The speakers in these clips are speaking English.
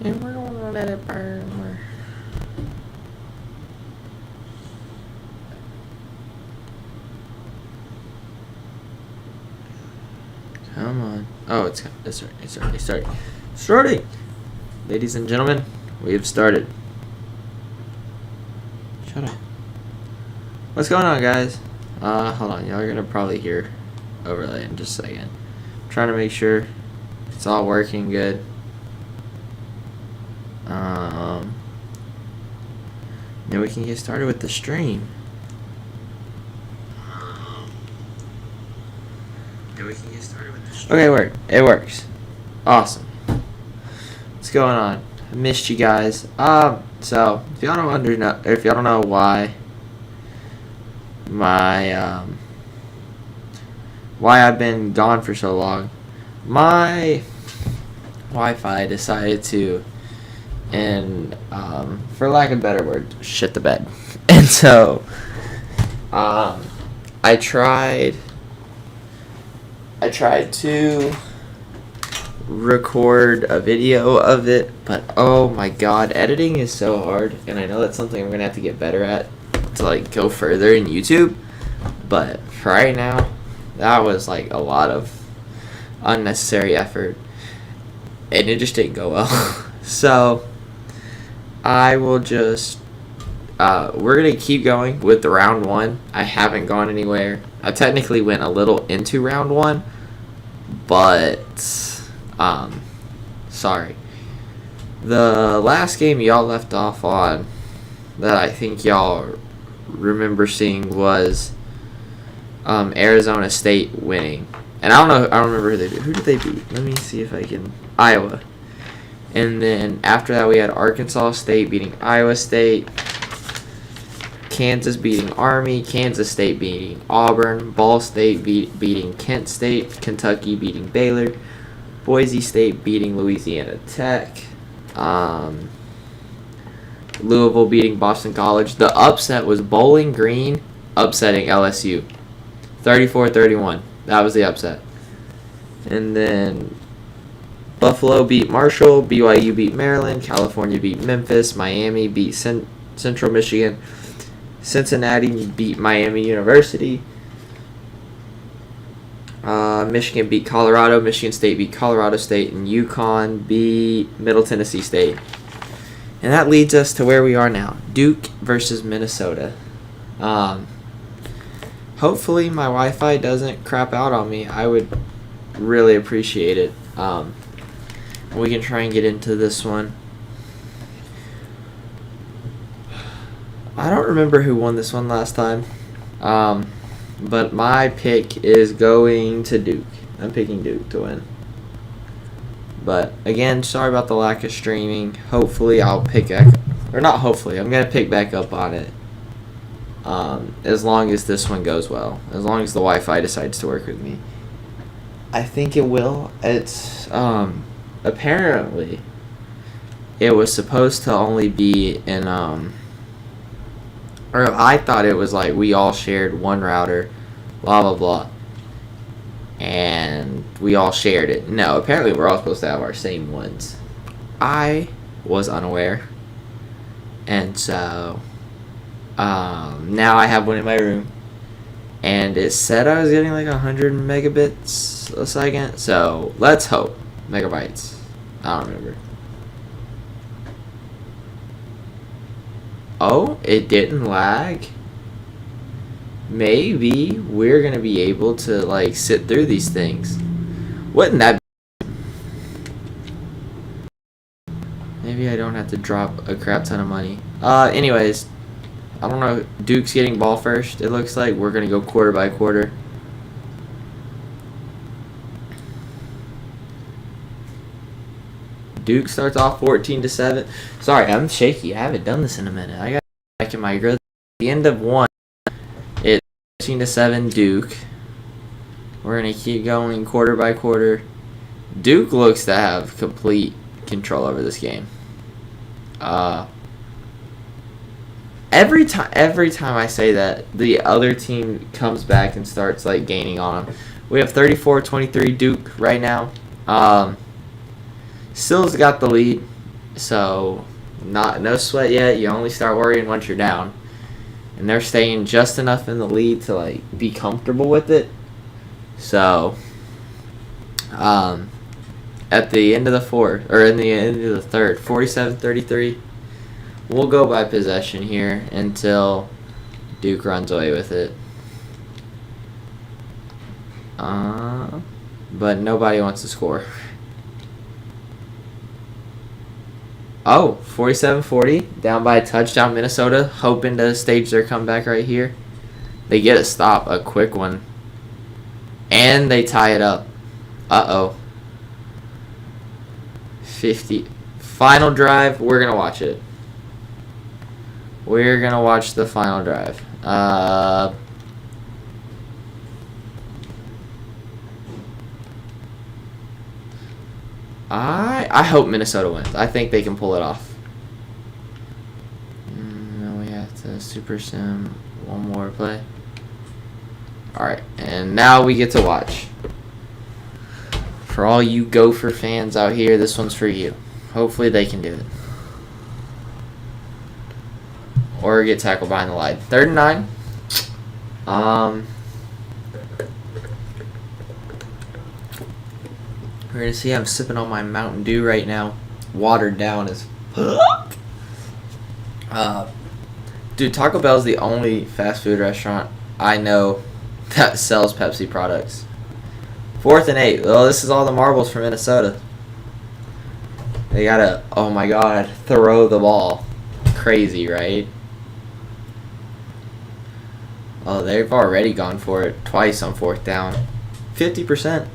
And we're gonna let it burn. Come on. Oh, it's already starting. Ladies and gentlemen, we have started. Shut up. What's going on, guys? Hold on. Y'all are gonna probably hear overlay in just a second. I'm trying to make sure it's all working good. Then we can get started with the stream. Okay, it works. Awesome. What's going on? I missed you guys. So if y'all don't know why why I've been gone for so long, my Wi-Fi decided to, and for lack of a better word, shit the bed. And so I tried to record a video of it, but oh my god, editing is so hard, and I know that's something I'm gonna have to get better at to like go further in YouTube. But for right now, that was like a lot of unnecessary effort, and it just didn't go well. So I will just we're gonna keep going with the round one. I haven't gone anywhere. I technically went a little into round one, but sorry. The last game y'all left off on that I think y'all remember seeing was Arizona State winning. And I don't remember who did they beat. Let me see if I can. Iowa. And then after that we had Arkansas State beating Iowa State, Kansas beating Army, Kansas State beating Auburn, Ball State beating Kent State, Kentucky beating Baylor, Boise State beating Louisiana Tech, Louisville beating Boston College. The upset was Bowling Green upsetting LSU, 34-31. That was the upset. And then Buffalo beat Marshall, BYU beat Maryland, California beat Memphis, Miami beat Central Michigan, Cincinnati beat Miami University, Michigan beat Colorado, Michigan State beat Colorado State, and UConn beat Middle Tennessee State. And that leads us to where we are now, Duke versus Minnesota. Hopefully my Wi-Fi doesn't crap out on me. I would really appreciate it. We can try and get into this one. I don't remember who won this one last time, but my pick is going to Duke. I'm picking Duke to win. But again, sorry about the lack of streaming. Hopefully I'll pick back, or not hopefully, I'm going to pick back up on it. As long as this one goes well. As long as the Wi-Fi decides to work with me. I think it will. It's, apparently, it was supposed to only be in, or I thought it was like we all shared one router, blah, blah, blah. And we all shared it. No, apparently we're all supposed to have our same ones. I was unaware. And so, now I have one in my room. And it said I was getting like 100 megabits a second. So, let's hope. Megabytes. I don't remember. Oh, it didn't lag. Maybe we're going to be able to like sit through these things. Wouldn't that be? Maybe I don't have to drop a crap ton of money. Anyways, I don't know. Duke's getting ball first. It looks like we're going to go quarter by quarter. Duke starts off 14-7. Sorry, I'm shaky. I haven't done this in a minute. I got back in my growth. At the end of one, it's 14-7 Duke. We're going to keep going quarter by quarter. Duke looks to have complete control over this game. Every time I say that, the other team comes back and starts like gaining on them. We have 34-23 Duke right now. Still's got the lead. So, no sweat yet. You only start worrying once you're down. And they're staying just enough in the lead to like be comfortable with it. So, at the end of the fourth, or in the end of the third, 47-33, we'll go by possession here until Duke runs away with it. But nobody wants to score. Oh, 47-40, down by a touchdown, Minnesota, hoping to stage their comeback right here. They get a stop, a quick one. And they tie it up. Uh-oh. 50. Final drive, we're going to watch it. We're going to watch the final drive. I hope Minnesota wins. I think they can pull it off. Now we have to super sim one more play. Alright, and now we get to watch. For all you Gopher fans out here, this one's for you. Hopefully they can do it. Or get tackled behind the line. 3rd and 9. We're going to see I'm sipping on my Mountain Dew right now. Watered down as dude, Taco Bell's the only fast food restaurant I know that sells Pepsi products. 4th and 8. Well, this is all the marbles for Minnesota. They got to, oh my god, throw the ball. Crazy, right? Oh, they've already gone for it twice on 4th down. 50%.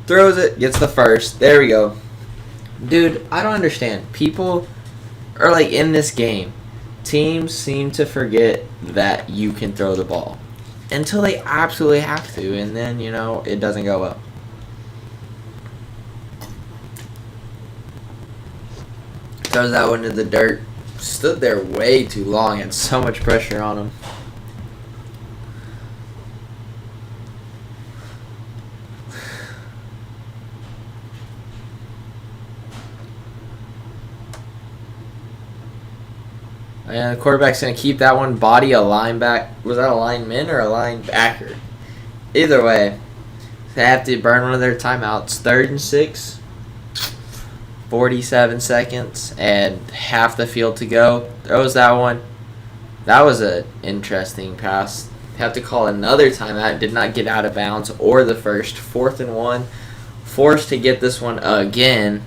Throws it, gets the first. There we go. Dude, I don't understand. People are like in this game. Teams seem to forget that you can throw the ball until they absolutely have to, and then, you know, it doesn't go well. Throws that one to the dirt. Stood there way too long. Had so much pressure on him. And the quarterback's going to keep that one. Body a linebacker. Was that a lineman or a linebacker? Either way, they have to burn one of their timeouts. 3rd and 6. 47 seconds and half the field to go. Throws that one. That was an interesting pass. Have to call another timeout. Did not get out of bounds or the first. 4th and 1. Forced to get this one again.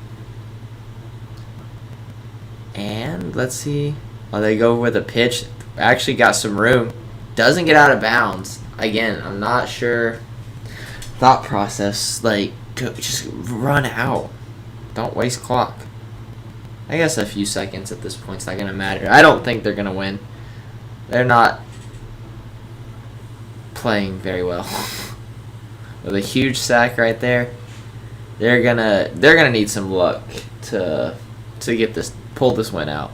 And let's see. Oh, they go with a pitch. Actually got some room. Doesn't get out of bounds. Again, I'm not sure. Thought process. Like, just run out. Don't waste clock. I guess a few seconds at this point's not going to matter. I don't think they're going to win. They're not playing very well. With a huge sack right there. They're gonna need some luck to get this, pull this win out.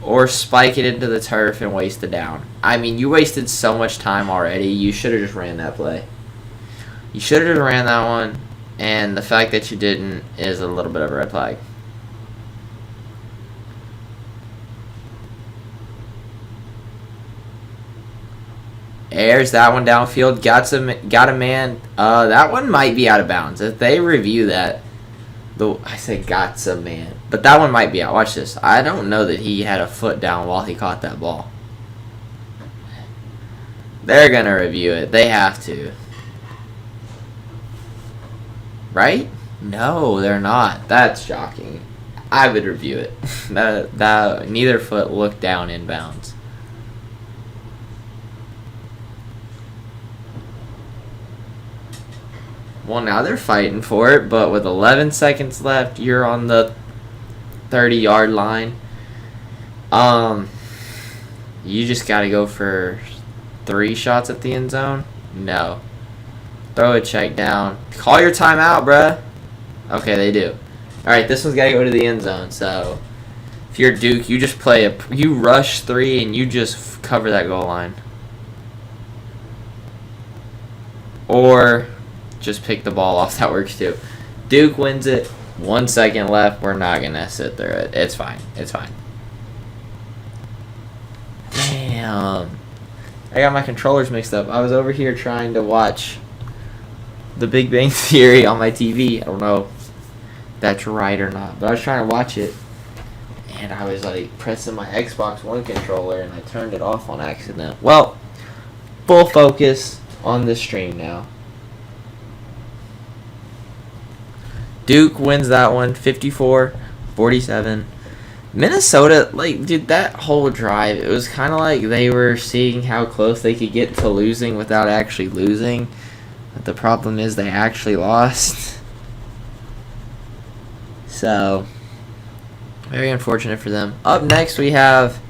Or spike it into the turf and waste it down. I mean, you wasted so much time already. You should have just ran that play. You should have just ran that one. And the fact that you didn't is a little bit of a red flag. Airs that one downfield. Got a man. That one might be out of bounds. If they review that, I said got some man. But that one might be out. Watch this. I don't know that he had a foot down while he caught that ball. They're going to review it. They have to. Right? No, they're not. That's shocking. I would review it. that neither foot looked down in bounds. Well, now they're fighting for it, but with 11 seconds left, you're on the 30-yard line. You just got to go for 3 shots at the end zone? No. Throw a check down. Call your timeout, bruh. Okay, they do. Alright, this one's got to go to the end zone, so if you're Duke, you just you rush 3 and you just cover that goal line. or just pick the ball off. That works too. Duke wins it. 1 second left. We're not going to sit through it. It's fine. It's fine. Damn. I got my controllers mixed up. I was over here trying to watch The Big Bang Theory on my TV. I don't know if that's right or not, but I was trying to watch it, and I was like pressing my Xbox One controller, and I turned it off on accident. Well, full focus on the stream now. Duke wins that one, 54-47. Minnesota, like, dude, that whole drive, it was kind of like they were seeing how close they could get to losing without actually losing. But the problem is they actually lost. So, very unfortunate for them. Up next, we have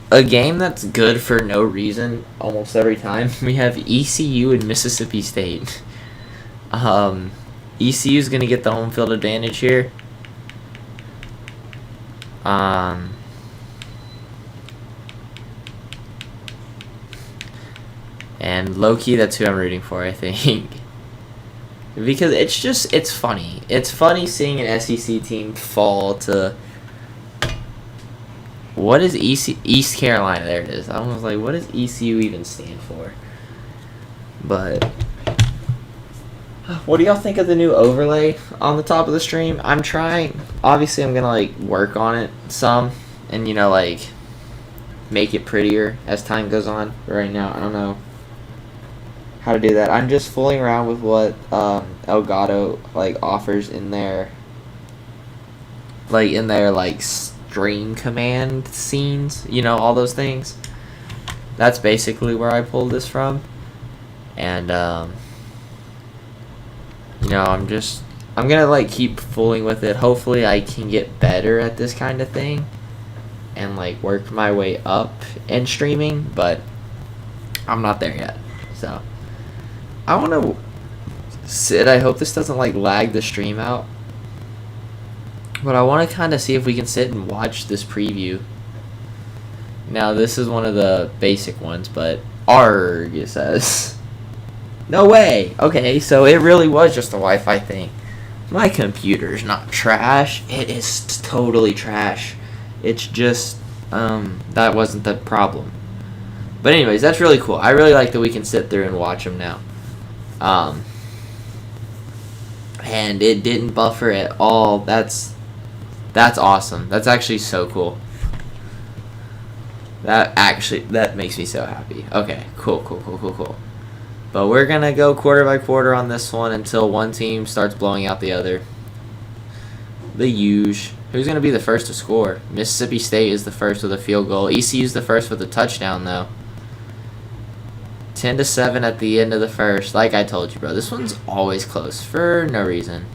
a game that's good for no reason almost every time. We have ECU and Mississippi State. ECU is going to get the home field advantage here. And low-key, that's who I'm rooting for, I think. Because it's funny. It's funny seeing an SEC team fall to... What is East Carolina? There it is. I was like, what does ECU even stand for? But... What do y'all think of the new overlay on the top of the stream? I'm trying. Obviously, I'm going to, like, work on it some. And, you know, like, make it prettier as time goes on. But right now, I don't know how to do that. I'm just fooling around with what Elgato, like, offers in their, like, stream command scenes. You know, all those things. That's basically where I pulled this from. And, you know, I'm gonna, like, keep fooling with it. Hopefully I can get better at this kind of thing and, like, work my way up in streaming, but I'm not there yet. So, I want to sit. I hope this doesn't, like, lag the stream out. But I want to kind of see if we can sit and watch this preview. Now, this is one of the basic ones, but ARG, it says. No way! Okay, so it really was just a Wi-Fi thing. My computer's not trash. It is totally trash. It's just, that wasn't the problem. But anyways, that's really cool. I really like that we can sit through and watch them now. And it didn't buffer at all. That's awesome. That's actually so cool. That makes me so happy. Okay, cool. But we're going to go quarter by quarter on this one until one team starts blowing out the other. The Huge. Who's going to be the first to score? Mississippi State is the first with a field goal. ECU's the first with a touchdown, though. 10-7 at the end of the first. Like I told you, bro. This one's always close for no reason.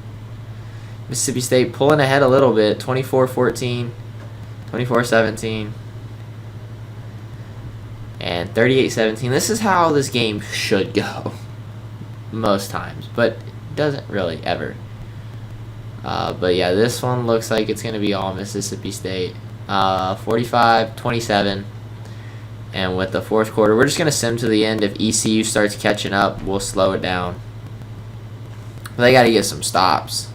Mississippi State pulling ahead a little bit. 24-14. 24-17. And 38-17. This is how this game should go most times, but it doesn't really ever. But yeah, this one looks like it's going to be all Mississippi State. 45-27. And with the fourth quarter, we're just going to sim to the end. If ECU starts catching up, we'll slow it down. But they got to get some stops.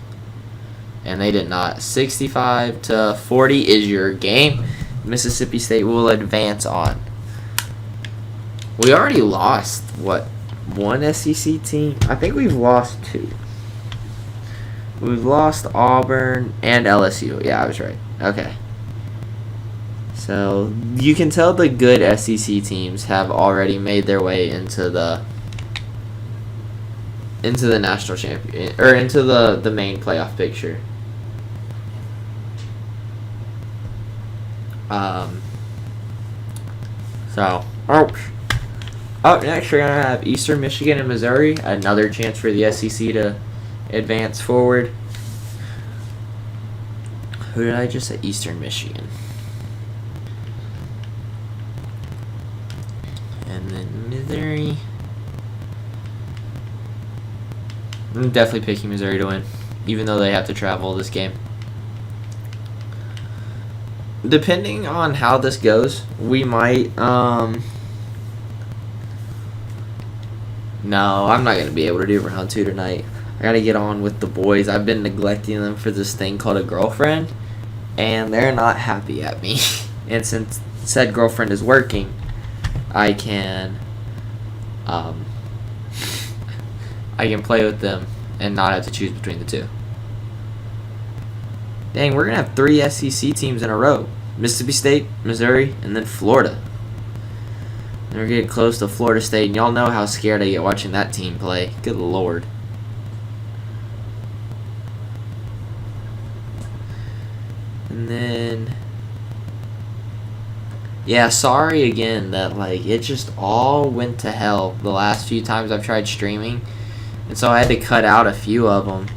And they did not. 65-40 is your game. Mississippi State will advance on. We already lost, what, one SEC team? I think we've lost two. We've lost Auburn and LSU. Yeah, I was right. Okay. So, you can tell the good SEC teams have already made their way into the national champion, or into the main playoff picture. Up next, we're going to have Eastern Michigan and Missouri. Another chance for the SEC to advance forward. Who did I just say? Eastern Michigan. And then Missouri. I'm definitely picking Missouri to win, even though they have to travel this game. Depending on how this goes, we might No, I'm not going to be able to do round 2 tonight. I got to get on with the boys. I've been neglecting them for this thing called a girlfriend, and they're not happy at me. And since said girlfriend is working, I can play with them and not have to choose between the two. Dang, we're going to have 3 SEC teams in a row. Mississippi State, Missouri, and then Florida. And we're getting close to Florida State, and y'all know how scared I get watching that team play. Good Lord. And then, yeah, sorry again that, like, it just all went to hell the last few times I've tried streaming. And so I had to cut out a few of them.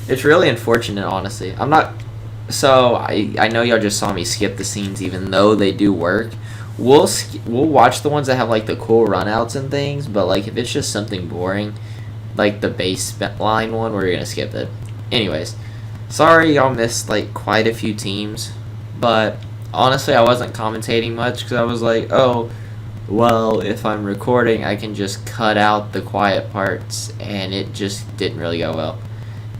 It's really unfortunate, honestly. So I know y'all just saw me skip the scenes, even though they do work. We'll watch the ones that have like the cool runouts and things, but like if it's just something boring, like the baseline one, we're gonna skip it. Anyways, sorry y'all missed like quite a few teams, but honestly I wasn't commentating much because I was like, oh, well, if I'm recording, I can just cut out the quiet parts, and it just didn't really go well.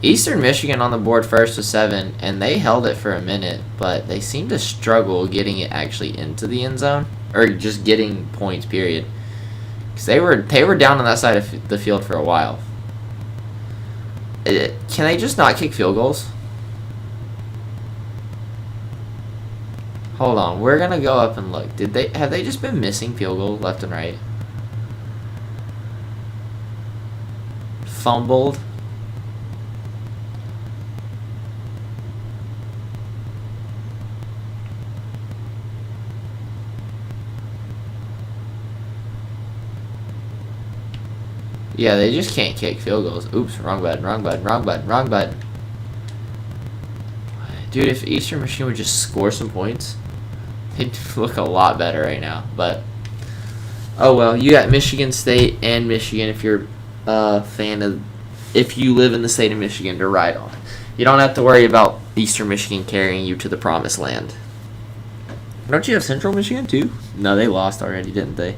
Eastern Michigan on the board first with 7, and they held it for a minute, but they seemed to struggle getting it actually into the end zone, or just getting points, period. Because they were down on that side of the field for a while. Can they just not kick field goals? Hold on, we're gonna go up and look. Have they just been missing field goals left and right? Fumbled. Yeah, they just can't kick field goals. Oops, wrong button. Dude, if Eastern Michigan would just score some points, they'd look a lot better right now. But, oh well, you got Michigan State and Michigan if you're a fan of, if you live in the state of Michigan, to ride on. You don't have to worry about Eastern Michigan carrying you to the promised land. Don't you have Central Michigan too? No, they lost already, didn't they?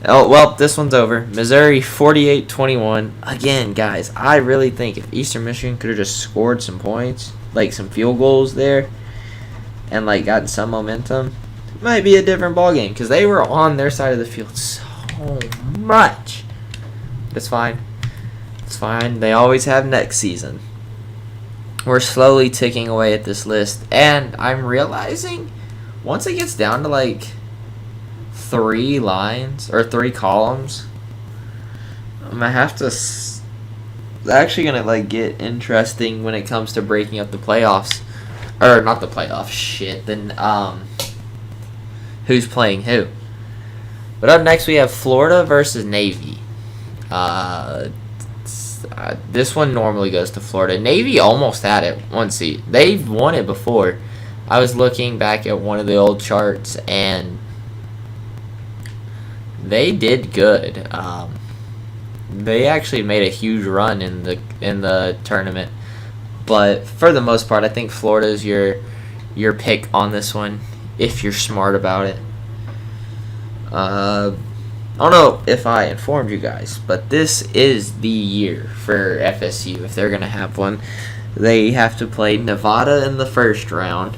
Oh, well, this one's over. Missouri 48-21. Again, guys, I really think if Eastern Michigan could have just scored some points, like some field goals there, and like gotten some momentum, it might be a different ballgame because they were on their side of the field so much. It's fine. It's fine. They always have next season. We're slowly ticking away at this list, and I'm realizing once it gets down to like 3 lines or 3 columns, I'm gonna have to. It's actually gonna like get interesting when it comes to breaking up the playoffs, or not the playoffs. Shit. Then who's playing who? But up next we have Florida versus Navy. This one normally goes to Florida. Navy almost had it 1 seat. They've won it before. I was looking back at one of the old charts and they did good. They actually made a huge run in the tournament, but for the most part, I think Florida is your pick on this one if you're smart about it. I don't know if I informed you guys, but this is the year for FSU if they're gonna have one. They have to play Nevada in the first round.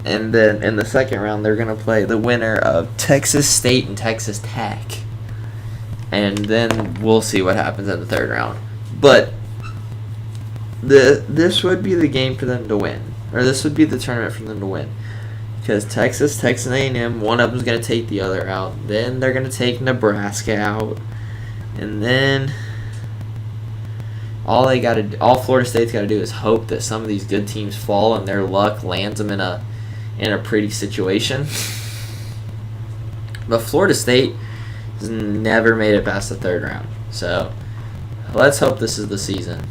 And then in the second round, they're going to play the winner of Texas State and Texas Tech. And then we'll see what happens in the third round. But this would be the game for them to win. Or this would be the tournament for them to win. Because Texas, Texas A&M, one of them's going to take the other out. Then they're going to take Nebraska out. And then all Florida State's got to do is hope that some of these good teams fall and their luck lands them in a pretty situation. But Florida State has never made it past the third round. So let's hope this is the season.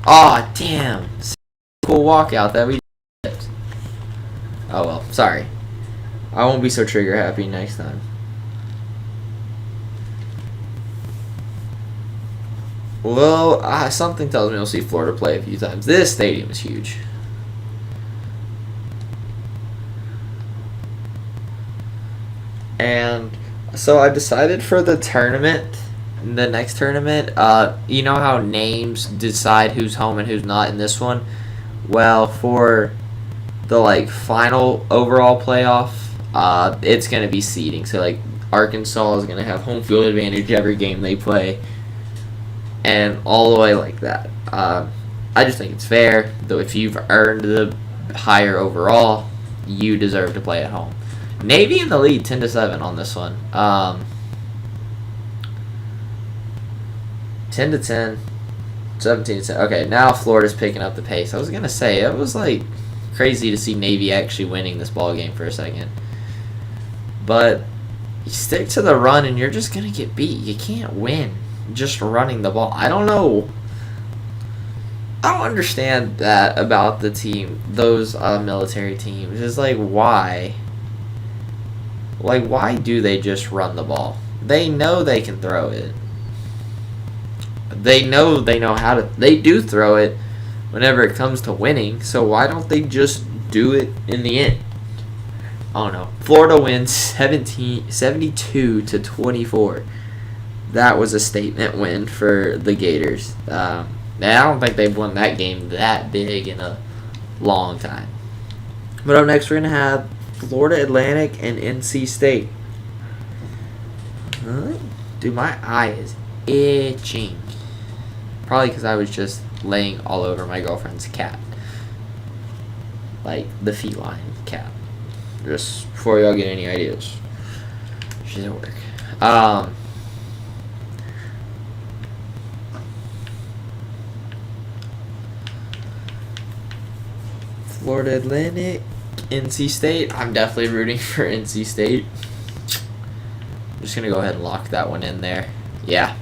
Aw, damn. Cool walkout that we did. Oh well, sorry. I won't be so trigger happy next time. Well, something tells me we'll see Florida play a few times. This stadium is huge. And so I decided for the tournament, the next tournament, you know how names decide who's home and who's not in this one? Well, for the like final overall playoff, it's gonna be seeding. So like Arkansas is gonna have home field advantage every game they play, and all the way like that. I just think it's fair, though. If you've earned the higher overall, you deserve to play at home. Navy in the lead, 10-7 on this one. 10-10, 17-10. Okay, now Florida's picking up the pace. I was gonna say it was like crazy to see Navy actually winning this ball game for a second, but you stick to the run and you're just gonna get beat. You can't win just running the ball. I don't know. I don't understand that about the team, those military teams. It's like, why? Like, why do they just run the ball? They know they can throw it. They know how to. They do throw it whenever it comes to winning. So why don't they just do it in the end? I don't know. Florida wins 72-24. That was a statement win for the Gators. I don't think they've won that game that big in a long time. But up next, we're going to have Florida Atlantic and NC State. Dude, my eye is itching. Probably because I was just laying all over my girlfriend's cat. Like the feline cat. Just before y'all get any ideas. She's at work. Florida Atlantic, NC State. I'm definitely rooting for NC State. I'm just going to go ahead and lock that one in there. Yeah.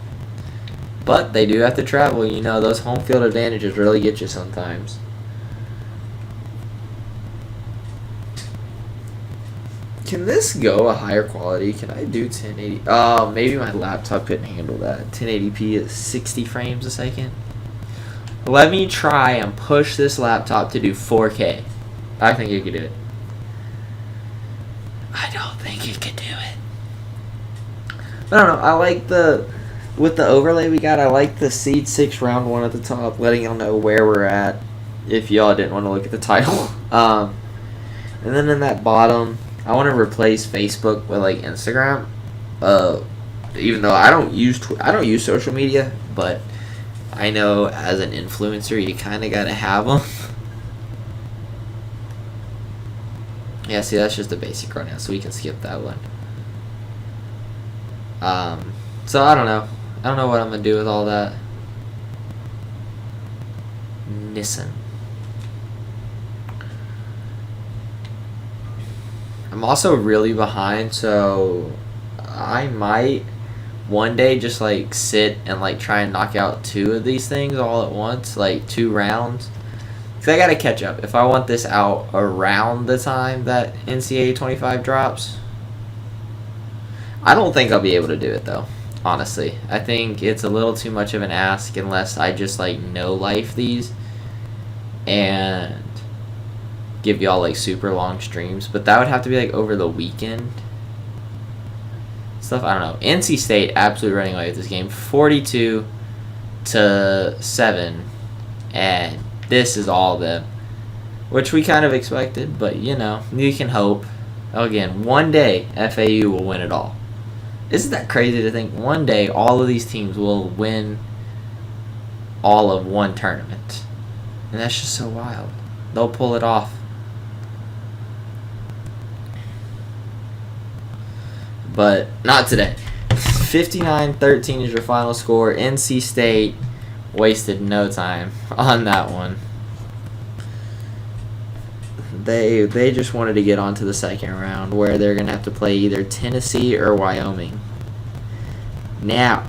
But they do have to travel. You know, those home field advantages really get you sometimes. Can this go a higher quality? Can I do 1080? Oh, maybe my laptop couldn't handle that. 1080p is 60 frames a second. Let me try and push this laptop to do 4K. I think it could do it. I don't think it could do it. I don't know. I like with the overlay we got, I like the Seed 6 round 1 at the top, letting y'all know where we're at if y'all didn't want to look at the title. And then in that bottom, I want to replace Facebook with like Instagram. Even though I don't use social media, but I know as an influencer, you kind of got to have them. Yeah, see, that's just a basic rundown, so we can skip that one. So I don't know. I don't know what I'm going to do with all that. Nissan. I'm also really behind, so I might one day just like sit and like try and knock out 2 of these things all at once, like 2 rounds. Because I gotta catch up. If I want this out around the time that NCAA 25 drops, I don't think I'll be able to do it though. Honestly, I think it's a little too much of an ask unless I just like no life these and give y'all like super long streams. But that would have to be like over the weekend. Stuff, I don't know. NC State absolutely running away with this game, 42-7, and this is all them, which we kind of expected, but you know, you can hope. Again, one day FAU will win it all. Isn't that crazy to think one day all of these teams will win all of one tournament? And that's just so wild. They'll pull it off. But not today. 59-13 is your final score. NC State wasted no time on that one. They just wanted to get on to the second round where they're going to have to play either Tennessee or Wyoming. Now,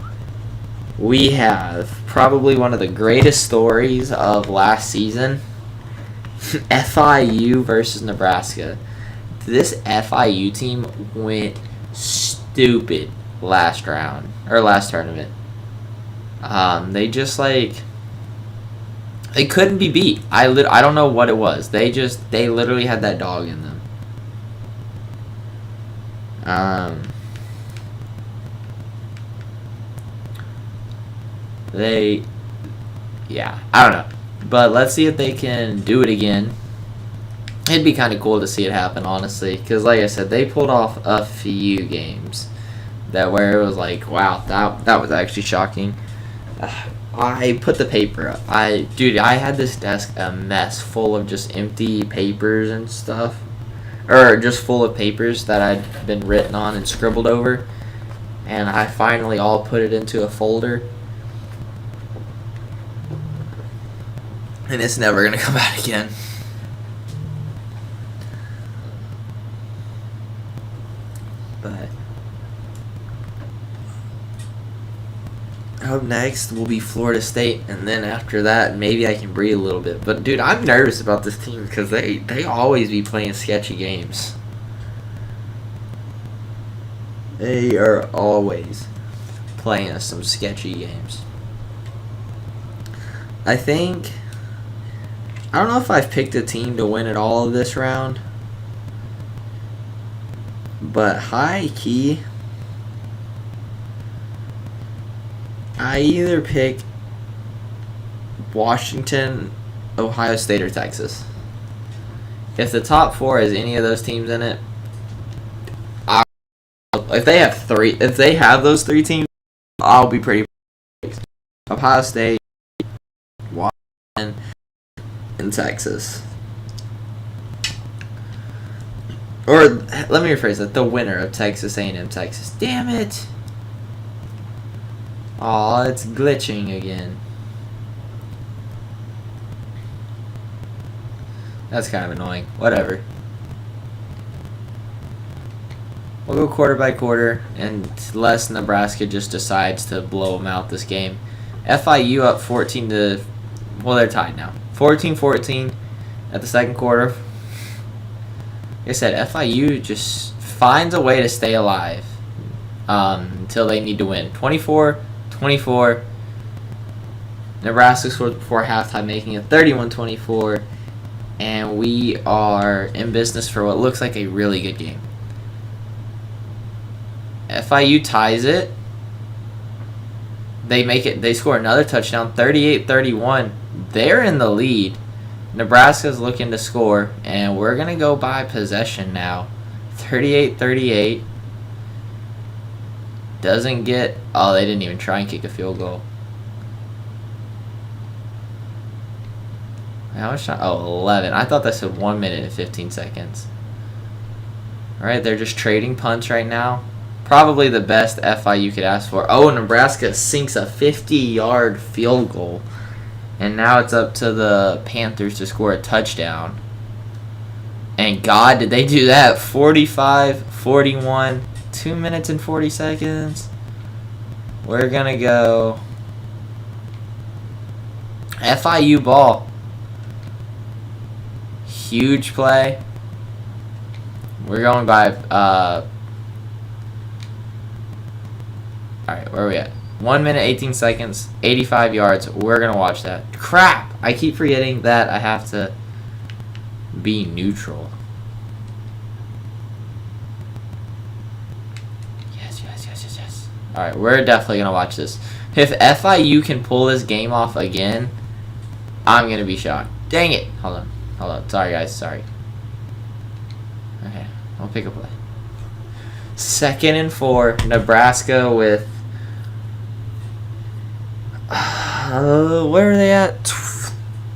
we have probably one of the greatest stories of last season. FIU versus Nebraska. This FIU team went stupid last round or last tournament. They just like they couldn't be beat. I don't know what it was. They literally had that dog in them. Um, yeah, I don't know. But let's see if they can do it again. It'd be kind of cool to see it happen, honestly. Because, like I said, they pulled off a few games that where it was like, wow, that was actually shocking. I put the paper up. I had this desk a mess full of just empty papers and stuff. Or just full of papers that I'd been written on and scribbled over. And I finally all put it into a folder. And it's never going to come out again. But up next will be Florida State, and then after that, maybe I can breathe a little bit. But dude, I'm nervous about this team because they always be playing sketchy games. They are always playing some sketchy games. I don't know if I've picked a team to win at all of this round, but high key, I either pick Washington, Ohio State, or Texas. If the top four has any of those teams in it, if they have those three teams, I'll be pretty. Ohio State, Washington, and Texas. Or let me rephrase that: the winner of Texas A&M, Texas. Damn it! Aw, it's glitching again. That's kind of annoying. Whatever. We'll go quarter by quarter, unless Nebraska just decides to blow them out this game. FIU up 14 to... Well, they're tied now. 14-14 at the second quarter. Like I said, FIU just finds a way to stay alive until they need to win. 24-24. Nebraska scored before halftime, making it 31-24. And we are in business for what looks like a really good game. FIU ties it. They score another touchdown, 38-31. They're in the lead. Nebraska's looking to score, and we're going to go by possession now. 38-38. Doesn't get... Oh, they didn't even try and kick a field goal. How much time? Oh, 11. I thought that said 1 minute and 15 seconds. Alright, they're just trading punts right now. Probably the best FIU could ask for. Oh, Nebraska sinks a 50-yard field goal. And now it's up to the Panthers to score a touchdown. And God, did they do that? 45-41. 2 minutes and 40 seconds. We're going to go FIU ball. Huge play. We're going by... Alright, where are we at? 1 minute, 18 seconds, 85 yards. We're going to watch that. Crap! I keep forgetting that I have to be neutral. Yes. Alright, we're definitely going to watch this. If FIU can pull this game off again, I'm going to be shocked. Dang it! Hold on. Sorry, guys. Sorry. Okay, I'll pick a play. 2nd and 4. Nebraska with... where are they at?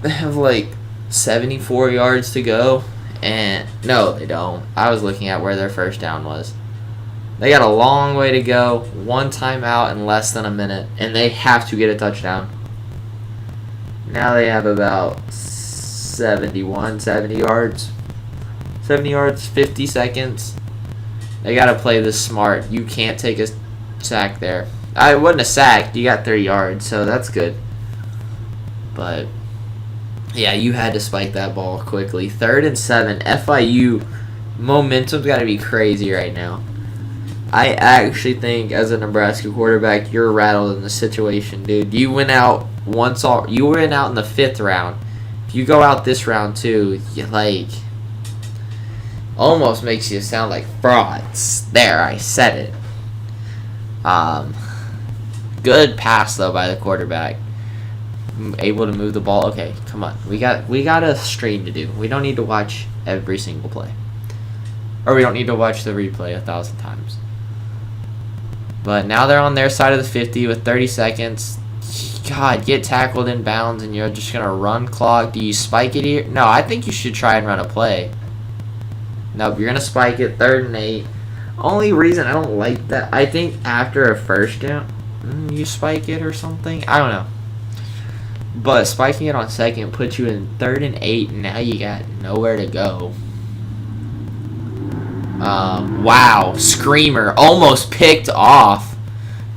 They have like 74 yards to go. And no, they don't. I was looking at where their first down was. They got a long way to go. 1 timeout in less than a minute. And they have to get a touchdown. Now they have about 70 yards. 70 yards, 50 seconds. They got to play this smart. You can't take a sack there. It wasn't a sack. You got 30 yards, so that's good. But, yeah, you had to spike that ball quickly. 3rd and 7. FIU momentum's got to be crazy right now. I actually think, as a Nebraska quarterback, you're rattled in the situation, dude. You went out in the 5th round. If you go out this round, too, Almost makes you sound like frauds. There, I said it. Good pass though by the quarterback. Able to move the ball. Okay, come on. We got a stream to do. We don't need to watch every single play. Or we don't need to watch the replay 1,000 times. But now they're on their side of the 50 with 30 seconds. God, get tackled in bounds and you're just going to run clock. Do you spike it here? No, I think you should try and run a play. Nope, you're going to spike it 3rd and 8. Only reason I don't like that, I think after a first down, you spike it or something. I don't know. But spiking it on 2nd puts you in 3rd and 8, and now you got nowhere to go. Wow, screamer, almost picked off.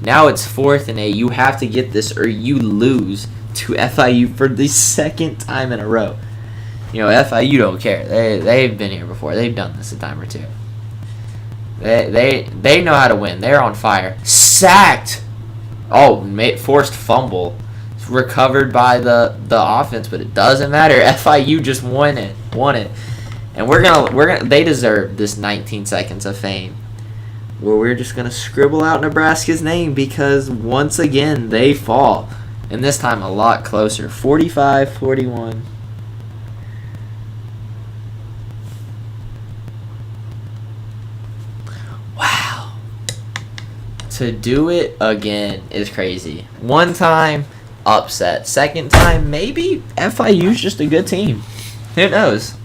Now it's 4th and 8. You have to get this or you lose to FIU for the 2nd time in a row. You know, FIU don't care. They've been here before. They've done this a time or two. They know how to win. They're on fire. Sacked. Oh, forced fumble. It's recovered by the offense, but it doesn't matter. FIU just won it. And we're gonna they deserve this 19 seconds of fame. Where we're just gonna scribble out Nebraska's name because once again they fall. And this time a lot closer. 45-41. Wow. To do it again is crazy. One time, upset. 2nd time, maybe FIU's just a good team. Who knows?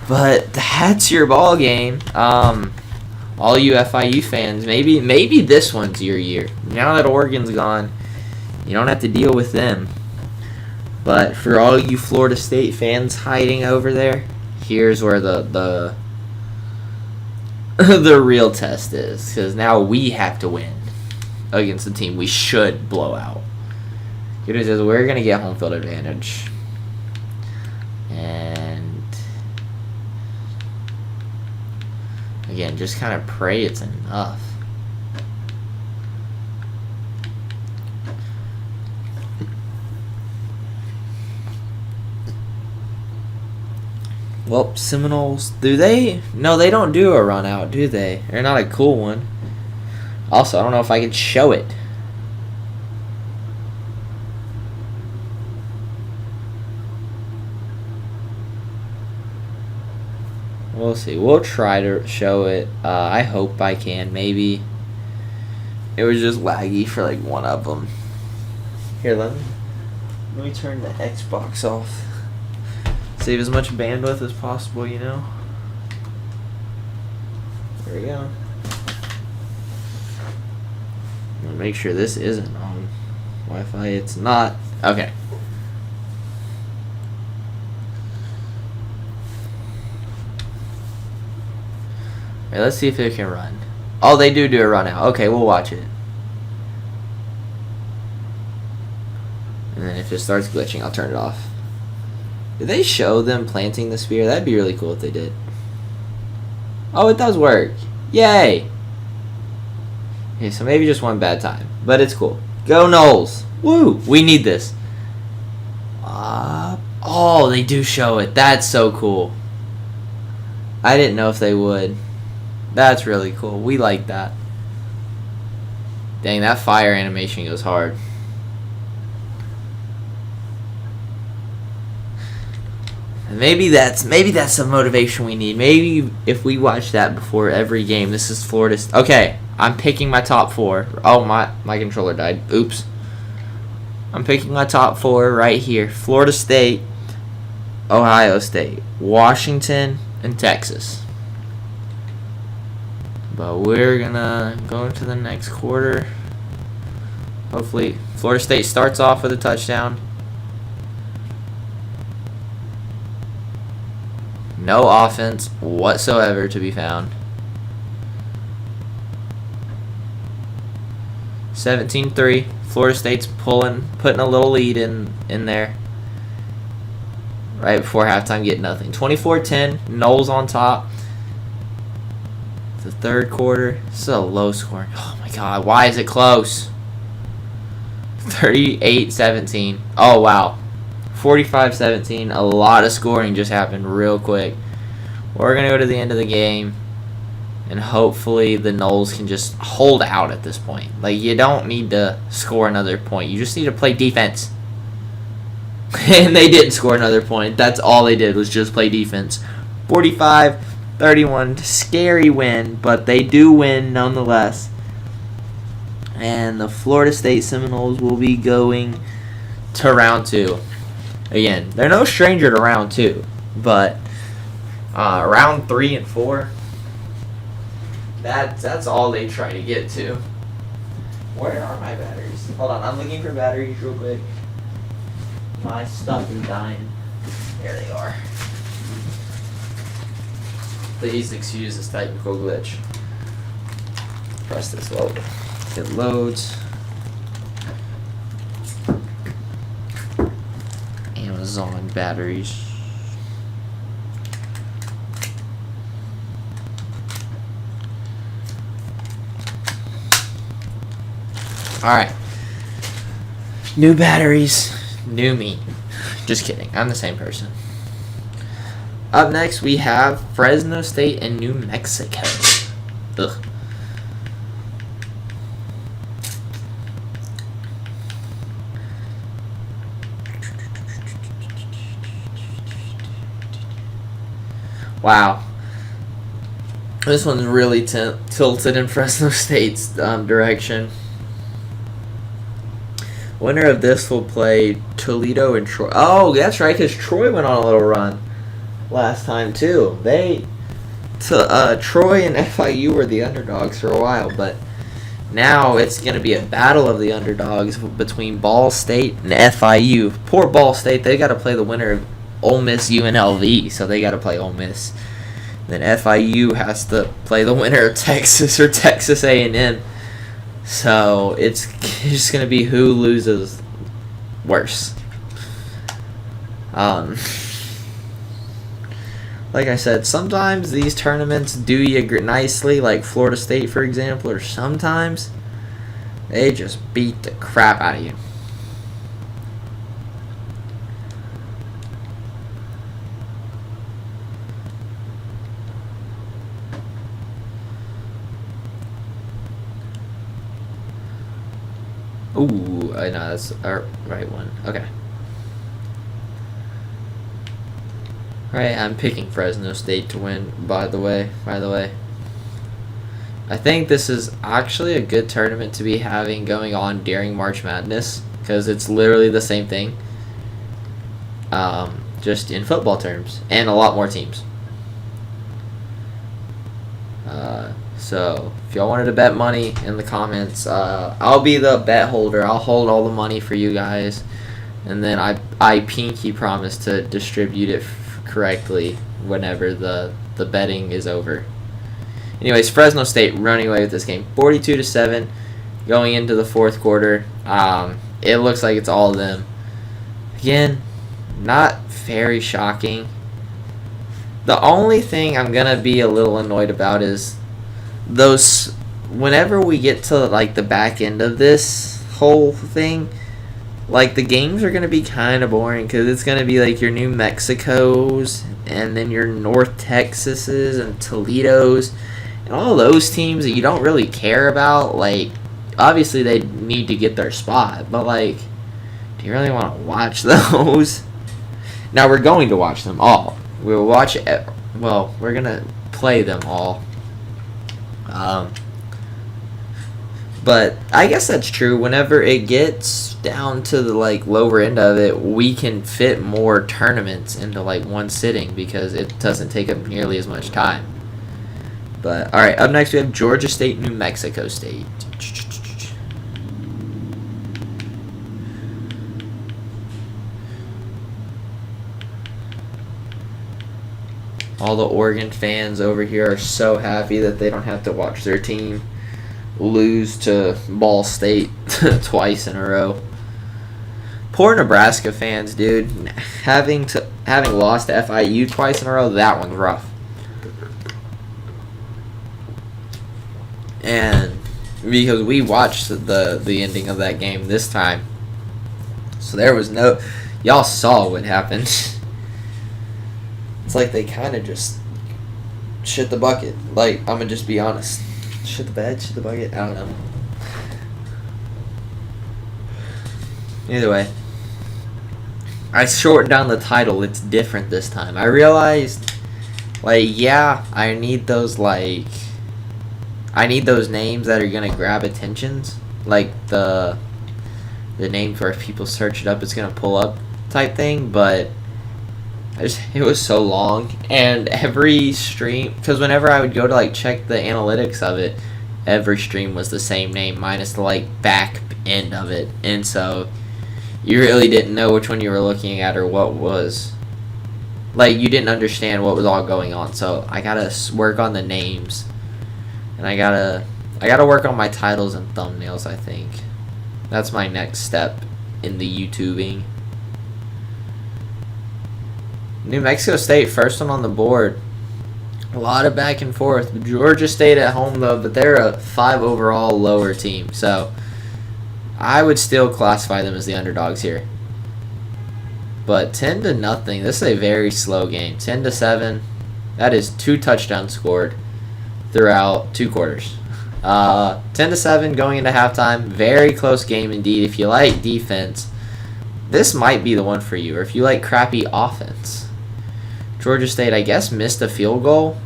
But that's your ball game. All you FIU fans, maybe this one's your year. Now that Oregon's gone, you don't have to deal with them. But for all you Florida State fans hiding over there, here's where the the real test is. Because now we have to win against the team we should blow out. Good news is we're going to get home field advantage. And again, just kind of pray it's enough. Well, Seminoles, do they? No, they don't do a run out, do they? They're not a cool one. Also, I don't know if I can show it. We'll see. We'll try to show it. I hope I can. Maybe. It was just laggy for like one of them. Here, let me turn the Xbox off. Save as much bandwidth as possible, you know. There we go. I'm gonna make sure this isn't on Wi-Fi. It's not. Okay. Alright, let's see if it can run. Oh, they do a run out. Okay, we'll watch it. And then if it starts glitching, I'll turn it off. Did they show them planting the spear? That'd be really cool if they did. Oh, it does work. Yay! Okay, so maybe just one bad time. But it's cool. Go Noles! Woo! We need this. Oh, they do show it. That's so cool. I didn't know if they would. That's really cool. We like that. Dang, that fire animation goes hard. Maybe that's some motivation we need. Maybe if we watch that before every game. This is Florida. Okay, I'm picking my top 4. Oh, my controller died. Oops. I'm picking my top 4 right here. Florida State, Ohio State, Washington, and Texas. But we're gonna go into the next quarter. Hopefully, Florida State starts off with a touchdown. No offense whatsoever to be found. 17-3. Florida State's putting a little lead in there. Right before halftime, get nothing. 24-10. Noles on top. The 3rd quarter. This is a low scoring. Oh my god, why is it close? 38-17. Oh wow. 45-17. A lot of scoring just happened real quick. We're going to go to the end of the game, and hopefully the Noles can just hold out at this point. Like, you don't need to score another point. You just need to play defense. And they didn't score another point. That's all they did was just play defense. 45-31, scary win, but they do win nonetheless. And the Florida State Seminoles will be going to round 2. Again, they're no stranger to round 2, but round 3 and 4, that's all they try to get to. Where are my batteries? Hold on, I'm looking for batteries real quick. My stuff is dying. There they are. Please excuse this technical glitch. Press this load. It loads. Amazon batteries. Alright. New batteries. New me. Just kidding. I'm the same person. Up next, we have Fresno State and New Mexico. Ugh. Wow. This one's really tilted in Fresno State's direction. Winner of this will play Toledo and Troy. Oh, that's right, because Troy went on a little run last time, too. Troy and FIU were the underdogs for a while, but now it's going to be a battle of the underdogs between Ball State and FIU. Poor Ball State, they got to play the winner of Ole Miss UNLV, so they got to play Ole Miss. Then FIU has to play the winner of Texas or Texas A&M. So it's just going to be who loses worse. Like I said, sometimes these tournaments do you nicely, like Florida State, for example, or sometimes they just beat the crap out of you. Ooh, I know that's the right one. Okay. Alright, I'm picking Fresno State to win, by the way. I think this is actually a good tournament to be having going on during March Madness, because it's literally the same thing. Just in football terms, and a lot more teams. So, if y'all wanted to bet money in the comments, I'll be the bet holder. I'll hold all the money for you guys. And then I pinky promise to distribute it correctly whenever the betting is over. Anyways, Fresno State running away with this game. 42-7 going into the fourth quarter. It looks like it's all of them. Again, not very shocking. The only thing I'm going to be a little annoyed about is whenever we get to like the back end of this whole thing, like the games are going to be kind of boring because it's going to be like your New Mexicos and then your North Texases and Toledos and all those teams that you don't really care about. Like, obviously they need to get their spot, but like, do you really want to watch those? Now we're going to watch them all. We'll watch it. Well, we're going to play them all. But I guess that's true. Whenever it gets down to the like lower end of it, we can fit more tournaments into like one sitting because it doesn't take up nearly as much time. But all right, up next we have Georgia State, New Mexico State. All the Oregon fans over here are so happy that they don't have to watch their team lose to Ball State twice in a row. Poor Nebraska fans, dude. Having lost to FIU twice in a row, that one's rough. And because we watched the ending of that game this time, so there was y'all saw what happened. It's like they kind of just shit the bucket. Like, I'm gonna just be honest. Shit the bed, shit the bucket. I don't know. Either way, I shortened down the title. It's different this time. I realized, like, yeah, I need those names that are gonna grab attentions, like the names where if people search it up, it's gonna pull up type thing. But it was so long, and every stream, because whenever I would go to like check the analytics of it, every stream was the same name minus the like back end of it, and so you really didn't know which one you were looking at or what was, like, you didn't understand what was all going on. So I gotta work on the names, and I gotta work on my titles and thumbnails. I think that's my next step in the YouTubing. New Mexico State, first one on the board. A lot of back and forth. Georgia State at home, though, but they're a 5 overall lower team. So I would still classify them as the underdogs here. But 10-0. This is a very slow game. 10-7. That is 2 touchdowns scored throughout 2 quarters. 10-7 going into halftime. Very close game indeed. If you like defense, this might be the one for you. Or if you like crappy offense. Georgia State, I guess, missed a field goal.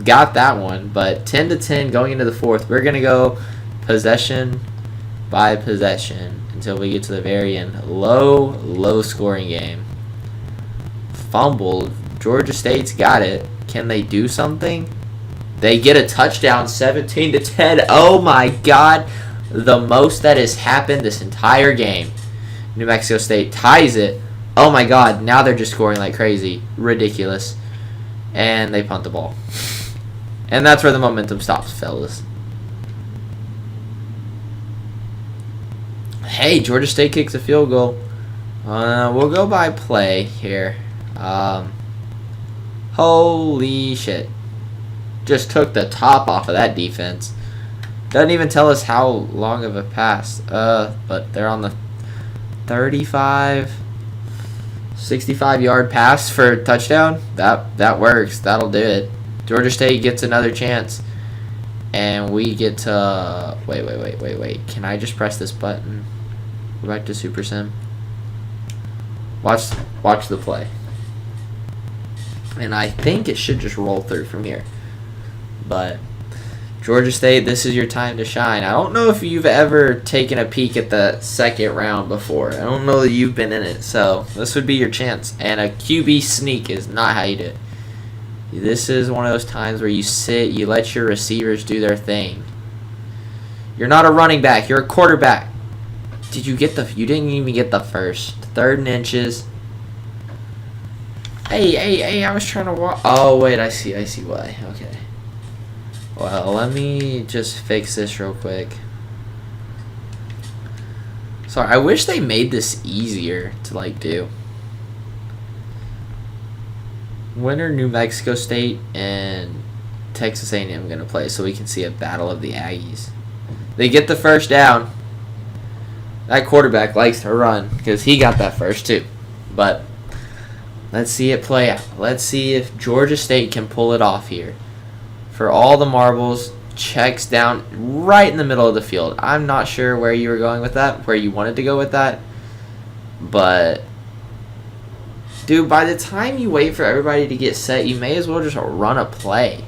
Got that one, but 10-10 going into the fourth. We're going to go possession by possession until we get to the very end. Low scoring game. Fumbled. Georgia State's got it. Can they do something? They get a touchdown, 17-10. Oh my God. The most that has happened this entire game. New Mexico State ties it. Oh my God, now they're just scoring like crazy. Ridiculous. And they punt the ball. And that's where the momentum stops, fellas. Hey, Georgia State kicks a field goal. We'll go by play here. Holy shit. Just took the top off of that defense. Doesn't even tell us how long of a pass. But they're on the 65-yard pass for a touchdown. That works. That'll do it. Georgia State gets another chance. And we get to... Wait. Can I just press this button? Go back to Super Sim. Watch the play. And I think it should just roll through from here. But Georgia State, this is your time to shine. I don't know if you've ever taken a peek at the second round before. I don't know that you've been in it. So this would be your chance. And a QB sneak is not how you do it. This is one of those times where you sit, you let your receivers do their thing. You're not a running back. You're a quarterback. You didn't even get the first. 3rd and inches. Hey, I was trying to walk. Oh, wait, I see why. Okay. Well, let me just fix this real quick. Sorry, I wish they made this easier to, like, do. When are New Mexico State and Texas A&M going to play so we can see a battle of the Aggies? They get the first down. That quarterback likes to run because he got that first too. But let's see it play out. Let's see if Georgia State can pull it off here. For all the marbles, checks down right in the middle of the field. I'm not sure where you were going with that, where you wanted to go with that. But, dude, by the time you wait for everybody to get set, you may as well just run a play.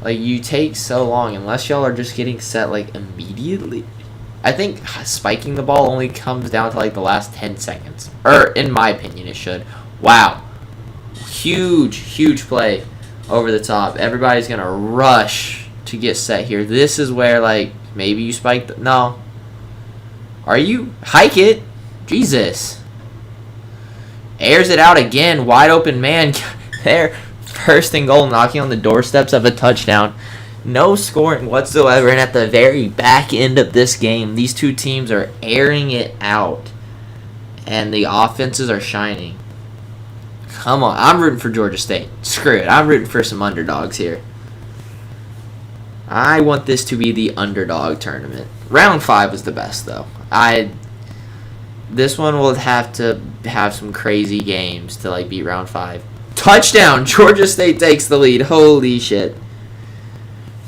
Like, you take so long, unless y'all are just getting set, like, immediately. I think spiking the ball only comes down to, like, the last 10 seconds. Or, in my opinion, it should. Wow. Huge play over the top. Everybody's going to rush to get set here. This is where, like, maybe you spike no. Are you? Hike it. Jesus. Airs it out again. Wide open man. There. First and goal, knocking on the doorsteps of a touchdown. No scoring whatsoever. And at the very back end of this game, these two teams are airing it out. And the offenses are shining. Come on. I'm rooting for Georgia State. Screw it. I'm rooting for some underdogs here. I want this to be the underdog tournament. Round 5 was the best, though. This one will have to have some crazy games to, like, beat round 5. Touchdown. Georgia State takes the lead. Holy shit.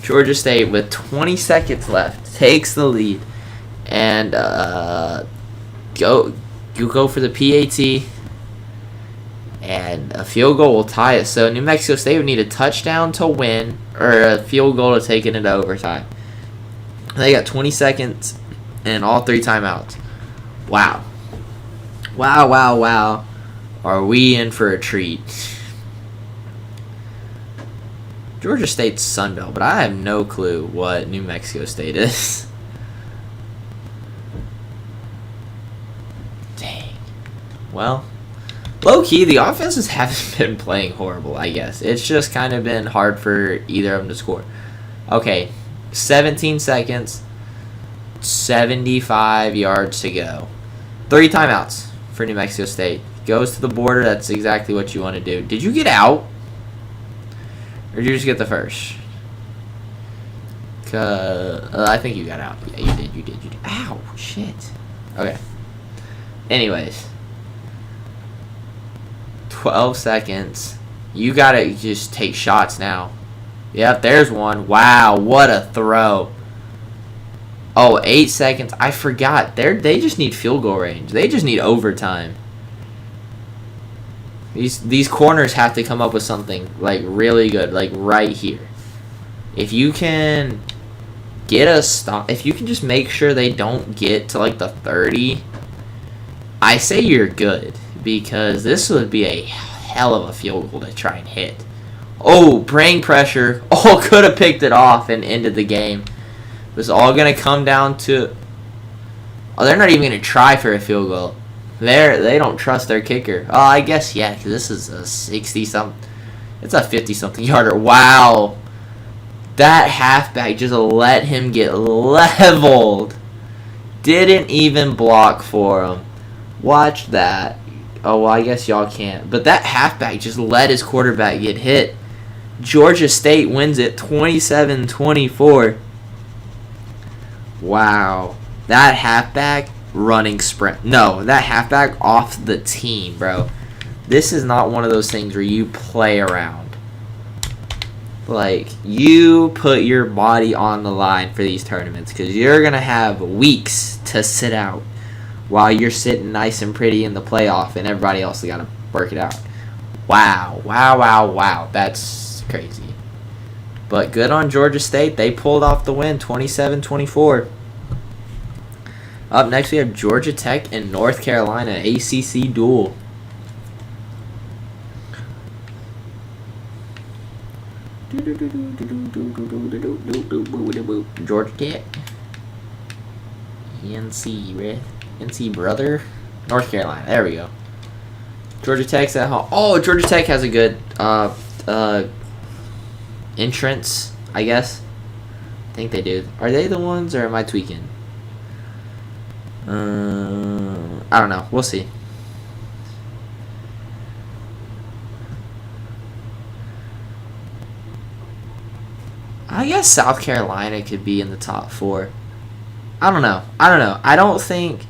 Georgia State, with 20 seconds left, takes the lead. And you go for the PAT. And a field goal will tie it. So New Mexico State would need a touchdown to win, or a field goal to take it into overtime. They got 20 seconds and all 3 timeouts. Wow. Wow, wow, wow. Are we in for a treat? Georgia State's Sunbelt, but I have no clue what New Mexico State is. Dang. Well, low-key, the offenses haven't been playing horrible, I guess. It's just kind of been hard for either of them to score. Okay, 17 seconds, 75 yards to go. 3 timeouts for New Mexico State. Goes to the border. That's exactly what you want to do. Did you get out? Or did you just get the first? I think you got out. Yeah, you did. Ow, shit. Okay. Anyways. 12 seconds. You gotta just take shots now. Yep, there's one. Wow, what a throw. Oh, 8 seconds. I forgot. They just need field goal range. They just need overtime. These corners have to come up with something like really good, like right here. If you can get a stop, if you can just make sure they don't get to like the 30, I say you're good, because this would be a hell of a field goal to try and hit. Oh, brain pressure. Oh, could have picked it off and ended the game. It was all going to come down to... Oh, they're not even going to try for a field goal. They don't trust their kicker. Oh, I guess, yeah, because this is a 60-something. It's a 50-something yarder. Wow. That halfback just let him get leveled. Didn't even block for him. Watch that. Oh, well, I guess y'all can't. But that halfback just let his quarterback get hit. Georgia State wins it 27-24. Wow. That halfback running sprint. No, that halfback off the team, bro. This is not one of those things where you play around. Like, you put your body on the line for these tournaments, because you're going to have weeks to sit out while you're sitting nice and pretty in the playoff, and everybody else has got to work it out. Wow. Wow, wow, wow. That's crazy. But good on Georgia State. They pulled off the win, 27-24. Up next, we have Georgia Tech and North Carolina, ACC duel. Georgia Tech. NC brother. North Carolina. There we go. Georgia Tech's at home. Oh, Georgia Tech has a good entrance, I guess. I think they do. Are they the ones, or am I tweaking? I don't know. We'll see. I guess South Carolina could be in the top 4. I don't know. I don't think...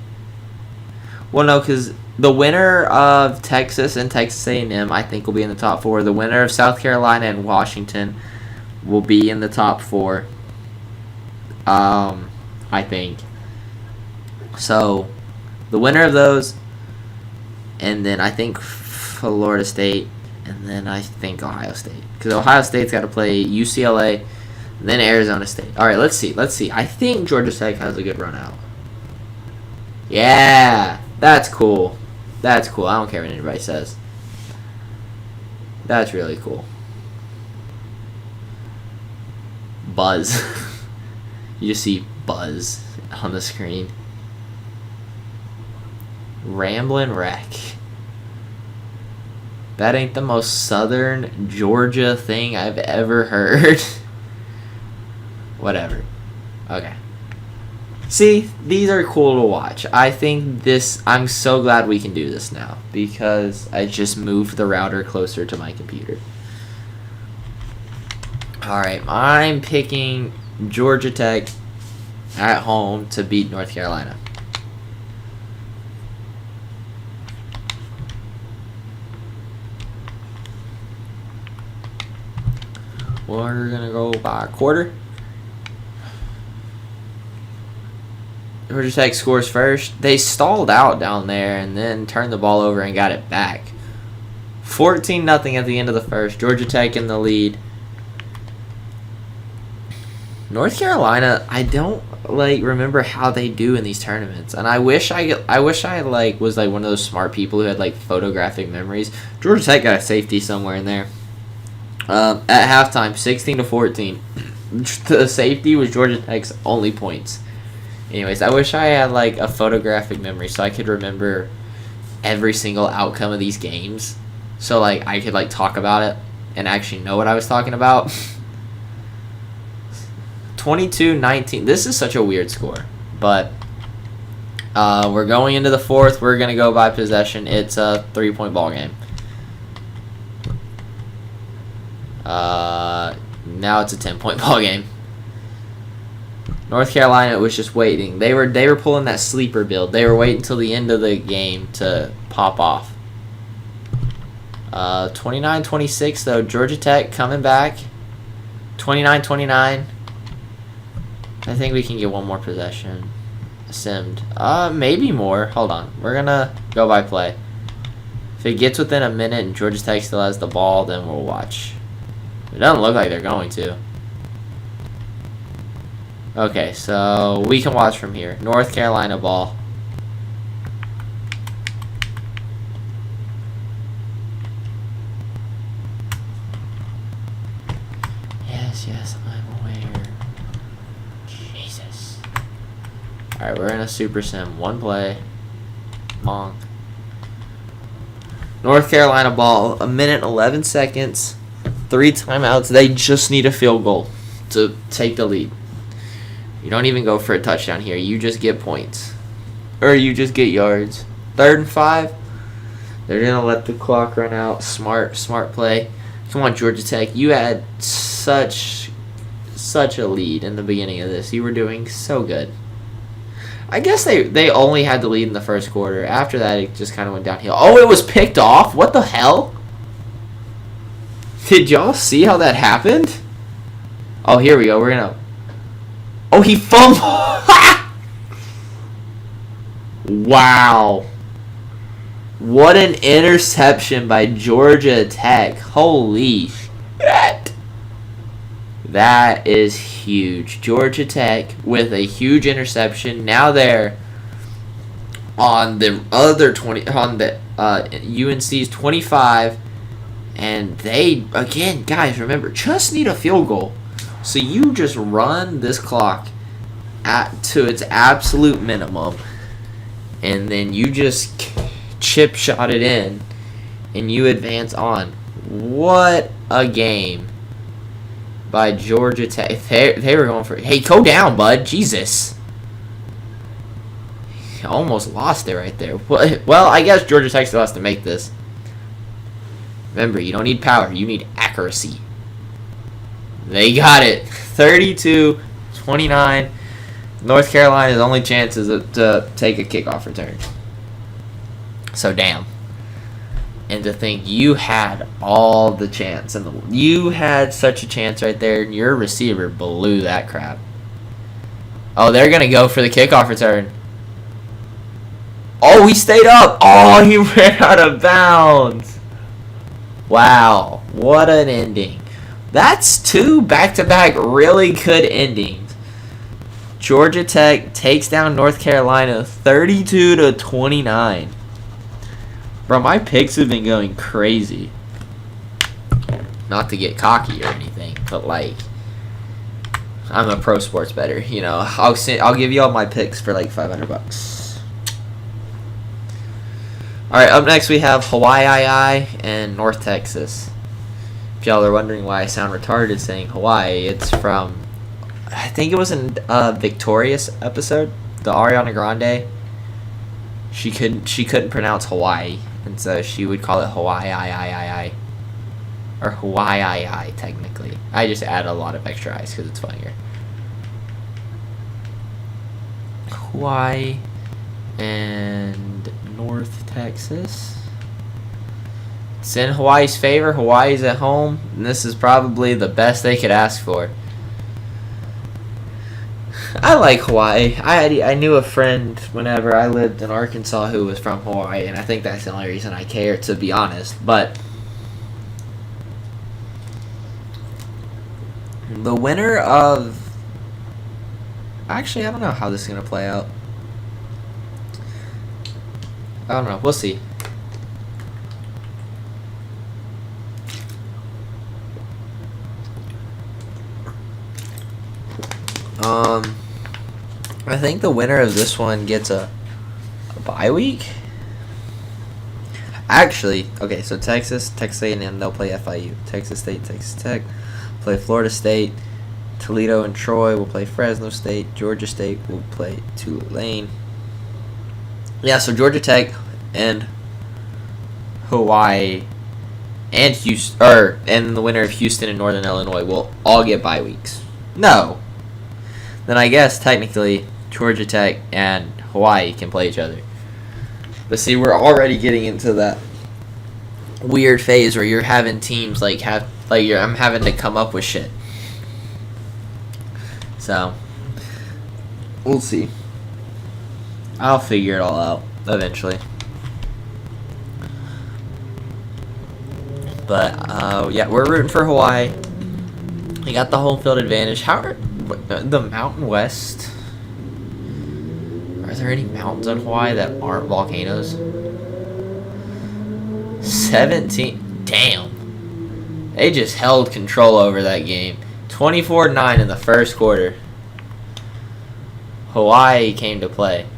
Well, no, because the winner of Texas and Texas A&M, I think, will be in the top 4. The winner of South Carolina and Washington will be in the top 4. I think. So, the winner of those, and then I think Florida State, and then I think Ohio State. Because Ohio State's got to play UCLA, and then Arizona State. All right, let's see. I think Georgia Tech has a good run out. Yeah, that's cool. I don't care what anybody says. That's really cool. Buzz. You just see Buzz on the screen. Ramblin' Wreck. That ain't the most southern Georgia thing I've ever heard. Whatever. Okay. See, these are cool to watch. I think I'm so glad we can do this now, because I just moved the router closer to my computer. Alright, I'm picking Georgia Tech at home to beat North Carolina. We're going to go by a quarter. Georgia Tech scores first. They stalled out down there and then turned the ball over and got it back. 14-0 at the end of the first. Georgia Tech in the lead. North Carolina, I don't remember how they do in these tournaments, and I wish I was one of those smart people who had photographic memories. Georgia Tech got a safety somewhere in there. At halftime, 16-14. The safety was Georgia Tech's only points. Anyways, I wish I had a photographic memory so I could remember every single outcome of these games. So I could talk about it and actually know what I was talking about. 22-19. This is such a weird score, but we're going into the fourth. We're gonna go by possession. It's a 3-point ball game. Now it's a 10-point ball game. North Carolina was just waiting. They were pulling that sleeper build. They were waiting until the end of the game to pop off. 29-26 though. Georgia Tech coming back. 29-29. I think we can get one more possession. Simmed. Maybe more. Hold on. We're gonna go by play. If it gets within a minute and Georgia Tech still has the ball, then we'll watch. It doesn't look like they're going to. Okay, so we can watch from here. North Carolina ball. Yes, I'm aware. Jesus. Alright, we're in a super sim. One play. Long. North Carolina ball. 1:11 seconds. 3 timeouts. They just need a field goal to take the lead. You don't even go for a touchdown here. You just get points. Or you just get yards. 3rd and 5. They're going to let the clock run out. Smart play. Come on, Georgia Tech. You had such a lead in the beginning of this. You were doing so good. I guess they only had the lead in the first quarter. After that, it just kind of went downhill. Oh, it was picked off? What the hell? Did y'all see how that happened? Oh, here we go. We're going to... Oh, he fumbled. Wow. What an interception by Georgia Tech. Holy shit. That is huge. Georgia Tech with a huge interception. Now they're on the other 20, on the UNC's 25. And they, again, guys, remember, just need a field goal. So you just run this clock to its absolute minimum, and then you just chip shot it in, and you advance on. What a game by Georgia Tech. They were going for it. Hey, go down, bud. Jesus. Almost lost it right there. Well, I guess Georgia Tech still has to make this. Remember, you don't need power. You need accuracy. They got it. 32-29. North Carolina's only chance is to take a kickoff return. So, damn. And to think you had all the chance. You had such a chance right there, and your receiver blew that crap. Oh, they're going to go for the kickoff return. Oh, he stayed up. Oh, he ran out of bounds. Wow. What an ending. That's 2 back-to-back really good endings. Georgia Tech takes down North Carolina 32-29. Bro, my picks have been going crazy. Not to get cocky or anything, but I'm a pro sports bettor. You know, I'll give you all my picks for $500. All right, up next we have Hawaii and North Texas. If y'all are wondering why I sound retarded saying Hawaii, it's from, I think it was in Victorious episode, the Ariana Grande. She couldn't pronounce Hawaii, and so she would call it Hawaii, or Hawaii technically. I just add a lot of extra I's because it's funnier. Hawaii and North Texas. It's in Hawaii's favor. Hawaii's at home, and this is probably the best they could ask for. I like Hawaii. I knew a friend whenever I lived in Arkansas who was from Hawaii, and I think that's the only reason I care, to be honest. But the winner of... Actually, I don't know how this is going to play out. I don't know. We'll see. I think the winner of this one gets a bye week. Actually, okay, so Texas A&M, they'll play FIU. Texas State, Texas Tech, play Florida State. Toledo and Troy will play Fresno State. Georgia State will play Tulane. Yeah, so Georgia Tech and Hawaii and Houston, and the winner of Houston and Northern Illinois will all get bye weeks. No. Then I guess technically Georgia Tech and Hawaii can play each other. But see, we're already getting into that weird phase where you're having teams I'm having to come up with shit. So we'll see. I'll figure it all out eventually. But yeah, we're rooting for Hawaii. We got the home field advantage. How are the Mountain West? Are there any mountains on Hawaii that aren't volcanoes? 17. Damn. They just held control over that game. 24-9 in the first quarter. Hawaii came to play. You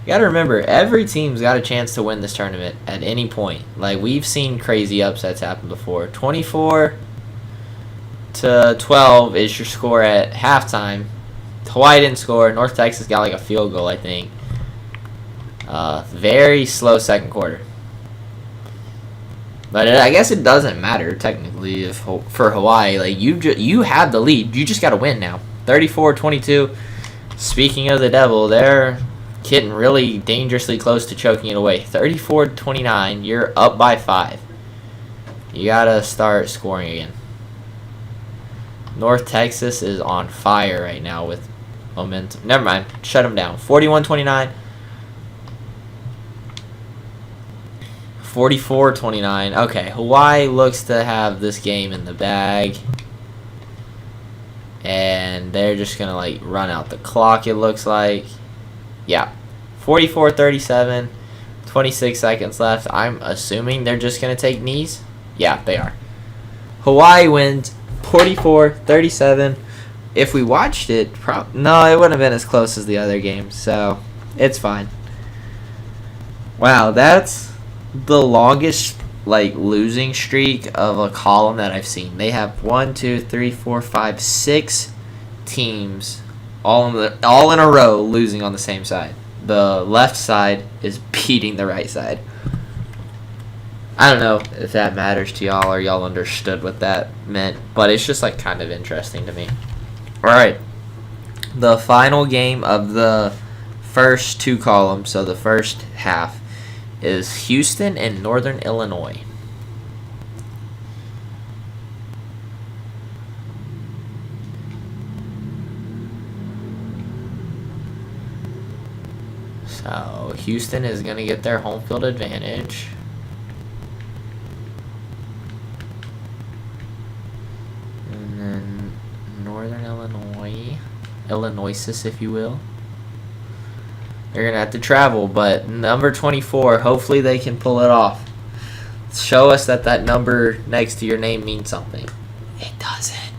gotta remember, every team's got a chance to win this tournament at any point. Like, we've seen crazy upsets happen before. 24-12 is your score at halftime. Hawaii didn't score. North Texas got like a field goal, I think. Very slow second quarter. But I guess it doesn't matter technically for Hawaii. Like, you have the lead. You just got to win now. 34-22. Speaking of the devil, they're getting really dangerously close to choking it away. 34-29. You're up by 5. You got to start scoring again. North Texas is on fire right now with momentum. Never mind. Shut them down. 41-29. 44-29. Okay, Hawaii looks to have this game in the bag. And they're just going to, like, run out the clock, it looks like. Yeah. 44-37. 26 seconds left. I'm assuming they're just going to take knees. Yeah, they are. Hawaii wins 44-37. If we watched it, no, it wouldn't have been as close as the other games, so it's fine. Wow, that's the longest losing streak of a column that I've seen. They have 6 teams all in a row losing on the same side. The left side is beating the right side. I don't know if that matters to y'all or y'all understood what that meant, but it's just kind of interesting to me. All right, the final game of the first two columns, so the first half, is Houston and Northern Illinois. So Houston is going to get their home field advantage. And then Northern Illinois, if you will. They're going to have to travel, but number 24, hopefully they can pull it off. Show us that number next to your name means something. It doesn't.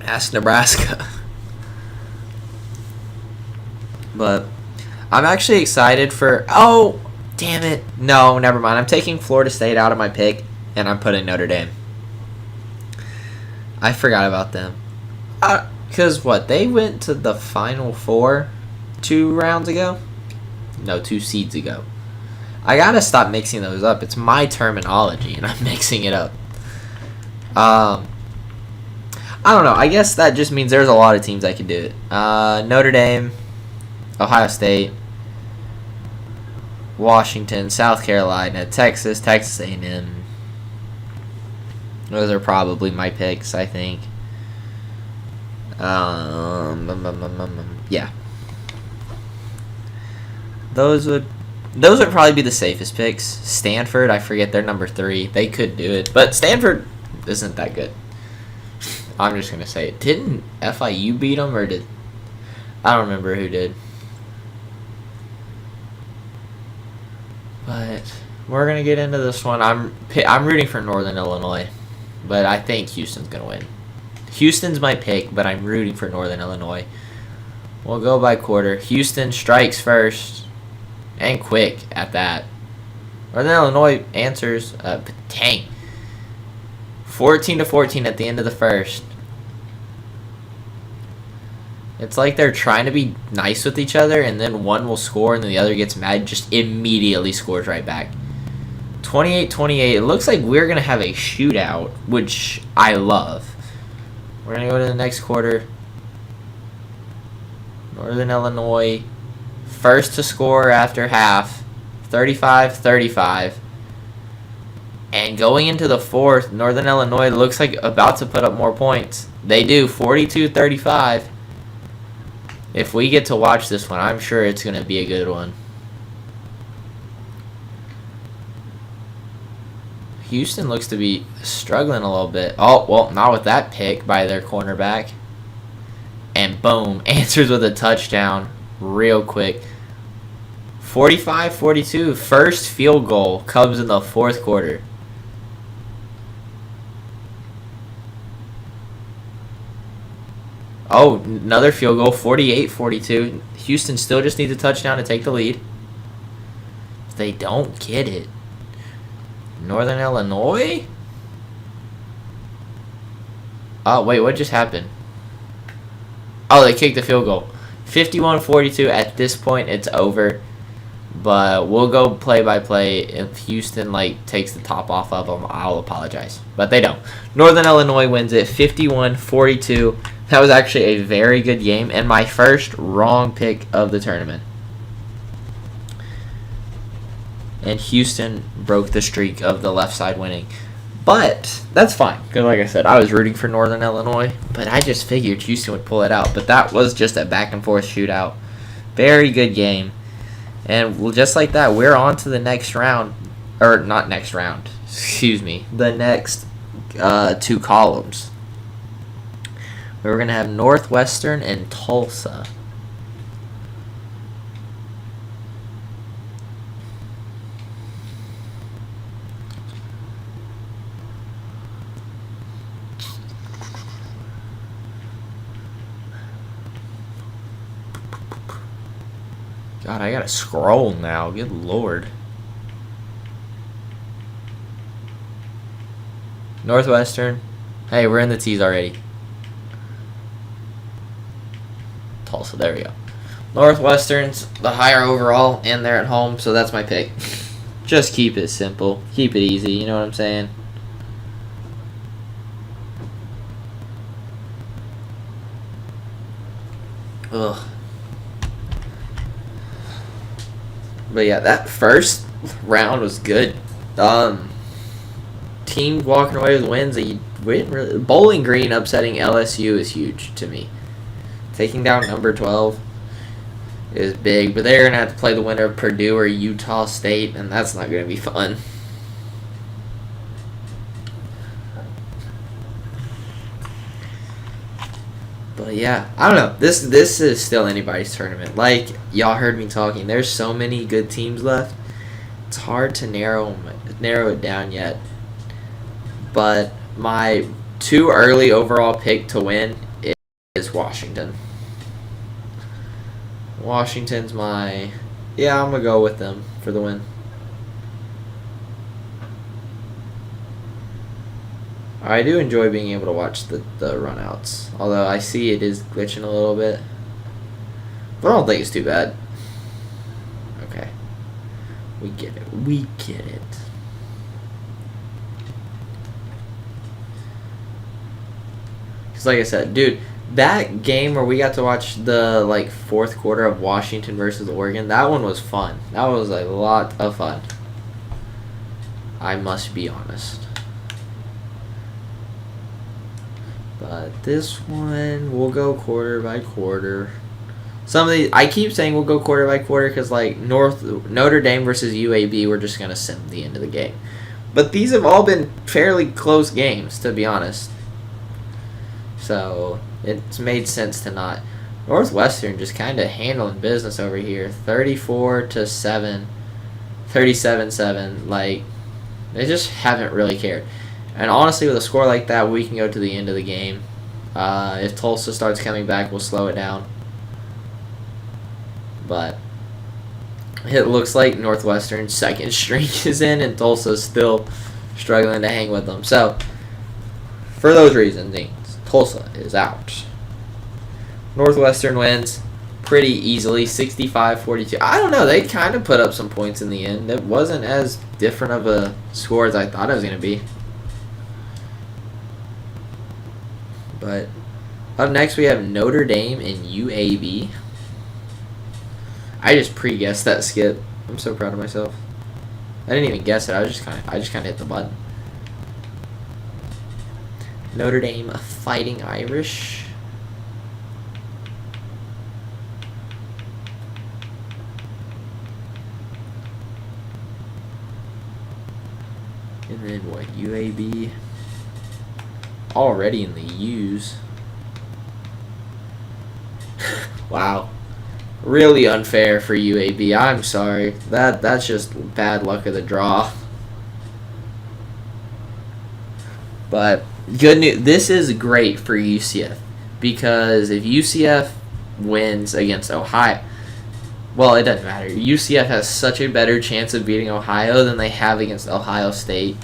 Ask Nebraska. But I'm actually excited for... Oh, damn it. No, never mind. I'm taking Florida State out of my pick, and I'm putting Notre Dame. I forgot about them. Because they went to the Final Four 2 rounds ago? No, 2 seeds ago. I gotta stop mixing those up. It's my terminology, and I'm mixing it up. I don't know. I guess that just means there's a lot of teams that can do it. Notre Dame, Ohio State, Washington, South Carolina, Texas, Texas A&M. Those are probably my picks, I think. Yeah. Those would probably be the safest picks. Stanford, I forget they're number 3. They could do it, but Stanford isn't that good. I'm just gonna say it. Didn't FIU beat them, or did I don't remember who did? But we're gonna get into this one. I'm rooting for Northern Illinois, but I think Houston's gonna win. Houston's my pick, but I'm rooting for Northern Illinois. We'll go by quarter. Houston strikes first, and quick at that. Northern Illinois answers. Dang. 14-14 at the end of the first. It's like they're trying to be nice with each other, and then one will score, and then the other gets mad, just immediately scores right back. 28-28. It looks like we're going to have a shootout, which I love. We're going to go to the next quarter. Northern Illinois, first to score after half, 35-35. And going into the fourth, Northern Illinois looks like about to put up more points. They do, 42-35. If we get to watch this one, I'm sure it's going to be a good one. Houston looks to be struggling a little bit. Oh, well, not with that pick by their cornerback. And boom, answers with a touchdown real quick. 45-42, first field goal comes in the fourth quarter. Oh, another field goal, 48-42. Houston still just needs a touchdown to take the lead. If they don't get it, Northern Illinois? Oh, wait, what just happened? Oh, they kicked the field goal. 51-42. At this point, it's over. But we'll go play by play. If Houston takes the top off of them, I'll apologize. But they don't. Northern Illinois wins it 51-42. That was actually a very good game, and my first wrong pick of the tournament. And Houston broke the streak of the left side winning. But that's fine, because like I said, I was rooting for Northern Illinois, but I just figured Houston would pull it out. But that was just a back-and-forth shootout. Very good game. And just like that, we're on to the next round. Or not next round. Excuse me. The next two columns. We're going to have Northwestern and Tulsa. God, I gotta scroll now. Good lord. Northwestern. Hey, we're in the T's already. Tulsa, there we go. Northwestern's the higher overall, and they're at home, so that's my pick. Just keep it simple. Keep it easy, you know what I'm saying? Ugh. But yeah, that first round was good. Team walking away with wins that you wouldn't really. Bowling Green upsetting LSU is huge to me. Taking down number 12 is big, but they're going to have to play the winner of Purdue or Utah State, and that's not going to be fun. But yeah, I don't know. This is still anybody's tournament. Like y'all heard me talking, there's so many good teams left. It's hard to narrow it down yet. But my too early overall pick to win is Washington. Washington's I'm going to go with them for the win. I do enjoy being able to watch the runouts, although I see it is glitching a little bit. But I don't think it's too bad. Okay. We get it. We get it. Because like I said, dude, That game where we got to watch the like fourth quarter of Washington versus Oregon, that one was fun. That was a lot of fun. I must be honest. But this one, we'll go quarter by quarter. Some of these, I keep saying we'll go quarter by quarter because like Notre Dame versus UAB, we're just gonna sim the end of the game. But these have all been fairly close games, to be honest. So it's made sense to not. Northwestern just kind of handling business over here, 34-7, 37-7. Like they just haven't really cared. And honestly, with a score like that, we can go to the end of the game. If Tulsa starts coming back, we'll slow it down. But it looks like Northwestern's second streak is in, and Tulsa's still struggling to hang with them. So, for those reasons, Tulsa is out. Northwestern wins pretty easily, 65-42. I don't know. They kind of put up some points in the end. It wasn't as different of a score as I thought it was going to be. But up next, we have Notre Dame and UAB. I just pre-guessed that skip. I'm so proud of myself. I didn't even guess it. I just kind of hit the button. Notre Dame Fighting Irish. And then what? UAB. Already in the U's. Wow. Really unfair for UAB. I'm sorry. That's just bad luck of the draw. But good news. This is great for UCF because if UCF wins against Ohio, well, it doesn't matter. UCF has such a better chance of beating Ohio than they have against Ohio State.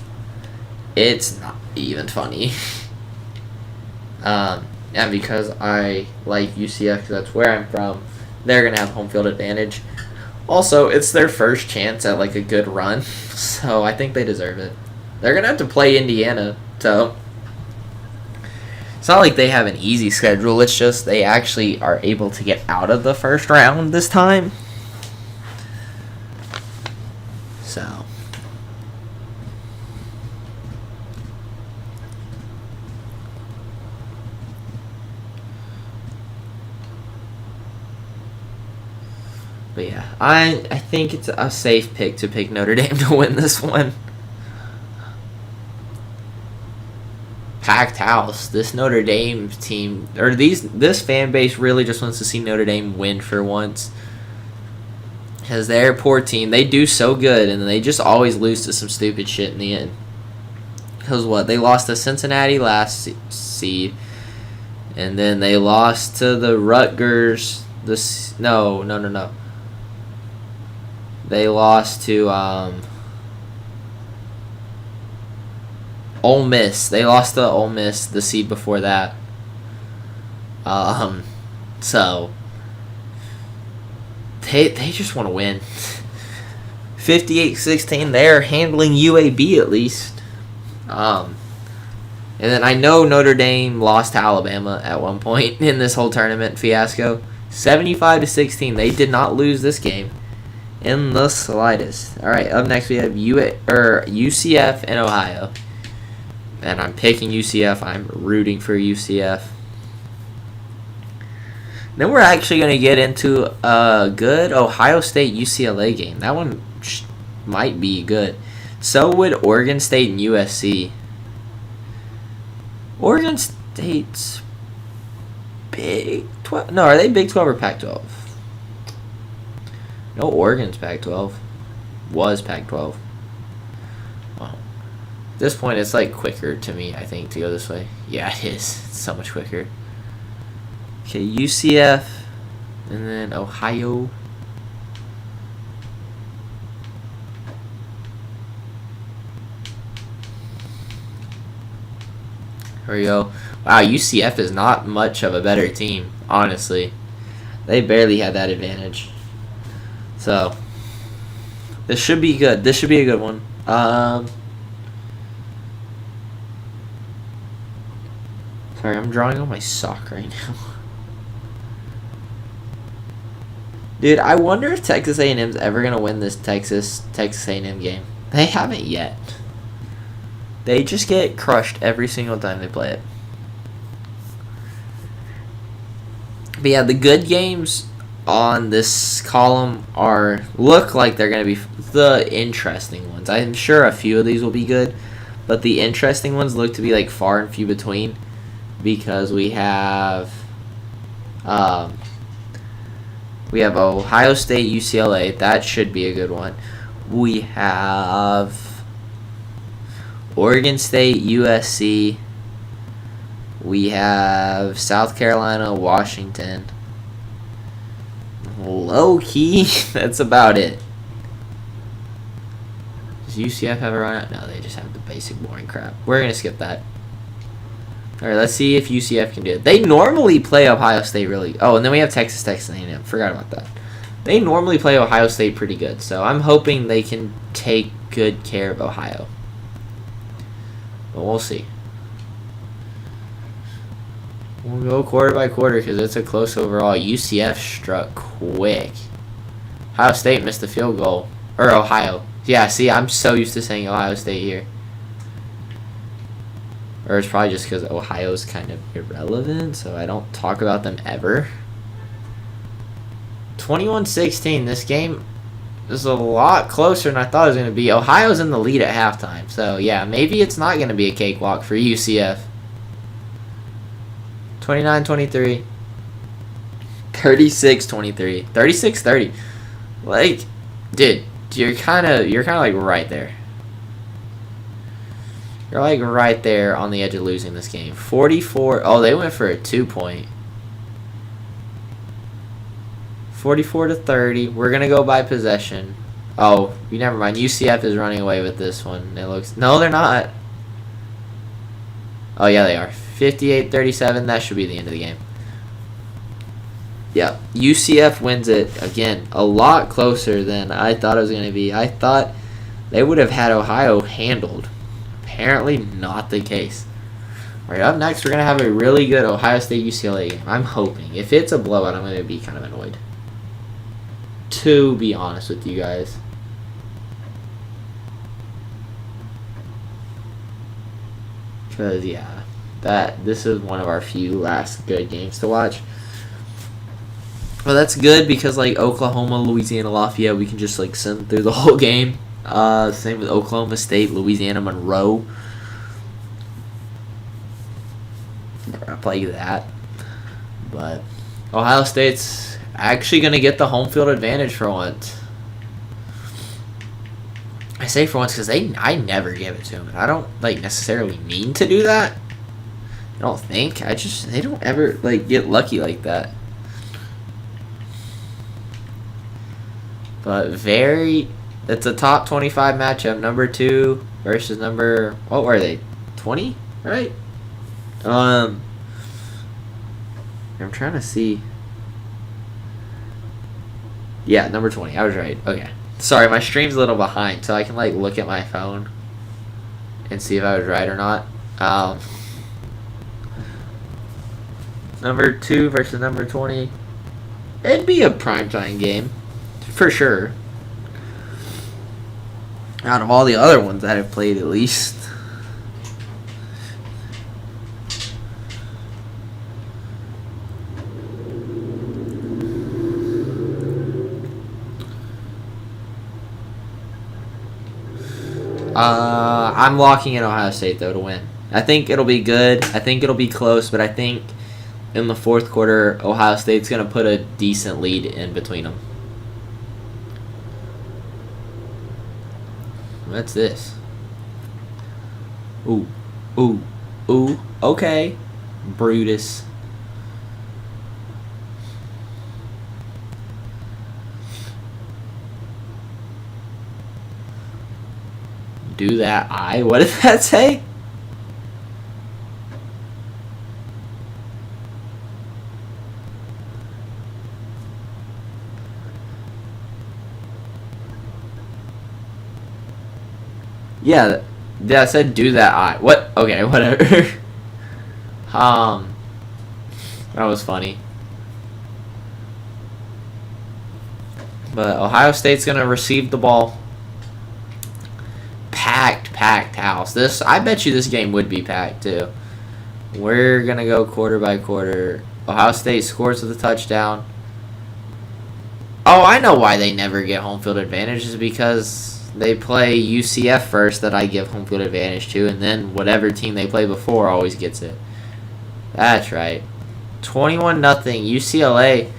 It's not even funny. And because I like UCF because that's where I'm from, they're going to have home field advantage. Also, it's their first chance at like a good run, so I think they deserve it. They're going to have to play Indiana, so it's not like they have an easy schedule. It's just they actually are able to get out of the first round this time. So but yeah, I think it's a safe pick to pick Notre Dame to win this one. Packed house. This Notre Dame team, or this fan base really just wants to see Notre Dame win for once. Because their poor team, they do so good, and they just always lose to some stupid shit in the end. Because what? They lost to Cincinnati last seed, and then they lost to the Rutgers. No. They lost to Ole Miss. They lost to Ole Miss the seed before that. So they just want to win. 58-16. They're handling UAB at least. And then I know Notre Dame lost to Alabama at one point in this whole tournament fiasco. 75-16. They did not lose this game in the slightest. All right, up next we have UCF and Ohio. And I'm picking UCF. I'm rooting for UCF. Then we're actually going to get into a good Ohio State UCLA game. That one might be good. So would Oregon State and USC. Oregon State's Big 12. No, are they Big 12 or Pac 12? No, Oregon's Pac 12. Was Pac 12. Wow. At this point, it's like quicker to me, I think, to go this way. Yeah, it is. It's so much quicker. Okay, UCF, and then Ohio. Here we go. Wow, UCF is not much of a better team, honestly. They barely had that advantage. So, this should be good. This should be a good one. Sorry, I'm drawing on my sock right now. Dude, I wonder if Texas A&M's ever going to win this Texas A&M game. They haven't yet. They just get crushed every single time they play it. But yeah, the good games on this column look like they're going to be the interesting ones. I'm sure a few of these will be good, but the interesting ones look to be like far and few between, because we have Ohio State, UCLA. That should be a good one. We have Oregon State, USC. We have South Carolina, Washington. Low key, that's about it. Does UCF have a run out? No, they just have the basic boring crap. We're going to skip that. Alright, let's see if UCF can do it. They normally play Ohio State really... Oh, and then we have Texas A&M. Forgot about that. They normally play Ohio State pretty good, so I'm hoping they can take good care of Ohio. But we'll see. We'll go quarter by quarter because it's a close overall. UCF struck quick. Ohio State missed the field goal. Or Ohio. Yeah, see, I'm so used to saying Ohio State here. Or it's probably just because Ohio's kind of irrelevant, so I don't talk about them ever. 21-16. This game is a lot closer than I thought it was going to be. Ohio's in the lead at halftime, so yeah, maybe it's not going to be a cakewalk for UCF. 29-23. 36-23. 36-30. Like, dude, you're kind of like right there. You're like right there on the edge of losing this game. 44. Oh, they went for a 2-point. 44-30. We're gonna go by possession. Oh, never mind. UCF is running away with this one. It looks. No, they're not. Oh yeah, they are. 58-37. That should be the end of the game. Yeah, UCF wins it again. A lot closer than I thought it was gonna be. I thought they would have had Ohio handled. Apparently not the case. Alright, up next we're going to have a really good Ohio State-UCLA game. I'm hoping. If it's a blowout, I'm going to be kind of annoyed. To be honest with you guys. Because, yeah, this is one of our few last good games to watch. Well, that's good because, like, Oklahoma, Louisiana, Lafayette, we can just, like, send through the whole game. Same with Oklahoma State, Louisiana, Monroe. I play that. But Ohio State's actually going to get the home field advantage for once. I say for once because I never give it to them. I don't necessarily mean to do that. I don't think. They don't ever get lucky like that. But it's a top 25 matchup. Number 2 versus what were they? 20, right? I'm trying to see. Yeah, number 20. I was right. Okay. Sorry, my stream's a little behind, so I can look at my phone and see if I was right or not. Number 2 versus number 20. It'd be a primetime game, for sure. Out of all the other ones that I've played, at least. I'm locking in Ohio State, though, to win. I think it'll be good. I think it'll be close, but I think in the fourth quarter, Ohio State's going to put a decent lead in between them. What's this? Ooh. Ooh. Ooh. Okay. Brutus. Do that. What did that say? Yeah, I said do that. What? Okay, whatever. That was funny. But Ohio State's going to receive the ball. Packed house. I bet you this game would be packed too. We're going to go quarter by quarter. Ohio State scores with a touchdown. Oh, I know why they never get home field advantage is because they play UCF first that I give home field advantage to, and then whatever team they play before always gets it. That's right. 21-0 UCLA.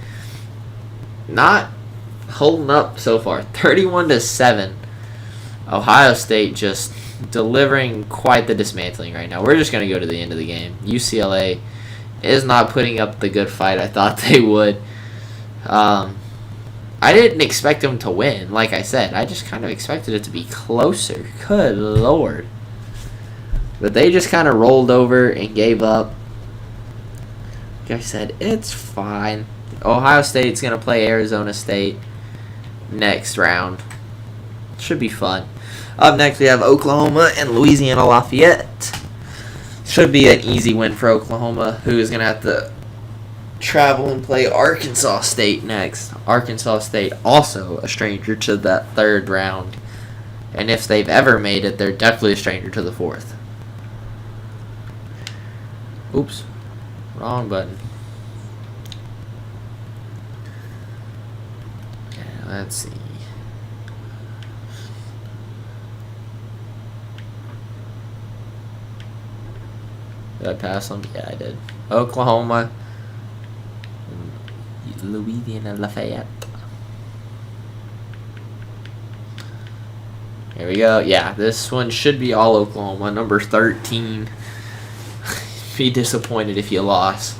Not holding up so far. 31-7. Ohio State just delivering quite the dismantling right now. We're just going to go to the end of the game. UCLA is not putting up the good fight I thought they would. I didn't expect them to win, like I said. I just kind of expected it to be closer. Good Lord. But they just kind of rolled over and gave up. Like I said, it's fine. Ohio State's going to play Arizona State next round. Should be fun. Up next, we have Oklahoma and Louisiana Lafayette. Should be an easy win for Oklahoma, who is going to have to travel and play Arkansas State next. Arkansas State also a stranger to that third round. And if they've ever made it, they're definitely a stranger to the fourth. Oops. Wrong button. Okay, let's see. Did I pass them? Yeah, I did. Oklahoma. Louisiana Lafayette. Here we go. Yeah, this one should be all Oklahoma. Number 13. Be disappointed if you lost.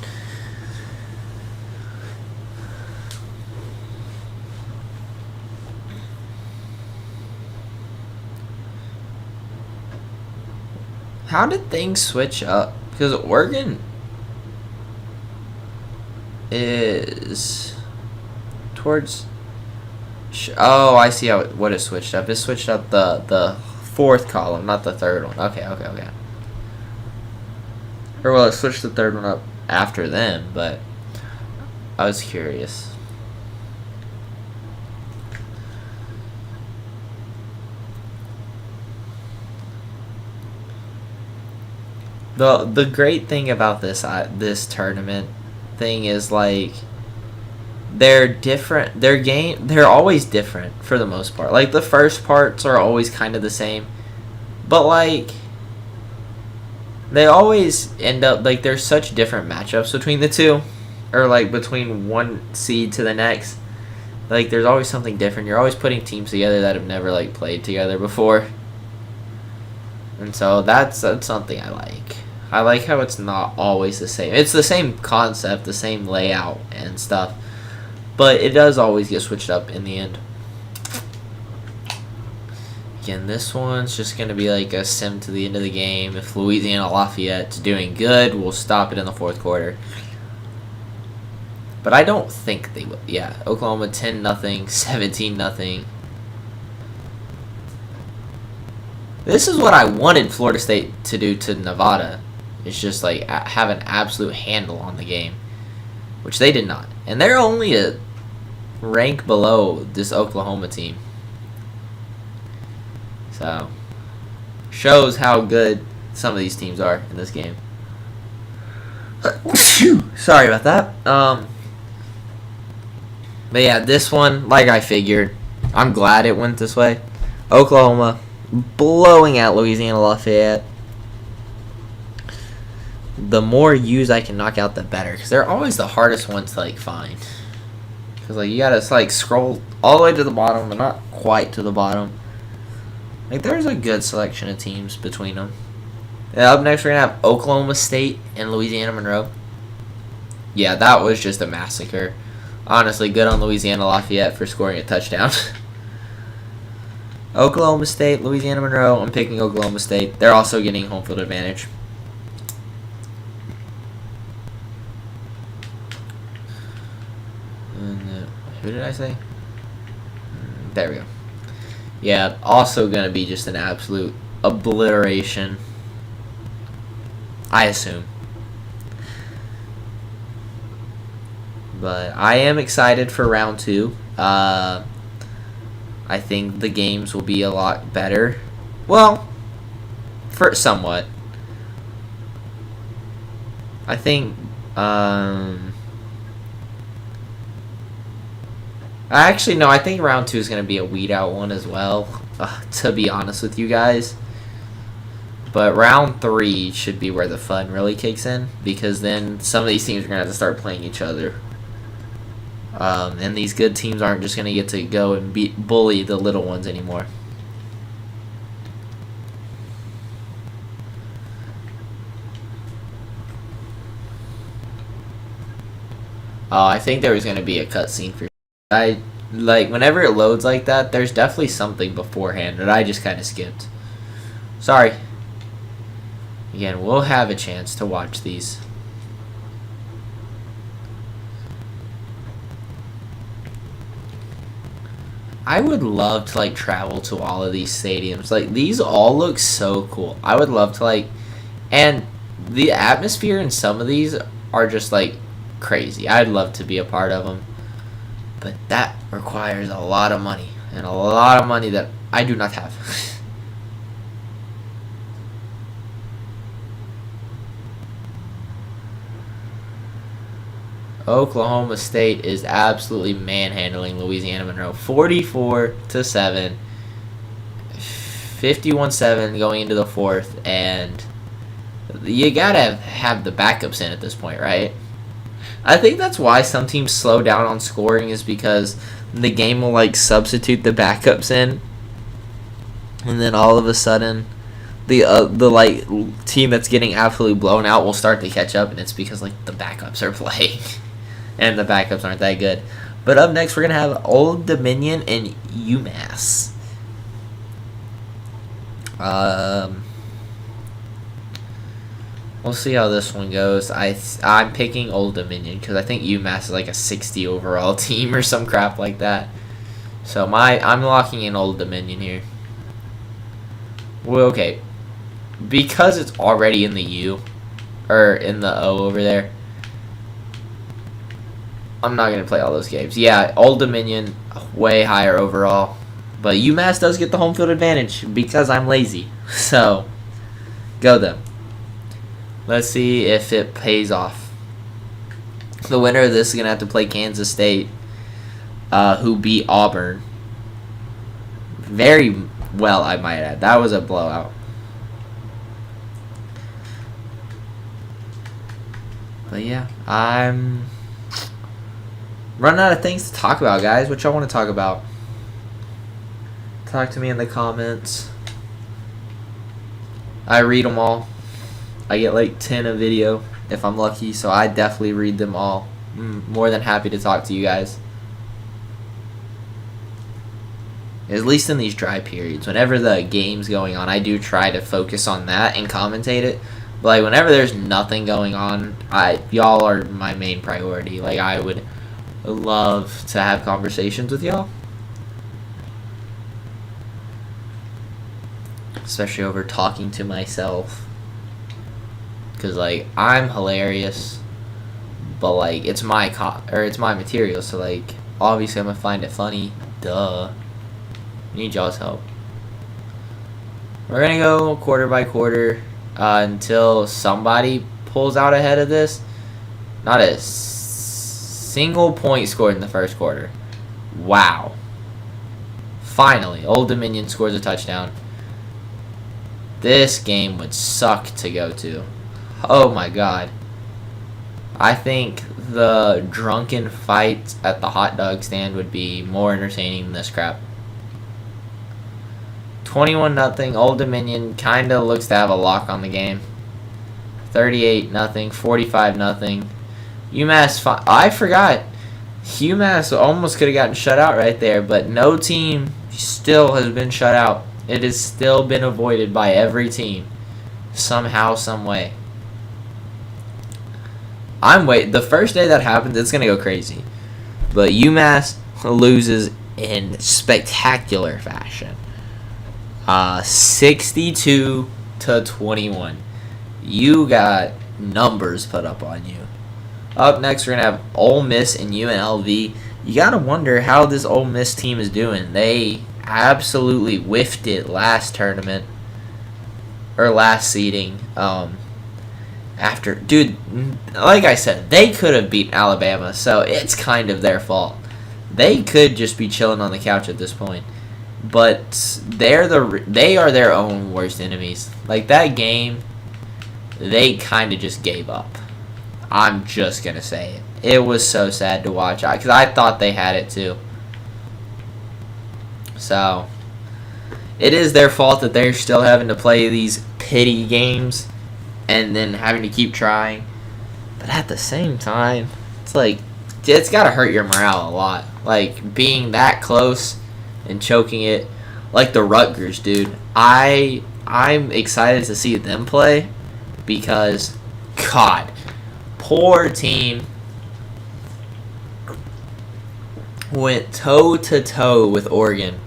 How did things switch up? Because Oregon is towards. Oh, I see what it switched up. It switched up the fourth column, not the third one. Okay. Or well, it switched the third one up after them, but I was curious. The great thing about this tournament thing is like they're different. They're always different for the most part. Like the first parts are always kind of the same, but like they always end up like there's such different matchups between the two, or like between one seed to the next. Like there's always something different. You're always putting teams together that have never like played together before, and so that's something I like. I like how it's not always the same. It's the same concept, the same layout and stuff, but it does always get switched up in the end. Again, this one's just going to be like a sim to the end of the game. If Louisiana Lafayette's doing good, we'll stop it in the fourth quarter. But I don't think they will. Yeah, Oklahoma 10-0, 17-0. This is what I wanted Florida State to do to Nevada. It's just like have an absolute handle on the game, which they did not. And they're only a rank below this Oklahoma team. So, shows how good some of these teams are in this game. Sorry about that. But yeah, this one, like I figured, I'm glad it went this way. Oklahoma blowing out Louisiana Lafayette. The more U's I can knock out, the better, because they're always the hardest ones to like find. Because like you gotta like scroll all the way to the bottom, but not quite to the bottom. Like there's a good selection of teams between them. Up next, we're gonna have Oklahoma State and Louisiana Monroe. Yeah, that was just a massacre. Honestly, good on Louisiana Lafayette for scoring a touchdown. Oklahoma State, Louisiana Monroe. I'm picking Oklahoma State. They're also getting home field advantage. And, who did I say? There we go. Yeah, also going to be just an absolute obliteration. I assume. But I am excited for round 2. I think the games will be a lot better. Well, for somewhat. I think actually no, I think round 2 is going to be a weed out one as well, to be honest with you guys. But round 3 should be where the fun really kicks in, because then some of these teams are going to have to start playing each other. And these good teams aren't just going to get to go and bully the little ones anymore. Oh, I think there was going to be a cutscene for... whenever it loads like that, there's definitely something beforehand that I just kind of skipped. Sorry. Again, we'll have a chance to watch these. I would love to travel to all of these stadiums. These all look so cool. I would love to and the atmosphere in some of these are just crazy. I'd love to be a part of them. But that requires a lot of money, and a lot of money that I do not have. Oklahoma State is absolutely manhandling Louisiana Monroe, 44-7, 51-7 going into the fourth, and you gotta have the backups in at this point, right? I think that's why some teams slow down on scoring, is because the game will substitute the backups in, and then all of a sudden the team that's getting absolutely blown out will start to catch up, and it's because the backups are playing. And the backups aren't that good. But up next, we're going to have Old Dominion and UMass. We'll see how this one goes. I'm picking Old Dominion because I think UMass is a 60 overall team or some crap like that. So I'm locking in Old Dominion here. Well, okay. Because it's already in the U, or in the O over there, I'm not going to play all those games. Yeah, Old Dominion, way higher overall. But UMass does get the home field advantage because I'm lazy. So, go them. Let's see if it pays off. The winner of this is going to have to play Kansas State, who beat Auburn. Very well, I might add. That was a blowout. But yeah, I'm running out of things to talk about, guys. What y'all want to talk about? Talk to me in the comments. I read them all. I get 10 a video if I'm lucky, so I definitely read them all. More than happy to talk to you guys. At least in these dry periods. Whenever the game's going on, I do try to focus on that and commentate it. But whenever there's nothing going on, y'all are my main priority. I would love to have conversations with y'all, especially over talking to myself, because I'm hilarious, but it's my it's my material, so obviously I'm gonna find it funny. Duh. Need y'all's help. We're gonna go quarter by quarter until somebody pulls out ahead of this. Not a single point scored in the first quarter. Wow. Finally, Old Dominion scores a touchdown. This game would suck to go to. Oh my god. I think the drunken fight at the hot dog stand would be more entertaining than this crap. 21-0. Old Dominion kind of looks to have a lock on the game. 38-0. 45-0. UMass, I forgot. UMass almost could have gotten shut out right there, but no team still has been shut out. It has still been avoided by every team, somehow, some way. The first day that happens, it's gonna go crazy. But UMass loses in spectacular fashion. 62-21. You got numbers put up on you. Up next, we're going to have Ole Miss and UNLV. You got to wonder how this Ole Miss team is doing. They absolutely whiffed it last tournament, or last seeding. Dude, like I said, they could have beaten Alabama, so it's kind of their fault. They could just be chilling on the couch at this point. But they are their own worst enemies. Like, that game, they kind of just gave up. I'm just going to say it. It was so sad to watch, because I thought they had it too. So, it is their fault that they're still having to play these pity games and then having to keep trying. But at the same time, it's like, it's got to hurt your morale a lot. Like, being that close and choking it, like the Rutgers, dude. I'm excited to see them play because, God, poor team went toe-to-toe with Oregon,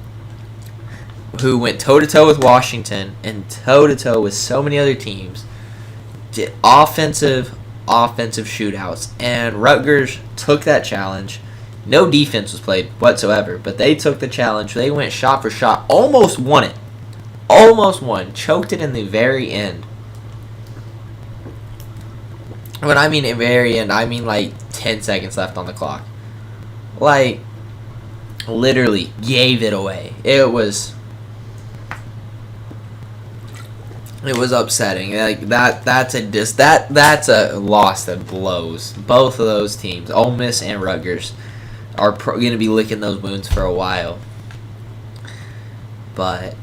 who went toe-to-toe with Washington and toe-to-toe with so many other teams. Did offensive shootouts, and Rutgers took that challenge. No defense was played whatsoever, but they took the challenge. They went shot for shot, almost won it. Almost won. Choked it in the very end. When I mean at very end, I mean like 10 seconds left on the clock. Like, literally gave it away. It was upsetting. Like that's a loss that blows. Both of those teams, Ole Miss and Rutgers, are going to be licking those wounds for a while. But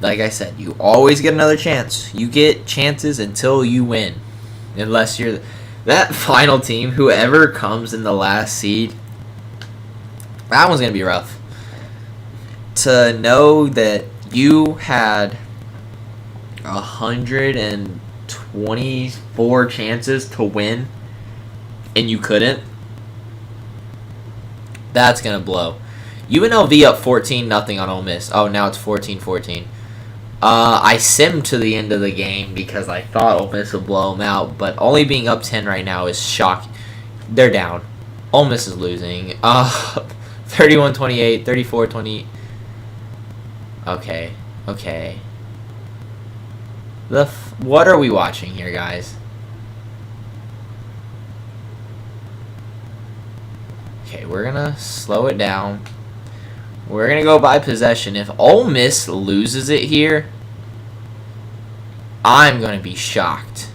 like I said, you always get another chance. You get chances until you win. Unless you're that final team, whoever comes in the last seed, that one's going to be rough. To know that you had 124 chances to win and you couldn't, that's going to blow. UNLV up 14-0 on Ole Miss. Oh, now it's 14-14. I simmed to the end of the game because I thought Ole Miss would blow them out, but only being up 10 right now is shocking. They're down. Ole Miss is losing. 31-28, 34-20. Okay. What are we watching here, guys? Okay, we're gonna slow it down. We're going to go by possession. If Ole Miss loses it here, I'm going to be shocked.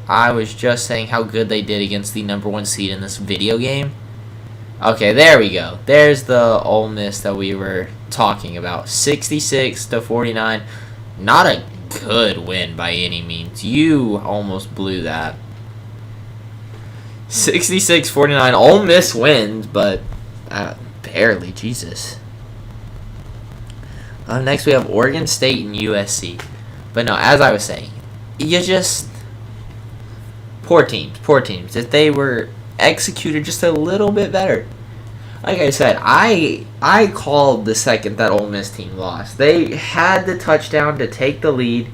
I was just saying how good they did against the number 1 seed in this video game. Okay, there we go. There's the Ole Miss that we were talking about. 66-49. Not a good win by any means. You almost blew that. 66-49. Ole Miss wins, but barely. Jesus. Next we have Oregon State and USC. But no, as I was saying, you just... Poor teams. If they were executed just a little bit better. Like I said, I called the second that Ole Miss team lost. They had the touchdown to take the lead.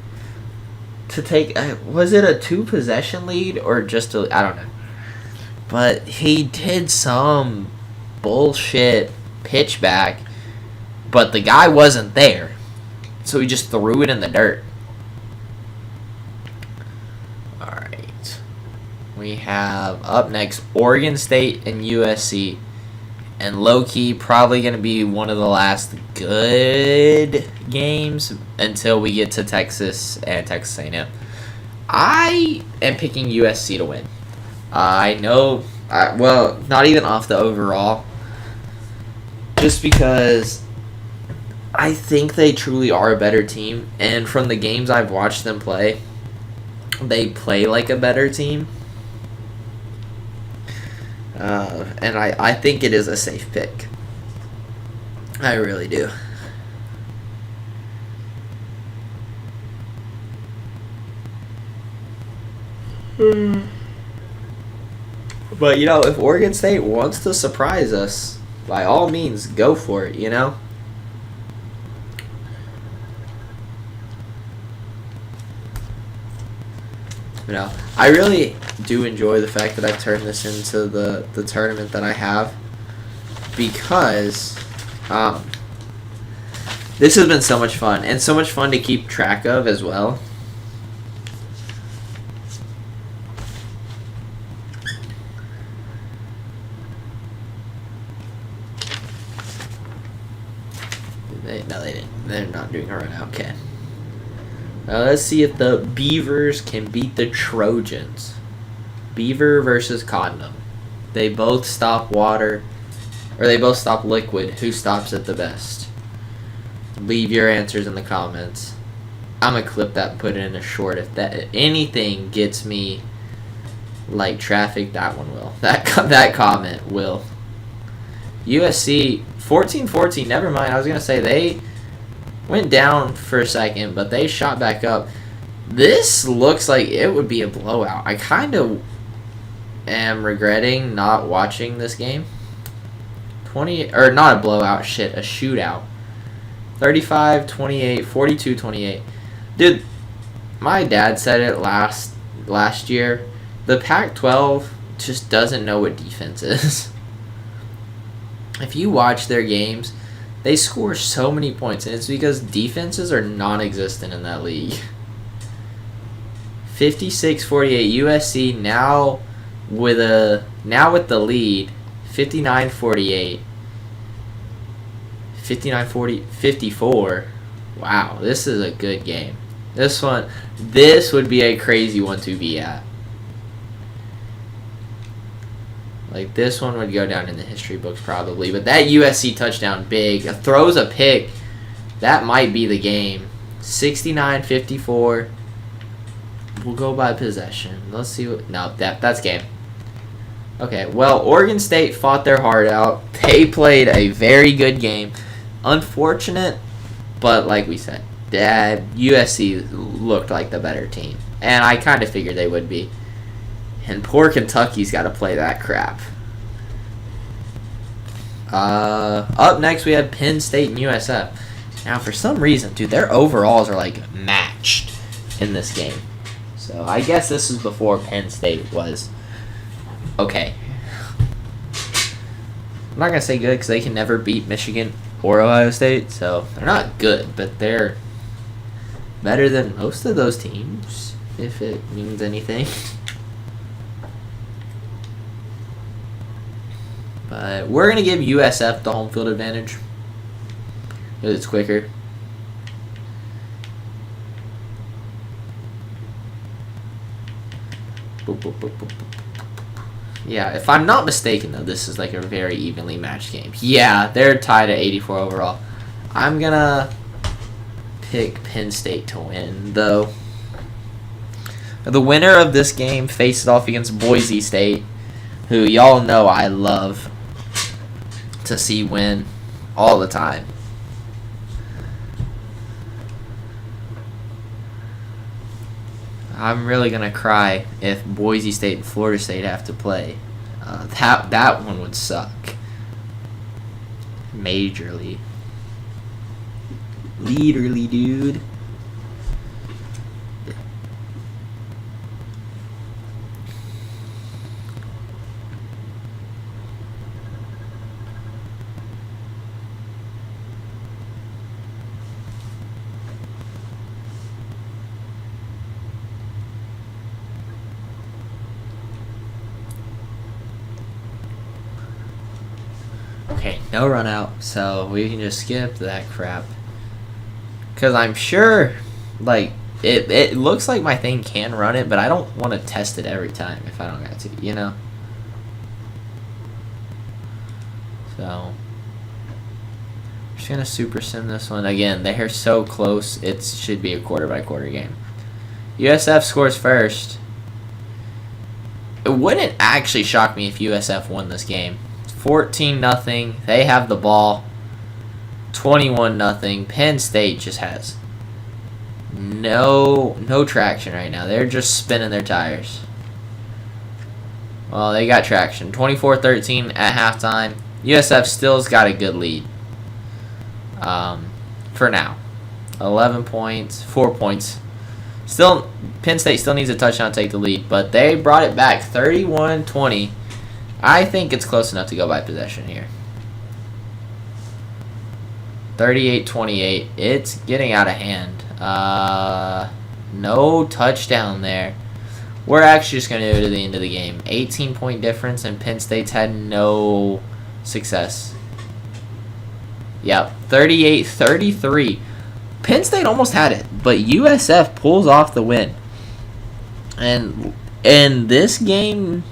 To take... was it a 2-possession lead? Or just a... I don't know. But he did some bullshit pitch back, but the guy wasn't there, so he just threw it in the dirt. Alright, we have up next Oregon State and USC, and low-key probably going to be one of the last good games until we get to Texas and Texas A&M. I am picking USC to win. I know, well, not even off the overall, just because I think they truly are a better team, and from the games I've watched them play, they play like a better team, and I think it is a safe pick. I really do. But, you know, if Oregon State wants to surprise us, by all means, go for it, you know? I really do enjoy the fact that I turned this into the tournament that I have, because this has been so much fun, and so much fun to keep track of as well. No, they didn't. They're not doing a run out. Okay. Let's see if the Beavers can beat the Trojans. Beaver versus Condom. They both stop water, or they both stop liquid. Who stops it the best? Leave your answers in the comments. I'm going to clip that and put it in a short. If anything gets me like traffic, that one will. That comment will. USC 14-14. Never mind. I was going to say they went down for a second, but they shot back up. This looks like it would be a blowout. I kind of am regretting not watching this game. Not a blowout, a shootout. 35-28, 42-28. Dude, my dad said it last year. The Pac-12 just doesn't know what defense is. If you watch their games, they score so many points, and it's because defenses are non-existent in that league. 56-48 USC now with the lead. 59-48. 59-54. Wow, this is a good game. This would be a crazy one to be at. Like, this one would go down in the history books probably. But that USC touchdown, big. Throws a pick. That might be the game. 69-54. We'll go by possession. Let's see what... No, that's game. Okay, well, Oregon State fought their heart out. They played a very good game. Unfortunate, but like we said, USC looked like the better team. And I kind of figured they would be. And poor Kentucky's got to play that crap. Up next, we have Penn State and USF. Now, for some reason, dude, their overalls are, like, matched in this game. So, I guess this is before Penn State was okay. I'm not going to say good because they can never beat Michigan or Ohio State. So, they're not good, but they're better than most of those teams, if it means anything. But we're going to give USF the home field advantage because it's quicker. Boop, boop, boop, boop, boop. Yeah, if I'm not mistaken, though, this is like a very evenly matched game. Yeah, they're tied at 84 overall. I'm going to pick Penn State to win, though. The winner of this game faces off against Boise State, who y'all know I love to see win all the time. I'm really going to cry if Boise State and Florida State have to play. That one would suck. Majorly. Literally, dude. Okay, no run out, so we can just skip that crap. Because I'm sure, like, it looks like my thing can run it, but I don't want to test it every time if I don't got to, you know? So, I'm just going to super sim this one. Again, they're so close, it should be a quarter-by-quarter game. USF scores first. It wouldn't actually shock me if USF won this game. 14-0. They have the ball. 21-0. Penn State just has no traction right now. They're just spinning their tires. Well, they got traction. 24-13 at halftime. USF still's got a good lead. For now. 11 points. 4 points Still, Penn State still needs a touchdown to take the lead, but they brought it back 31-20. I think it's close enough to go by possession here. 38-28. It's getting out of hand. No touchdown there. We're actually just going to go to the end of the game. 18-point difference, and Penn State's had no success. Yep, 38-33. Penn State almost had it, but USF pulls off the win. And in this game,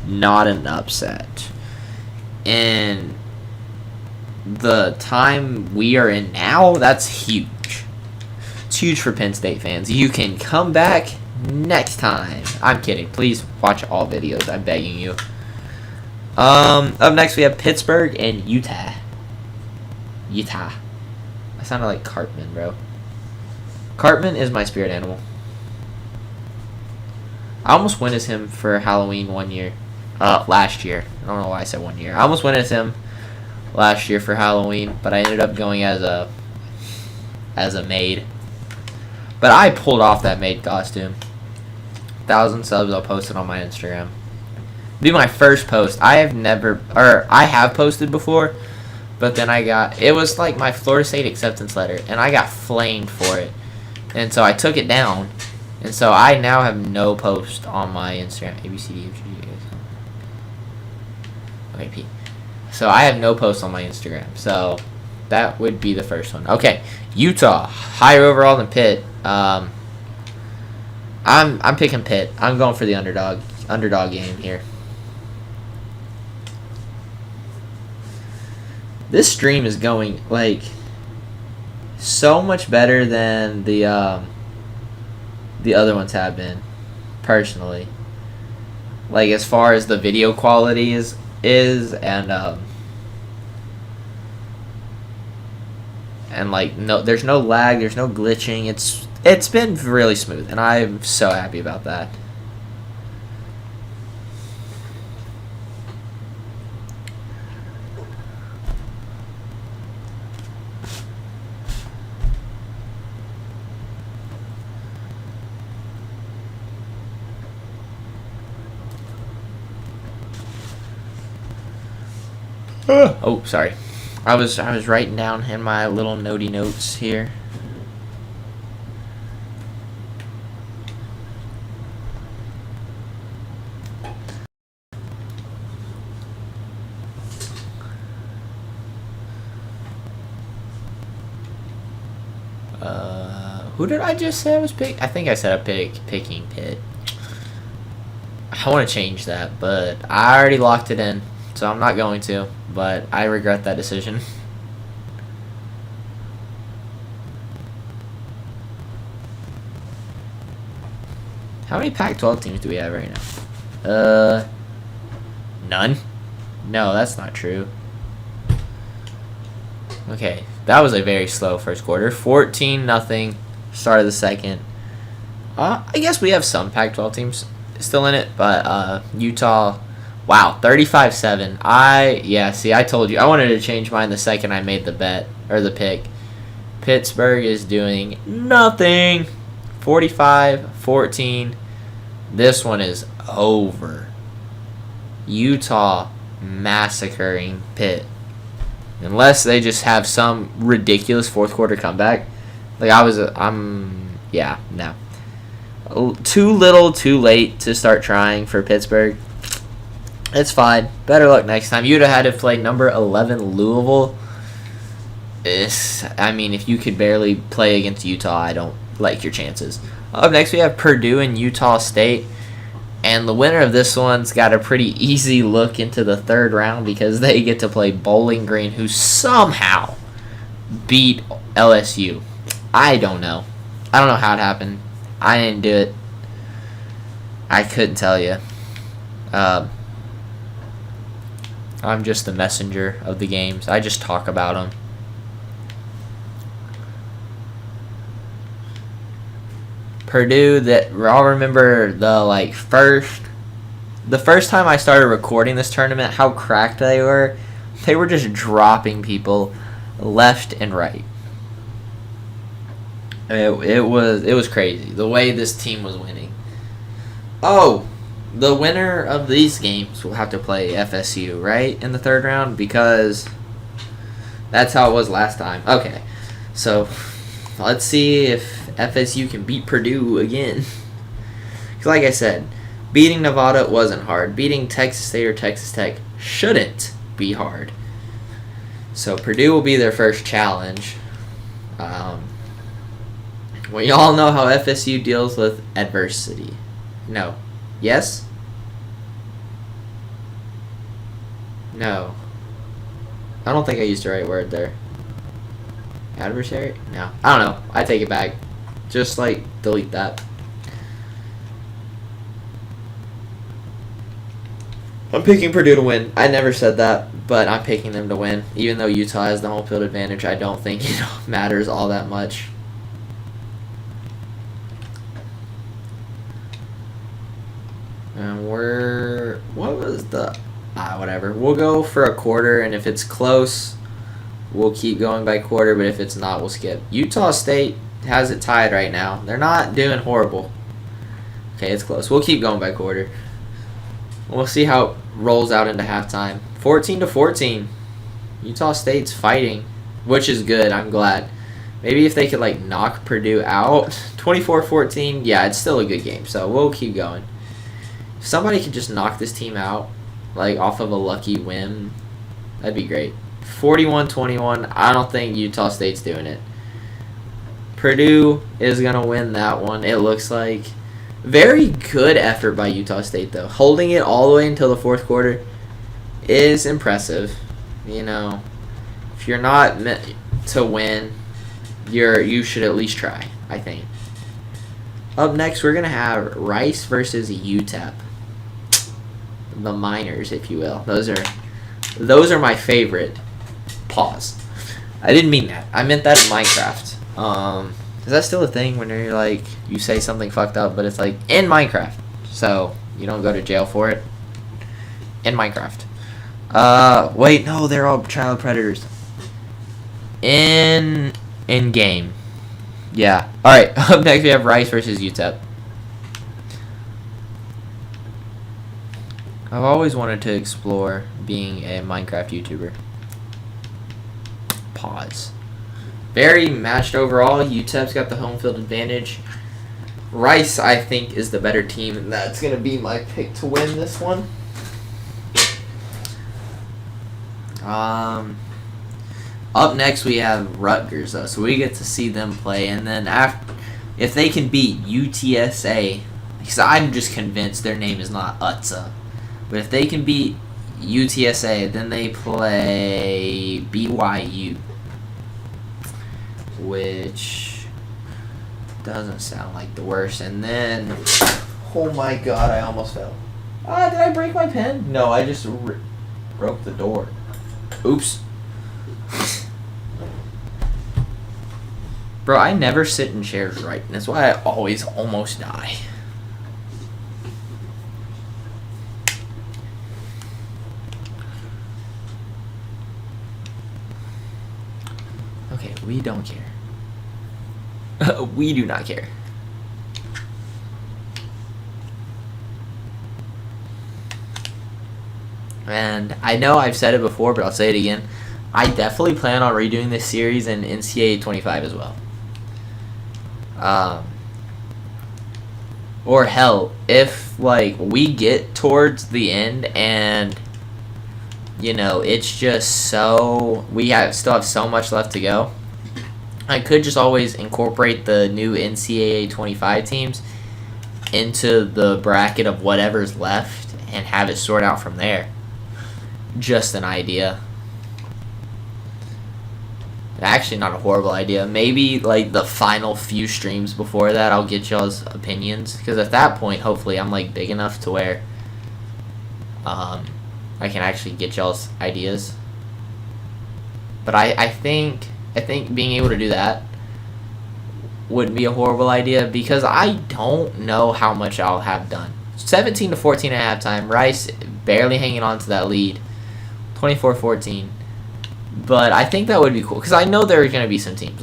not an upset. And the time we are in now, that's huge. It's huge for Penn State fans. You can come back next time. I'm kidding. Please watch all videos. I'm begging you. Up next, we have Pittsburgh and Utah. Utah. I sounded like Cartman, bro. Cartman is my spirit animal. I almost went as him for Halloween one year. Last year. I don't know why I said 1 year. I almost went as him last year for Halloween, but I ended up going as a maid. But I pulled off that maid costume. 1,000 subs, I'll post it on my Instagram. Be my first post. I have posted before, but then it was like my Florida State acceptance letter, and I got flamed for it. And so I took it down, and so I now have no post on my Instagram. Okay, P. So I have no post on my Instagram. So that would be the first one. Okay, Utah, higher overall than Pitt. I'm picking Pitt. I'm going for the underdog game here. This stream is going like so much better than the other ones have been, personally. Like as far as the video quality is and like no, there's no lag, there's no glitching. It's been really smooth, and I'm so happy about that. Oh, sorry. I was writing down in my little notey notes here. Who did I just say I was picking? I think I said picking Pitt. I want to change that, but I already locked it in, so I'm not going to. But I regret that decision. How many Pac-12 teams do we have right now? None? No, that's not true. Okay, that was a very slow first quarter. 14-0. Start of the second. I guess we have some Pac-12 teams still in it, but Utah, wow, 35-7. I told you I wanted to change mine the second I made the bet or the pick. Pittsburgh is doing nothing. 45-14. This one is over. Utah massacring Pitt. Unless they just have some ridiculous fourth quarter comeback. Like no. Too little, too late to start trying for Pittsburgh. It's fine. Better luck next time. You'd have had to play number 11 Louisville. If you could barely play against Utah, I don't like your chances. Up next, we have Purdue and Utah State. And the winner of this one's got a pretty easy look into the third round because they get to play Bowling Green, who somehow beat LSU. I don't know. I don't know how it happened. I didn't do it. I couldn't tell you. I'm just the messenger of the games. I just talk about them. Purdue, that I'll remember the first time I started recording this tournament, how cracked they were. They were just dropping people left and right. It was crazy the way this team was winning. Oh, the winner of these games will have to play FSU, right, in the third round, because that's how it was last time. Okay, so let's see if FSU can beat Purdue again. Because like I said, beating Nevada wasn't hard. Beating Texas State or Texas Tech shouldn't be hard. So Purdue will be their first challenge. We all know how FSU deals with adversity. No. Yes? No. I don't think I used the right word there. Adversary? No. I don't know. I take it back. Just, delete that. I'm picking Purdue to win. I never said that, but I'm picking them to win. Even though Utah has the home field advantage, I don't think it matters all that much. And what was the, whatever. We'll go for a quarter, and if it's close, we'll keep going by quarter, but if it's not, we'll skip. Utah State has it tied right now. They're not doing horrible. Okay, it's close. We'll keep going by quarter. We'll see how it rolls out into halftime. 14-14. Utah State's fighting, which is good. I'm glad. Maybe if they could, knock Purdue out. 24-14, yeah, it's still a good game, so we'll keep going. If somebody could just knock this team out, off of a lucky whim, that'd be great. 41-21, I don't think Utah State's doing it. Purdue is going to win that one, it looks like. Very good effort by Utah State, though. Holding it all the way until the fourth quarter is impressive. If you're not meant to win, you should at least try, I think. Up next, we're going to have Rice versus UTEP. The Miners, if you will. Those are my favorite. Pause. I didn't mean that. I meant that in Minecraft. Is that still a thing when you're you say something fucked up, but it's in Minecraft, so you don't go to jail for it? In Minecraft. Wait, no, they're all child predators. In game. Yeah. Alright, up next we have Rice versus UTEP. I've always wanted to explore being a Minecraft YouTuber. Pause. Very matched overall. UTEP's got the home field advantage. Rice, I think, is the better team, and that's going to be my pick to win this one. Up next, we have Rutgers, though, so we get to see them play. And then if they can beat UTSA, because I'm just convinced their name is not UTSA, but if they can beat UTSA, then they play BYU. Which doesn't sound like the worst. And then, oh my god, I almost fell. Did I break my pen? No, I just broke the door. Oops. Bro, I never sit in chairs right, and that's why I always almost die. Okay, we don't care. We do not care. And I know I've said it before, but I'll say it again. I definitely plan on redoing this series in NCAA 25 as well. Or hell, if we get towards the end and it's just we still have so much left to go, I could just always incorporate the new NCAA 25 teams into the bracket of whatever's left and have it sort out from there. Just an idea. Actually, not a horrible idea. Maybe the final few streams before that, I'll get y'all's opinions, because at that point, hopefully, I'm big enough to where I can actually get y'all's ideas. But I think being able to do that wouldn't be a horrible idea, because I don't know how much I'll have done. 17-14 at halftime. Rice barely hanging on to that lead. 24-14. But I think that would be cool, because I know there are going to be some teams.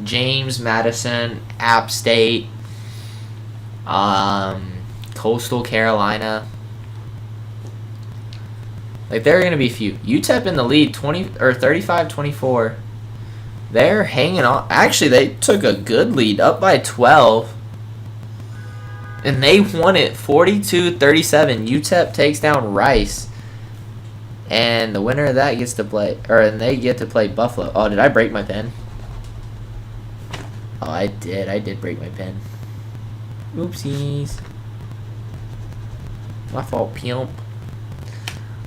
James Madison, App State, Coastal Carolina. Like, there are going to be a few. UTEP in the lead, 35-24. They're hanging on. Actually, they took a good lead, up by 12. And they won it 42-37. UTEP takes down Rice. And the winner of that gets to play, and they get to play Buffalo. Oh, did I break my pen? Oh, I did. I did break my pen. Oopsies. My fault, pimp.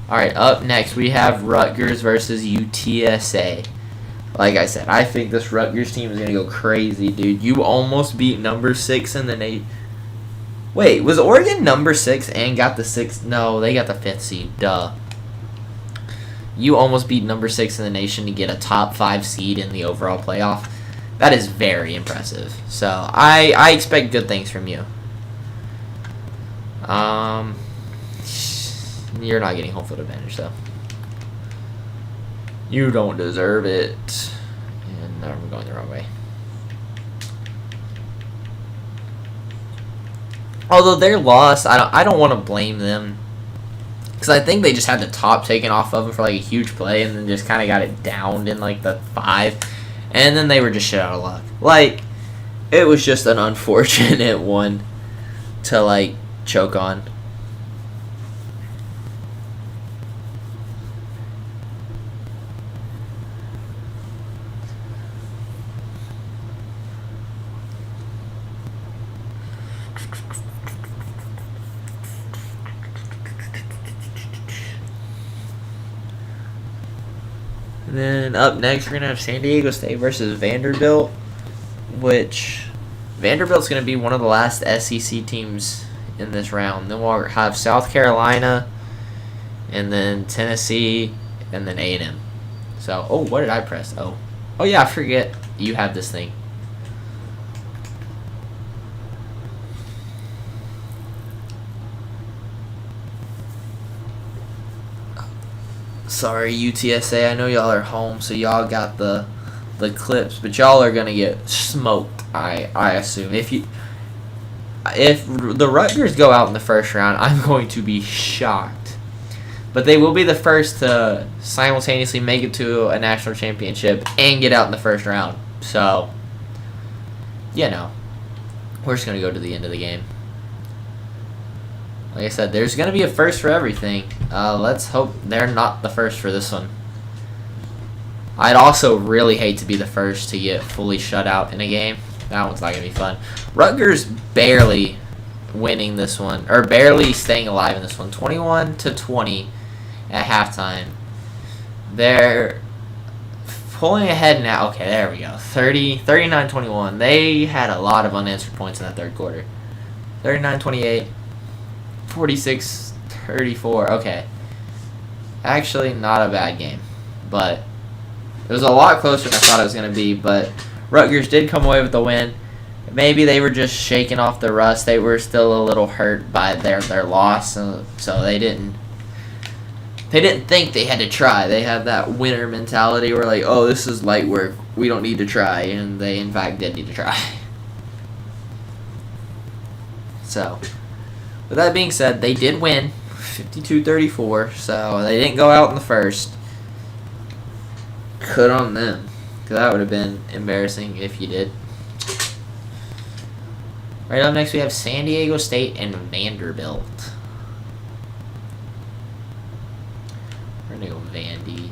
Alright, up next we have Rutgers versus UTSA. Like I said, I think this Rutgers team is going to go crazy, dude. You almost beat number 6 in the nation. Wait, was Oregon number 6 and got the 6th? No, they got the 5th seed. Duh. You almost beat number 6 in the nation to get a top 5 seed in the overall playoff. That is very impressive. So, I expect good things from you. You're not getting home field advantage, though. You don't deserve it. And now I'm going the wrong way. Although their loss, I don't want to blame them. Because I think they just had the top taken off of them for like a huge play and then just kind of got it downed in like the 5. And then they were just shit out of luck. Like, it was just an unfortunate one to like choke on. And then up next, we're going to have San Diego State versus Vanderbilt, which Vanderbilt's going to be one of the last SEC teams in this round. Then we'll have South Carolina, and then Tennessee, and then A&M. So, oh, what did I press? Oh, yeah, I forget you have this thing. Sorry, UTSA. I know y'all are home, so y'all got the clips, but y'all are gonna get smoked. I assume if the Rutgers go out in the first round, I'm going to be shocked. But they will be the first to simultaneously make it to a national championship and get out in the first round. So, you know, we're just gonna go to the end of the game. Like I said, there's going to be a first for everything. Let's hope they're not the first for this one. I'd also really hate to be the first to get fully shut out in a game. That one's not going to be fun. Rutgers barely winning this one, or barely staying alive in this one. 21-20 at halftime. They're pulling ahead now. Okay, there we go. 39-21. They had a lot of unanswered points in that third quarter. 39-28. 46-34. Okay. Actually, not a bad game. But it was a lot closer than I thought it was going to be. But Rutgers did come away with the win. Maybe they were just shaking off the rust. They were still a little hurt by their loss. So they didn't think they had to try. They had that winner mentality where like, oh, this is light work. We don't need to try. And they, in fact, did need to try. So, with that being said, they did win 52-34, so they didn't go out in the first. Good on them, because that would have been embarrassing if you did. Right up next, we have San Diego State and Vanderbilt. We're going to go Vandy.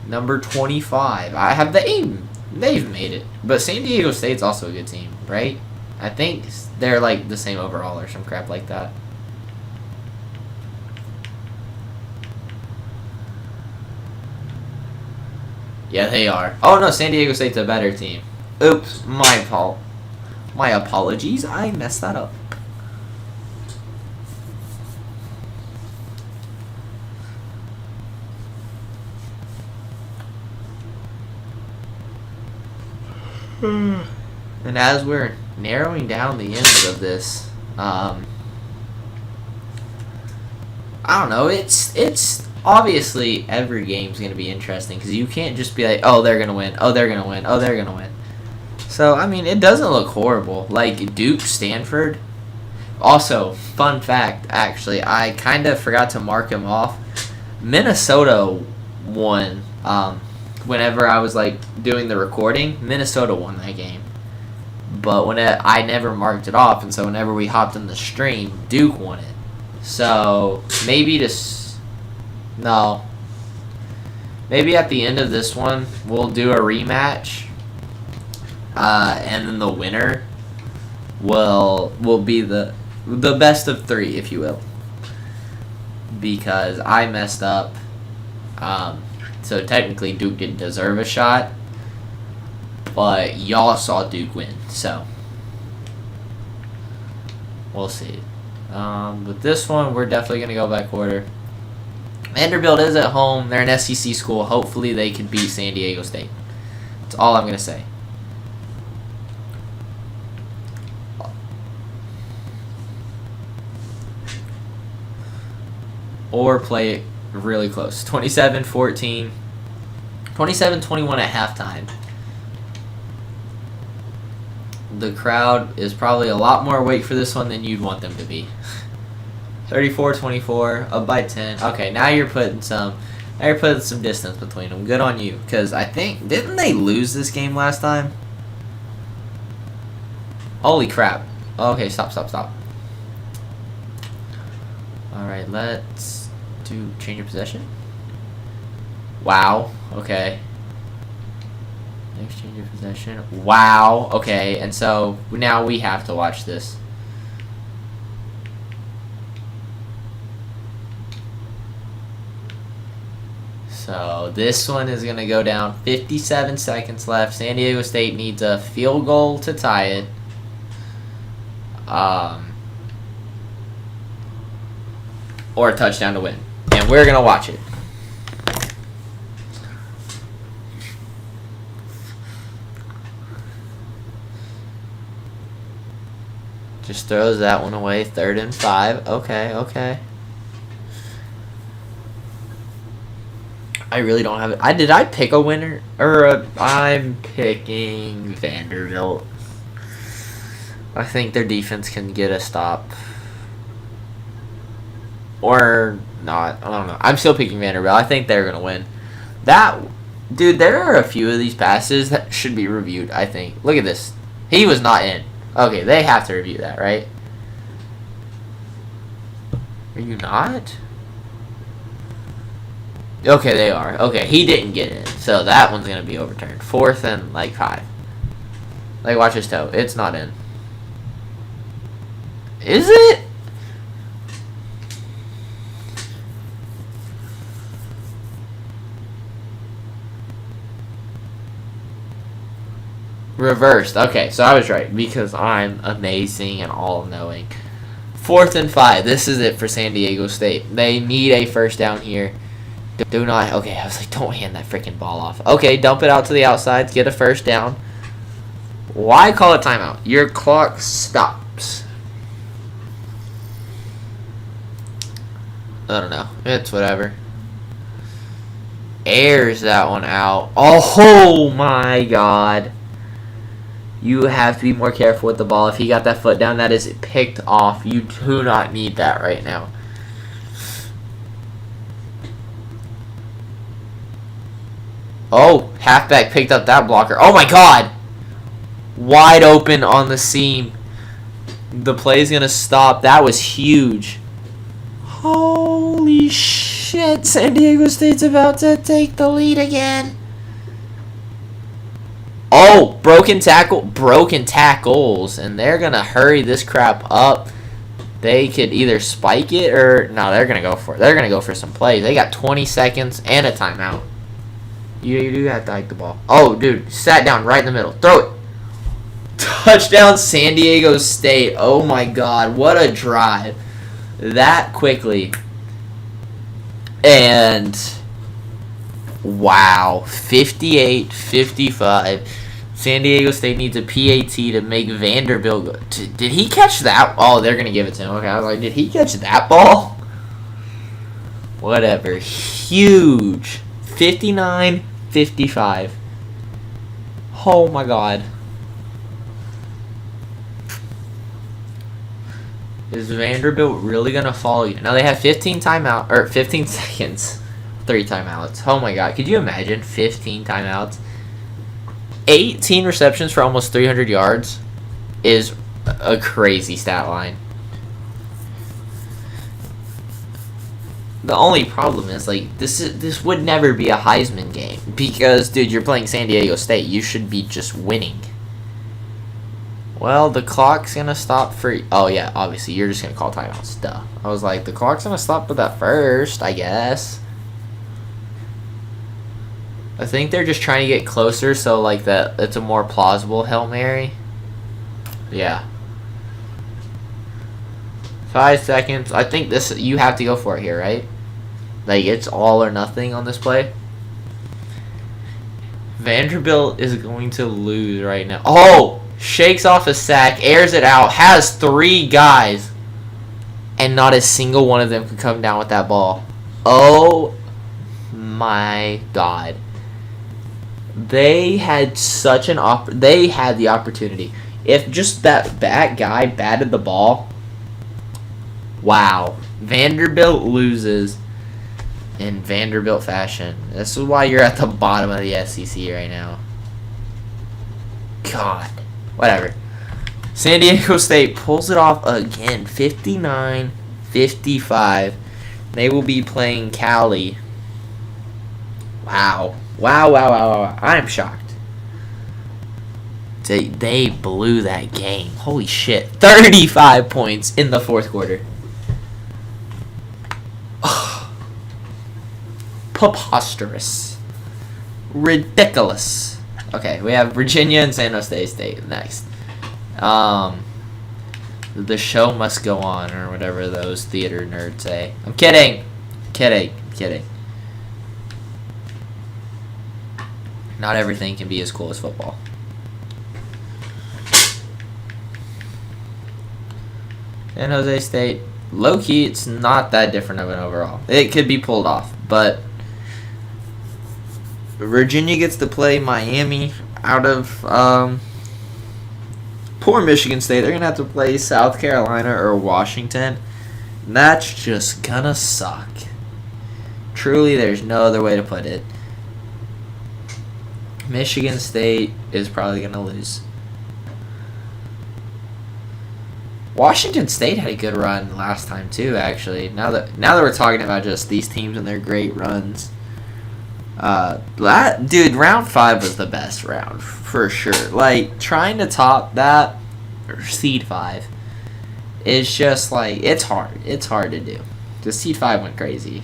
Number 25. I have the aim. They've made it. But San Diego State's also a good team, right? I think they're like the same overall or some crap like that. Yeah, they are. Oh no, San Diego State's a better team. Oops, my fault. My apologies. I messed that up. And as we're narrowing down the ends of this, I don't know. It's obviously every game's going to be interesting because you can't just be like, oh, they're going to win, oh, they're going to win, oh, they're going to win. So, I mean, it doesn't look horrible. Like, Duke, Stanford. Also, fun fact, actually, I kind of forgot to mark him off. Minnesota won. Whenever I was, like, doing the recording, Minnesota won that game. But I never marked it off, and so whenever we hopped in the stream, Duke won it. So, maybe no. Maybe at the end of this one, we'll do a rematch. And then the winner will be the best of 3, if you will. Because I messed up. So technically Duke didn't deserve a shot. But y'all saw Duke win. So we'll see. With this one, we're definitely going to go back order. Vanderbilt is at home. They're an SEC school. Hopefully they can beat San Diego State. That's all I'm going to say. Or play it really close. 27-14. 27-21 at halftime. The crowd is probably a lot more awake for this one than you'd want them to be. 34-24, up by 10. Okay, now you're putting some distance between them. Good on you, because I think, didn't they lose this game last time? Holy crap. Okay, stop. Alright, let's do change of possession. Wow, okay. Next change of possession. Wow, okay, and so now we have to watch this. So this one is going to go down. 57 seconds left. San Diego State needs a field goal to tie it. Or a touchdown to win. And we're going to watch it. Just throws that one away. 3rd and 5. Okay. I really don't have it. Did I pick a winner? I'm picking Vanderbilt. I think their defense can get a stop. Or not. I don't know. I'm still picking Vanderbilt. I think they're going to win. Dude, there are a few of these passes that should be reviewed, I think. Look at this. He was not in. Okay, they have to review that, right? Are you not? Okay, they are. Okay, he didn't get in. So that one's going to be overturned. 4th and, 5. Watch his toe. It's not in. Is it? Reversed. Okay, so I was right because I'm amazing and all-knowing. 4th and 5. This is it for San Diego State. They need a first down here. Do not. Okay, I was like, don't hand that freaking ball off. Okay, dump it out to the outside. Get a first down. Why call a timeout? Your clock stops. I don't know. It's whatever. Airs that one out. Oh my god. You have to be more careful with the ball. If he got that foot down, that is picked off. You do not need that right now. Oh, halfback picked up that blocker. Oh my god! Wide open on the seam. The play's going to stop. That was huge. Holy shit. San Diego State's about to take the lead again. Oh, broken tackles, and they're going to hurry this crap up. They could either spike it or... No, they're going to go for it. They're going to go for some plays. They got 20 seconds and a timeout. You do have to hike the ball. Oh, dude, sat down right in the middle. Throw it. Touchdown, San Diego State. Oh, my God. What a drive. That quickly. And, wow. 58-55. San Diego State needs a PAT to make Vanderbilt go. Did he catch that? Oh, they're going to give it to him. Okay, I was like, did he catch that ball? Whatever. Huge. 59-55. Oh my god. Is Vanderbilt really gonna follow you? Now they have 15 seconds. 3 timeouts. Oh my god. Could you imagine 15 timeouts? 18 receptions for almost 300 yards is a crazy stat line. The only problem is, like, this would never be a Heisman game because, dude, you're playing San Diego State. You should be just winning. Well, the clock's gonna stop for. Oh yeah, obviously you're just gonna call timeouts. Duh. I was like, the clock's gonna stop for that first, I guess. I think they're just trying to get closer, so like that it's a more plausible Hail Mary. Yeah. 5 seconds. I think this you have to go for it here, right? Like it's all or nothing on this play. Vanderbilt is going to lose right now. Oh! Shakes off a sack, airs it out, has 3 guys, and not a single one of them could come down with that ball. Oh my god. They had such an they had the opportunity. If just that guy batted the ball, wow. Vanderbilt loses in Vanderbilt fashion. This is why you're at the bottom of the SEC right now. God. Whatever. San Diego State pulls it off again. 59-55. They will be playing Cali. Wow. Wow. I'm shocked. They blew that game. Holy shit. 35 points in the fourth quarter. Preposterous. Ridiculous. Okay, we have Virginia and San Jose State next. The show must go on, or whatever those theater nerds say. I'm kidding. Kidding. Not everything can be as cool as football. San Jose State, low-key, it's not that different of an overall. It could be pulled off, but Virginia gets to play Miami out of poor Michigan State. They're going to have to play South Carolina or Washington. That's just going to suck. Truly, there's no other way to put it. Michigan State is probably going to lose. Washington State had a good run last time too, actually. Now that we're talking about just these teams and their great runs. Dude, round 5 was the best round for sure. Like trying to top that or seed 5 is just like it's hard. It's hard to do. The seed 5 went crazy.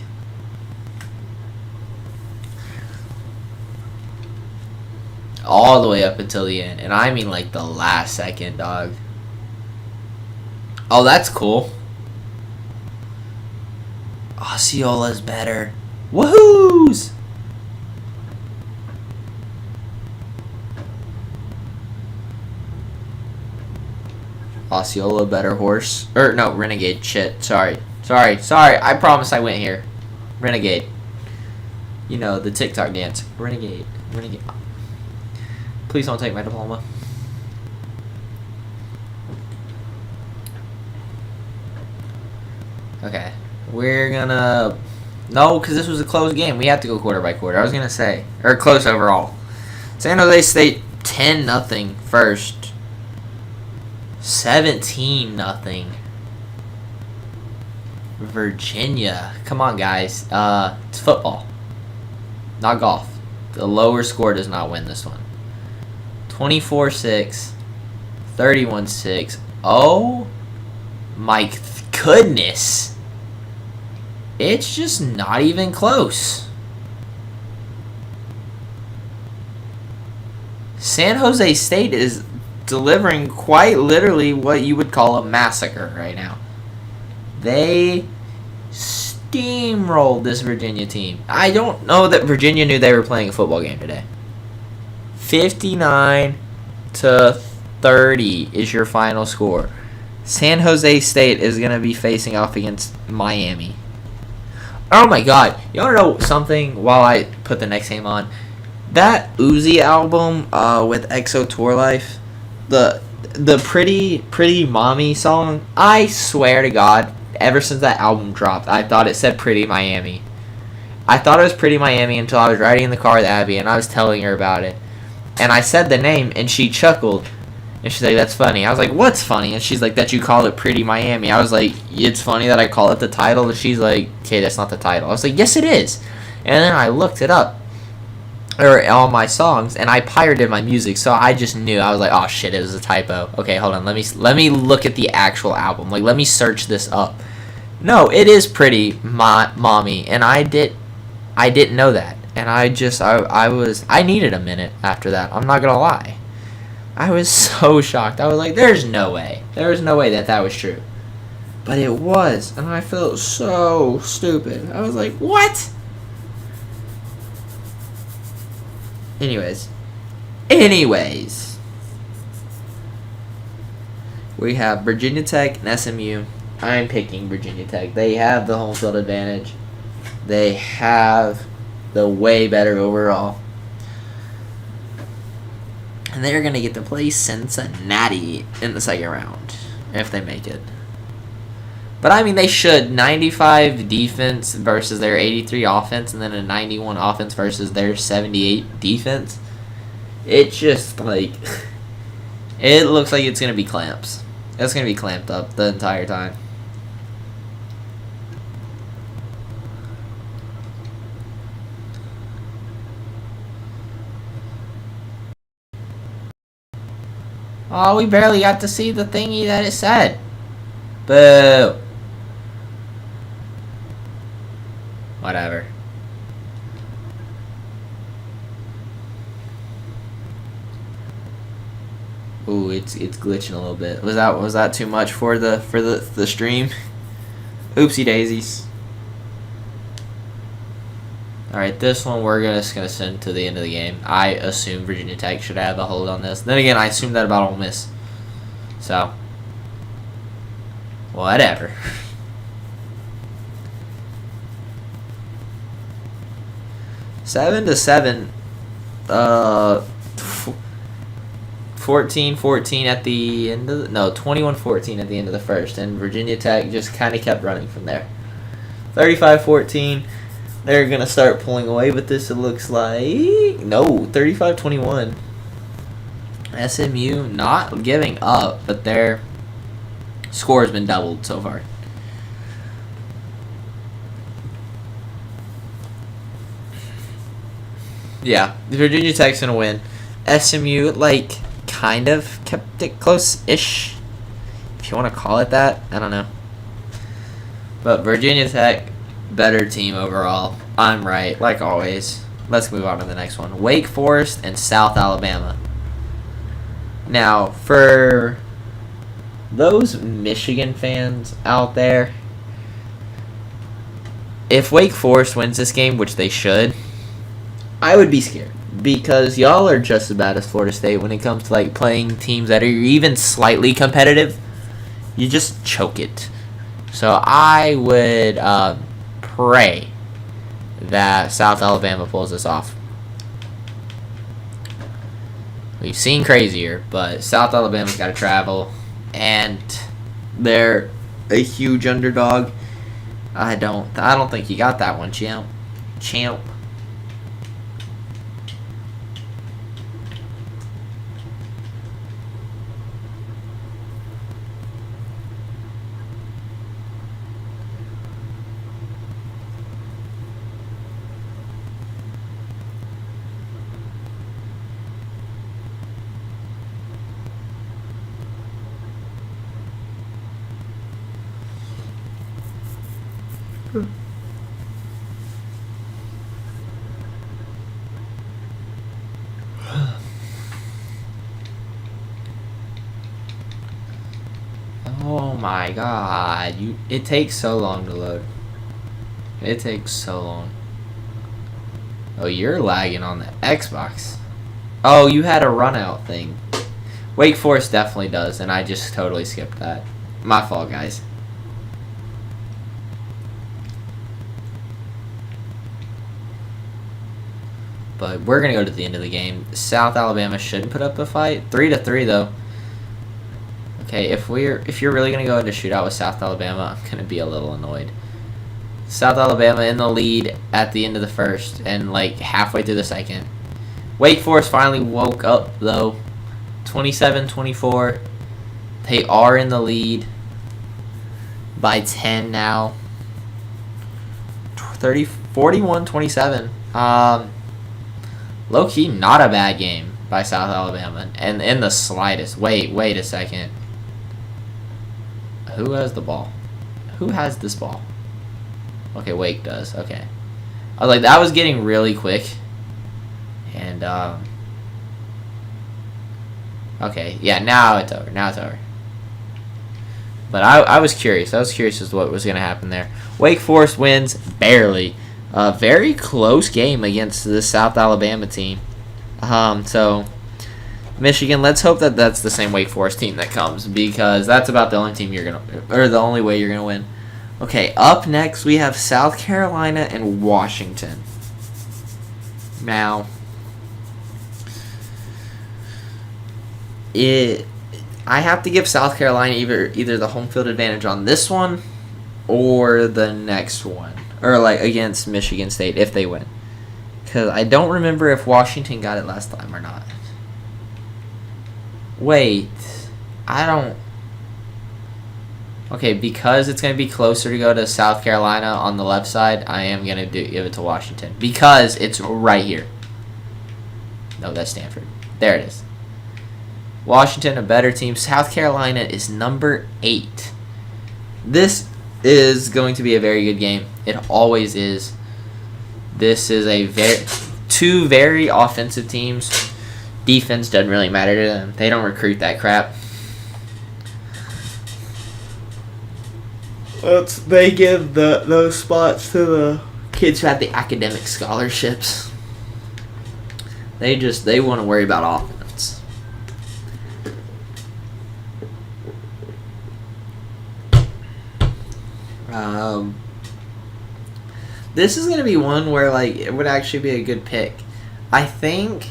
All the way up until the end, and I mean like the last second, dog. Oh, that's cool. Osceola's better. Woohoos! Osceola better horse. Or no, Renegade. Shit. Sorry. I promise I went here. Renegade. You know, the TikTok dance. Renegade. Please don't take my diploma. Okay. We're gonna... No, because this was a close game. We have to go quarter by quarter. I was gonna say. Or close overall. San Jose State 10-0 first. 17-0. Virginia. Come on, guys. It's football. Not golf. The lower score does not win this one. 24-6. 31-6. Oh my goodness. It's just not even close. San Jose State is delivering quite literally what you would call a massacre right now. They steamrolled this Virginia team. I don't know that Virginia knew they were playing a football game today. 59-30 is your final score. San Jose State is going to be facing off against Miami. Oh my god. You wanna know something while I put the next game on? That Uzi album with EXO Tour Life, the pretty mommy song, I swear to God, ever since that album dropped, I thought it said Pretty Miami. I thought it was Pretty Miami until I was riding in the car with Abby and I was telling her about it. And I said the name and she chuckled. And she's like, that's funny. I was like, what's funny? And she's like, that you call it Pretty Miami. I was like, it's funny that I call it the title. And she's like, okay, that's not the title. I was like, yes, it is. And then I looked it up. Or all my songs, and I pirated my music, so I just knew. I was like, oh shit, it was a typo. Okay, hold on, let me look at the actual album. Like, let me search this up. No, it is Pretty Mommy, and I didn't know that. And I needed a minute after that. I'm not gonna lie. I was so shocked. I was like, there's no way. There was no way that was true. But it was, and I felt so stupid. I was like, what? Anyways, we have Virginia Tech and SMU. I'm picking Virginia Tech. They have the home field advantage. They have the way better overall. And they're going to get to play Cincinnati in the second round, if they make it. But, I mean, they should. 95 defense versus their 83 offense, and then a 91 offense versus their 78 defense. It just, like, it looks like it's going to be clamps. It's going to be clamped up the entire time. Oh, we barely got to see the thingy that it said. Boo. Whatever. Ooh, it's glitching a little bit. Was that too much for the stream? Oopsie daisies. All right, this one we're just gonna send to the end of the game. I assume Virginia Tech should have a hold on this. Then again, I assume that about Ole Miss. So, whatever. 7-7. 14-14 at the end of 21-14 at the end of the first, and Virginia Tech just kind of kept running from there. 35-14. They're gonna start pulling away, but this it looks like 35-21. SMU not giving up, but their score has been doubled so far. Yeah, Virginia Tech's gonna win. SMU kind of kept it close-ish, if you want to call it that. I don't know. But Virginia Tech, better team overall. I'm right, like always. Let's move on to the next one. Wake Forest and South Alabama. Now, for those Michigan fans out there, if Wake Forest wins this game, which they should, I would be scared. Because y'all are just as bad as Florida State when it comes to playing teams that are even slightly competitive. You just choke it. So I would pray that South Alabama pulls this off. We've seen crazier, but South Alabama's got to travel, and they're a huge underdog. I don't think you got that one, champ. Oh my god, it takes so long to load. It takes so long. Oh, you're lagging on the Xbox. Oh, you had a run out thing. Wake Forest definitely does, and I just totally skipped that. My fault, guys. But we're going to go to the end of the game. South Alabama shouldn't put up a fight. 3-3, though. Okay, if you're really going to go into shootout with South Alabama, I'm going to be a little annoyed. South Alabama in the lead at the end of the first and, like, halfway through the second. Wake Forest finally woke up, though. 27-24. They are in the lead by 10 now. 41-27. Low-key, not a bad game by South Alabama. And in the slightest. Wait a second. Who has the ball? Who has this ball? Okay, Wake does. Okay. I was like, that was getting really quick. And, okay, yeah, now it's over. But I was curious. I was curious as to what was going to happen there. Wake Forest wins barely. A very close game against the South Alabama team. So, Michigan, let's hope that that's the same Wake Forest team that comes, because that's about the only team the only way you're going to win. Okay, up next we have South Carolina and Washington. Now, I have to give South Carolina either the home field advantage on this one or the next one, or like against Michigan State if they win, because I don't remember if Washington got it last time or not. Wait, I don't. Okay, because it's going to be closer to go to South Carolina on the left side, I am going to give it to Washington. Because it's right here. No, that's Stanford. There it is. Washington, a better team. South Carolina is number 8. This is going to be a very good game. It always is. This is two very offensive teams. Defense doesn't really matter to them. They don't recruit that crap. They give those spots to the kids who have the academic scholarships. They want to worry about offense. This is going to be one where like it would actually be a good pick. I think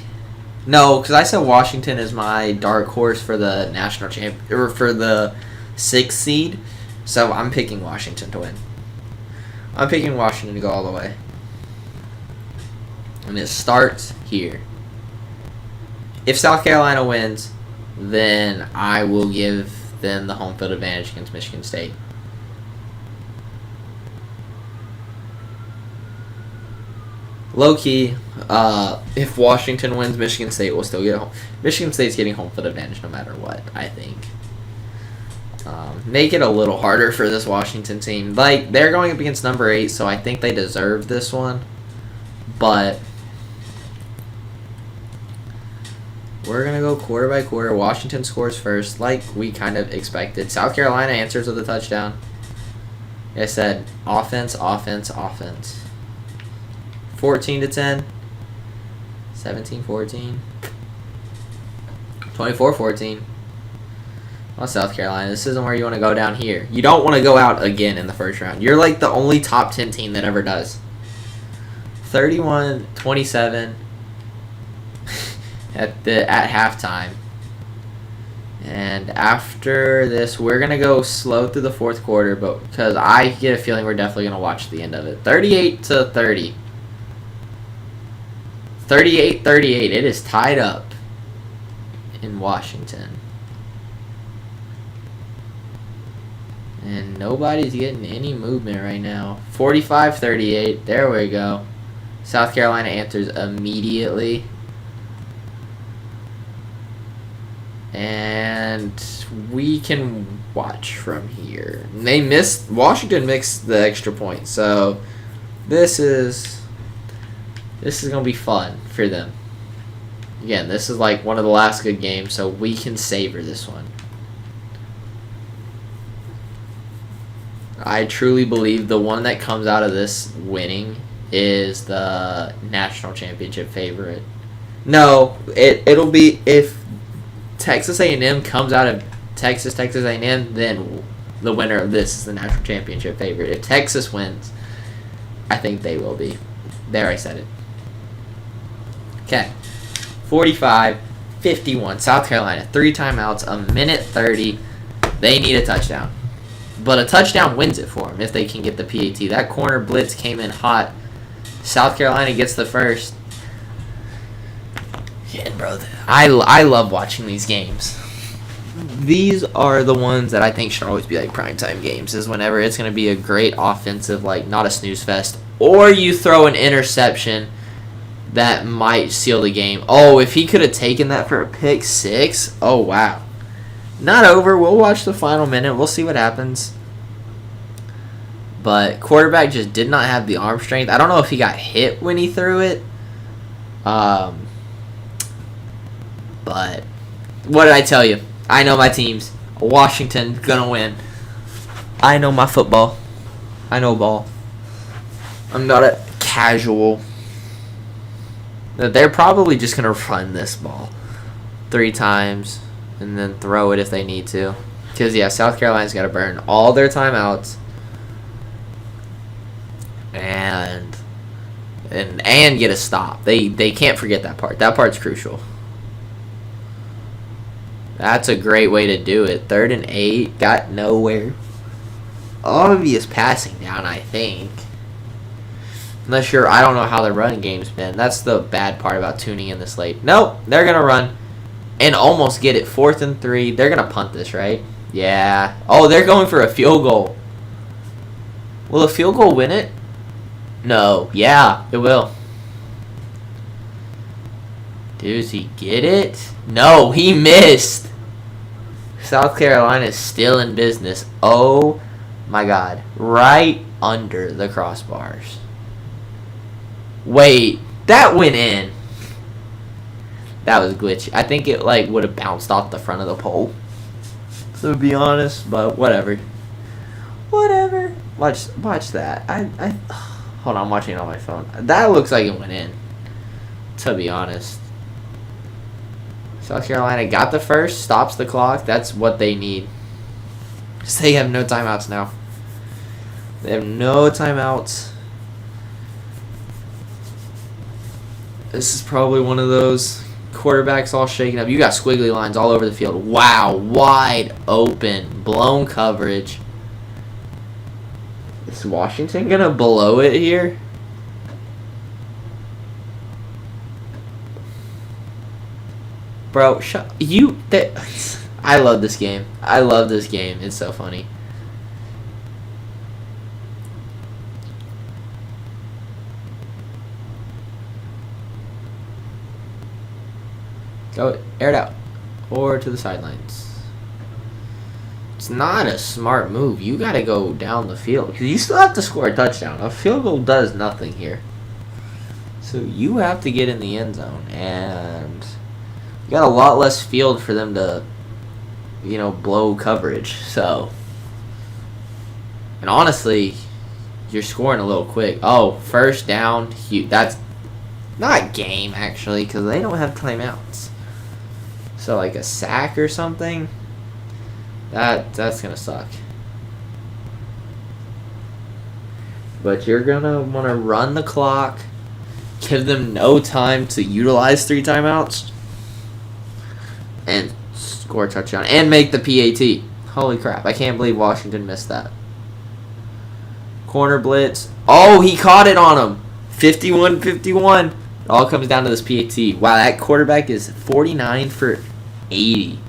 no, because I said Washington is my dark horse for the national champ or for the 6th seed. So I'm picking Washington to win. I'm picking Washington to go all the way. And it starts here. If South Carolina wins, then I will give them the home field advantage against Michigan State. Low-key, if Washington wins, Michigan State will still get home. Michigan State's getting home field advantage no matter what, I think. Make it a little harder for this Washington team. Like, they're going up against number 8, so I think they deserve this one. But we're going to go quarter by quarter. Washington scores first, like we kind of expected. South Carolina answers with a touchdown. Like I said, offense. 14-10. 17-14. 24-14. Well, South Carolina, this isn't where you want to go down here. You don't want to go out again in the first round. You're like the only top 10 team that ever does. 31-27 at halftime. And after this, we're going to go slow through the fourth quarter, but because I get a feeling we're definitely going to watch the end of it. 38-30. 38-38. It is tied up in Washington. And nobody's getting any movement right now. 45-38. There we go. South Carolina answers immediately. And we can watch from here. Washington missed the extra point. So this is going to be fun for them. Again, this is like one of the last good games, so we can savor this one. I truly believe the one that comes out of this winning is the national championship favorite. No, it'll be if Texas A&M comes out of Texas A&M, then the winner of this is the national championship favorite. If Texas wins, I think they will be. There, I said it. Okay. 45-51. South Carolina. 3 timeouts, a minute 30. They need a touchdown. But a touchdown wins it for them if they can get the PAT. That corner blitz came in hot. South Carolina gets the first. Yeah, bro. I love watching these games. These are the ones that I think should always be like primetime games, is whenever it's going to be a great offensive, like not a snooze fest, or you throw an interception that might seal the game. Oh, if he could have taken that for a pick six, oh wow. Not over. We'll watch the final minute. We'll see what happens. But quarterback just did not have the arm strength. I don't know if he got hit when he threw it. But what did I tell you? I know my teams. Washington gonna win. I know my football. I know ball. I'm not a casual. They're probably just gonna run this ball 3 times and then throw it if they need to. Because yeah, South Carolina's got to burn all their timeouts and get a stop. They can't forget that part. That part's crucial. That's a great way to do it. 3rd and 8, got nowhere. Obvious passing down, I think. Unless you're, I don't know how the running game's been. That's the bad part about tuning in this late. Nope, they're going to run and almost get it. 4th and 3. They're going to punt this, right? Yeah. Oh, they're going for a field goal. Will a field goal win it? No. Yeah, it will. Does he get it? No, he missed. South Carolina is still in business. Oh my God. Right under the crossbars. Wait, that went in. That was glitchy. I think it like would have bounced off the front of the pole. To be honest, but whatever. Whatever. Watch that. I hold on, I'm watching it on my phone. That looks like it went in. To be honest. South Carolina got the first, stops the clock. That's what they need. Because they have no timeouts now. They have no timeouts. This is probably one of those quarterbacks all shaken up. You got squiggly lines all over the field. Wow, wide open, blown coverage. Is Washington going to blow it here? Bro, I love this game. I love this game. It's so funny. Go air it out. Or to the sidelines. It's not a smart move. You got to go down the field. Because you still have to score a touchdown. A field goal does nothing here. So you have to get in the end zone. And you got a lot less field for them to, blow coverage. So, and honestly, you're scoring a little quick. Oh, first down. That's not game, actually, because they don't have timeouts. So, like a sack or something, that's going to suck. But you're going to want to run the clock, give them no time to utilize 3 timeouts, and score a touchdown, and make the PAT. Holy crap, I can't believe Washington missed that. Corner blitz. Oh, he caught it on him. 51-51. It all comes down to this PAT. Wow, that quarterback is 49 for 80.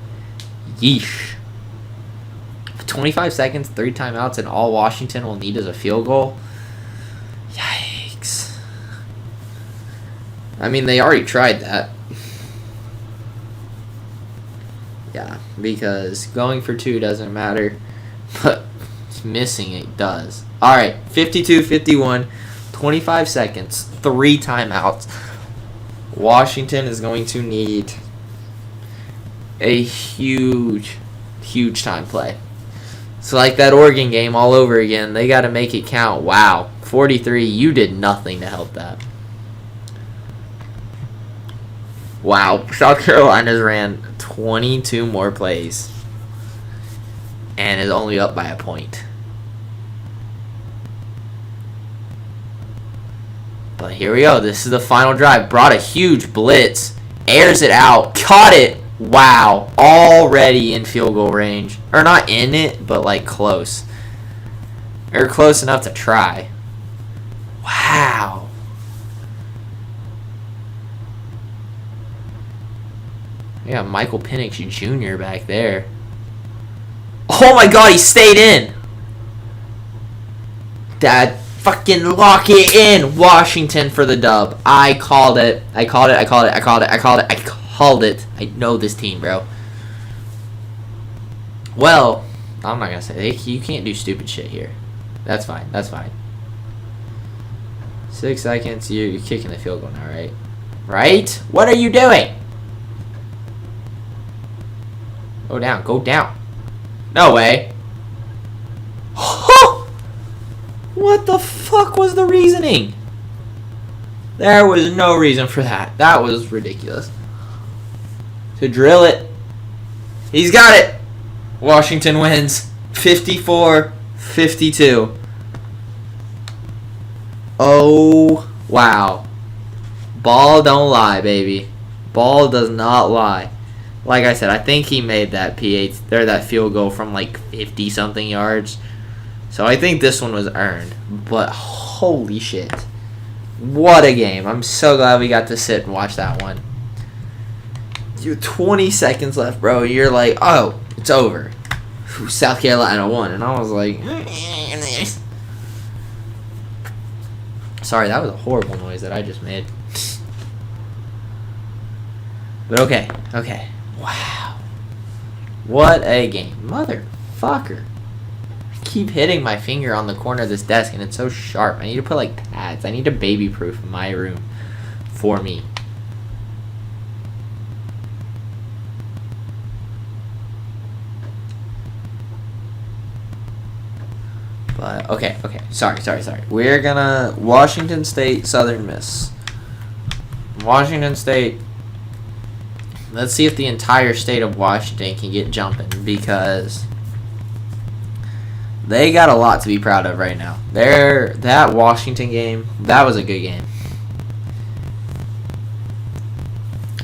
Yeesh. 25 seconds, 3 timeouts, and all Washington will need is a field goal. Yikes. I mean, they already tried that. Yeah, because going for 2 doesn't matter, but missing it does. Alright, 52-51, 25 seconds, 3 timeouts. Washington is going to need a huge time play. It's like that Oregon game all over again. They got to make it count. Wow, 43, you did nothing to help that. Wow, South Carolina's ran 22 more plays and is only up by a point. But here we go. This is the final drive. Brought a huge blitz. Airs it out. Caught it. Wow. Already in field goal range. Or not in it, but like close. Or close enough to try. Wow. We got Michael Penix Jr. back there. Oh my god, he stayed in. Dad, fucking lock it in. Washington for the dub. I called it. I called it. I know this team, bro. Well, I'm not going to say. You can't do stupid shit here. That's fine. 6 seconds. You're kicking the field goal now, right? Right? What are you doing? Go down. Go down. No way. What the fuck was the reasoning? There was no reason for that. That was ridiculous. To drill it. He's got it. Washington wins 54-52. Oh, wow. Ball don't lie, baby. Ball does not lie. Like I said, I think he made that that field goal from like 50 something yards. So I think this one was earned. But holy shit. What a game. I'm so glad we got to sit and watch that one. You 20 seconds left, bro. You're like, oh, it's over. South Carolina won. And I was like, sorry, that was a horrible noise that I just made. But okay. Wow. What a game. Motherfucker. I keep hitting my finger on the corner of this desk and it's so sharp. I need to put like pads. I need to baby-proof my room for me. But, okay. Sorry. We're gonna Washington State, Southern Miss. Washington State. Let's see if the entire state of Washington can get jumping because they got a lot to be proud of right now. That Washington game, that was a good game.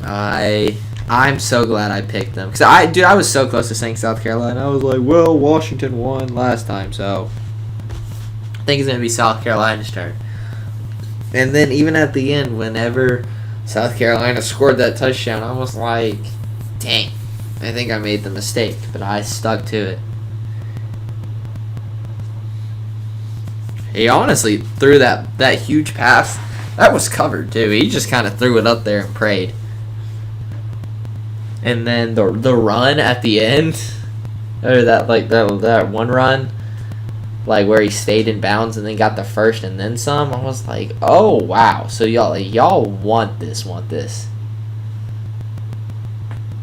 I'm so glad I picked them because I was so close to saying South Carolina. I was like, well, Washington won last time, so I think it's gonna be South Carolina's turn. And then even at the end, whenever South Carolina scored that touchdown, I was like, dang, I think I made the mistake, but I stuck to it. He honestly threw that huge pass. That was covered too. He just kind of threw it up there and prayed. And then the run at the end, or that one run, like where he stayed in bounds and then got the first and then some. I was like, oh wow. So y'all want this.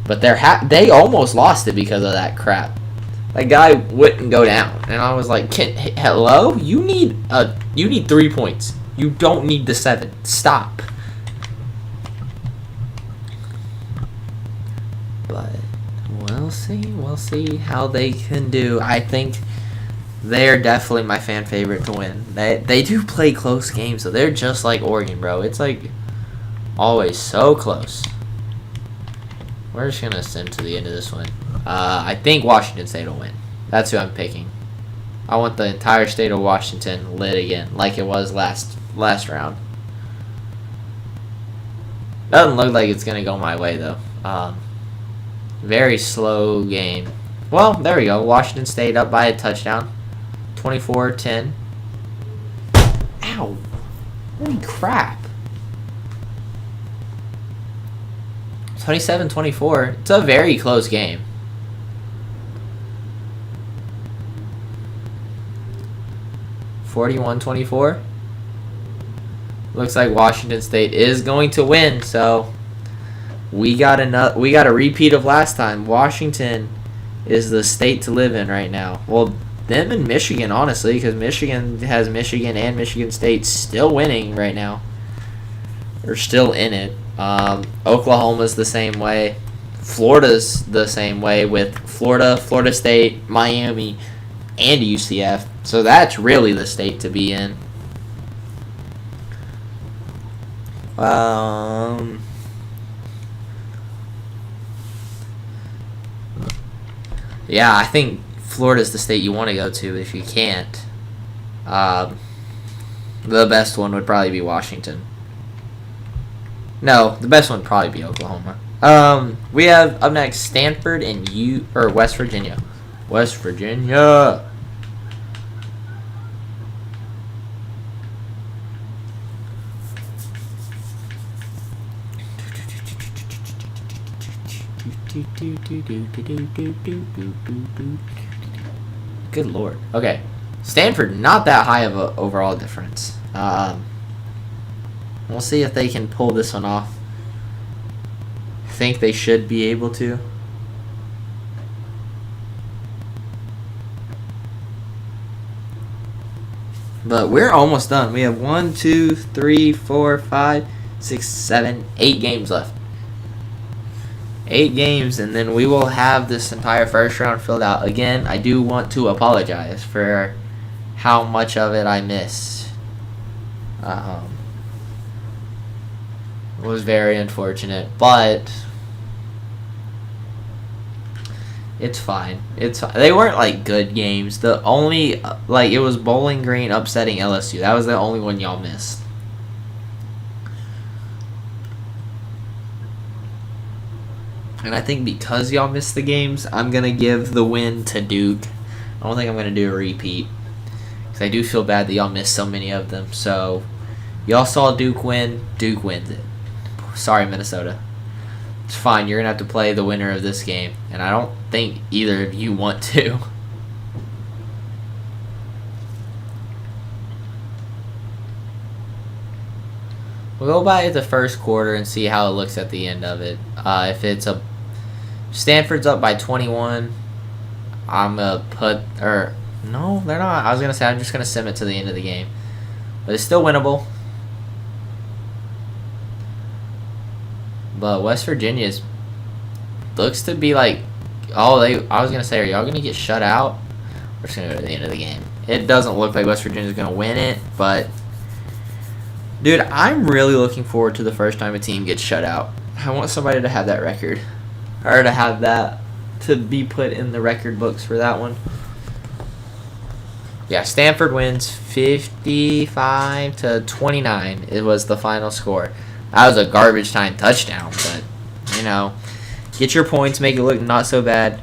But they almost lost it because of that crap. That guy wouldn't go down, and I was like, hello? You need 3 points. You don't need the 7. Stop. But we'll see how they can do. I think they're definitely my fan favorite to win. They do play close games, so they're just like Oregon, bro. It's like always so close. We're just gonna send to the end of this one. I think Washington State will win. That's who I'm picking. I want the entire state of Washington lit again, like it was last round. Doesn't look like it's gonna go my way though. Very slow game. Well, there we go. Washington State up by a touchdown. 24-10. Ow. Holy crap. 27-24. It's a very close game. (41-24). Looks like Washington State is going to win, so we got a repeat of last time. Washington is the state to live in right now. Well, them and Michigan, honestly, because Michigan has Michigan and Michigan State still winning right now. Or still in it. Oklahoma's the same way. Florida's the same way with Florida, Florida State, Miami, and UCF. So that's really the state to be in. Yeah, I think Florida's the state you want to go to if you can't. The best one would probably be Washington. No, the best one would probably be Oklahoma. We have up next Stanford and West Virginia. West Virginia. Good lord. Okay. Stanford, not that high of a overall difference. We'll see if they can pull this one off. I think they should be able to. But we're almost done. We have 1, 2, 3, 4, 5, 6, 7, 8 games left. 8 games, and then we will have this entire first round filled out. Again, I do want to apologize for how much of it I missed. It was very unfortunate, but it's fine. They weren't like good games. The only it was Bowling Green upsetting LSU. That was the only one y'all missed. And I think because y'all missed the games, I'm going to give the win to Duke. I don't think I'm going to do a repeat. Because I do feel bad that y'all missed so many of them. So, y'all saw Duke win. Duke wins it. Sorry, Minnesota. It's fine. You're going to have to play the winner of this game. And I don't think either of you want to. We'll go by the first quarter and see how it looks at the end of it. If it's Stanford's up by 21, I'm going to no, they're not. I was going to say I'm just going to sim it to the end of the game. But it's still winnable. But West Virginia looks to be like, I was going to say, are y'all going to get shut out? We're just going to go to the end of the game. It doesn't look like West Virginia's going to win it, but dude, I'm really looking forward to the first time a team gets shut out. I want somebody to have that record. Or to have that, to be put in the record books for that one. Yeah, Stanford wins 55-29. It was the final score. That was a garbage time touchdown, but, get your points, make it look not so bad.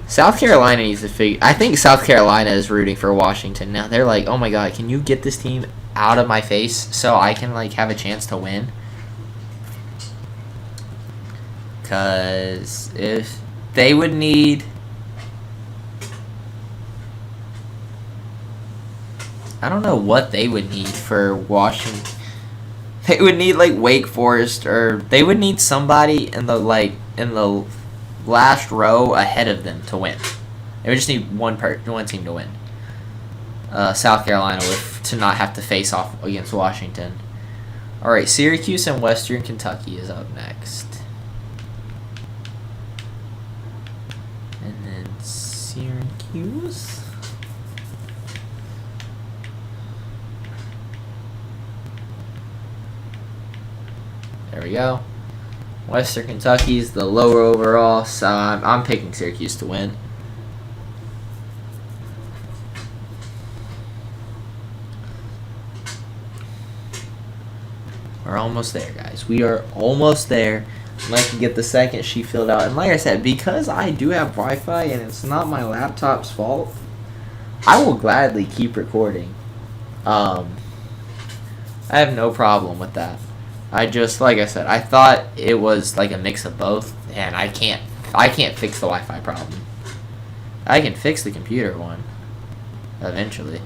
South Carolina needs to figure. I think South Carolina is rooting for Washington now. They're like, oh my god, can you get this team out of my face so I can have a chance to win? Because if they would need, I don't know what they would need for Washington. They would need Wake Forest, or they would need somebody in the last row ahead of them to win. They would just need one team to win. South Carolina to not have to face off against Washington. All right, Syracuse and Western Kentucky is up next. And then Syracuse. There we go. Western Kentucky's the lower overall, so I'm picking Syracuse to win. We're almost there, guys. We are almost there. I'd like to get the second sheet filled out. And like I said, because I do have Wi-Fi and it's not my laptop's fault, I will gladly keep recording. I have no problem with that. I just, like I said, I thought it was a mix of both, and I can't fix the Wi-Fi problem. I can fix the computer one eventually.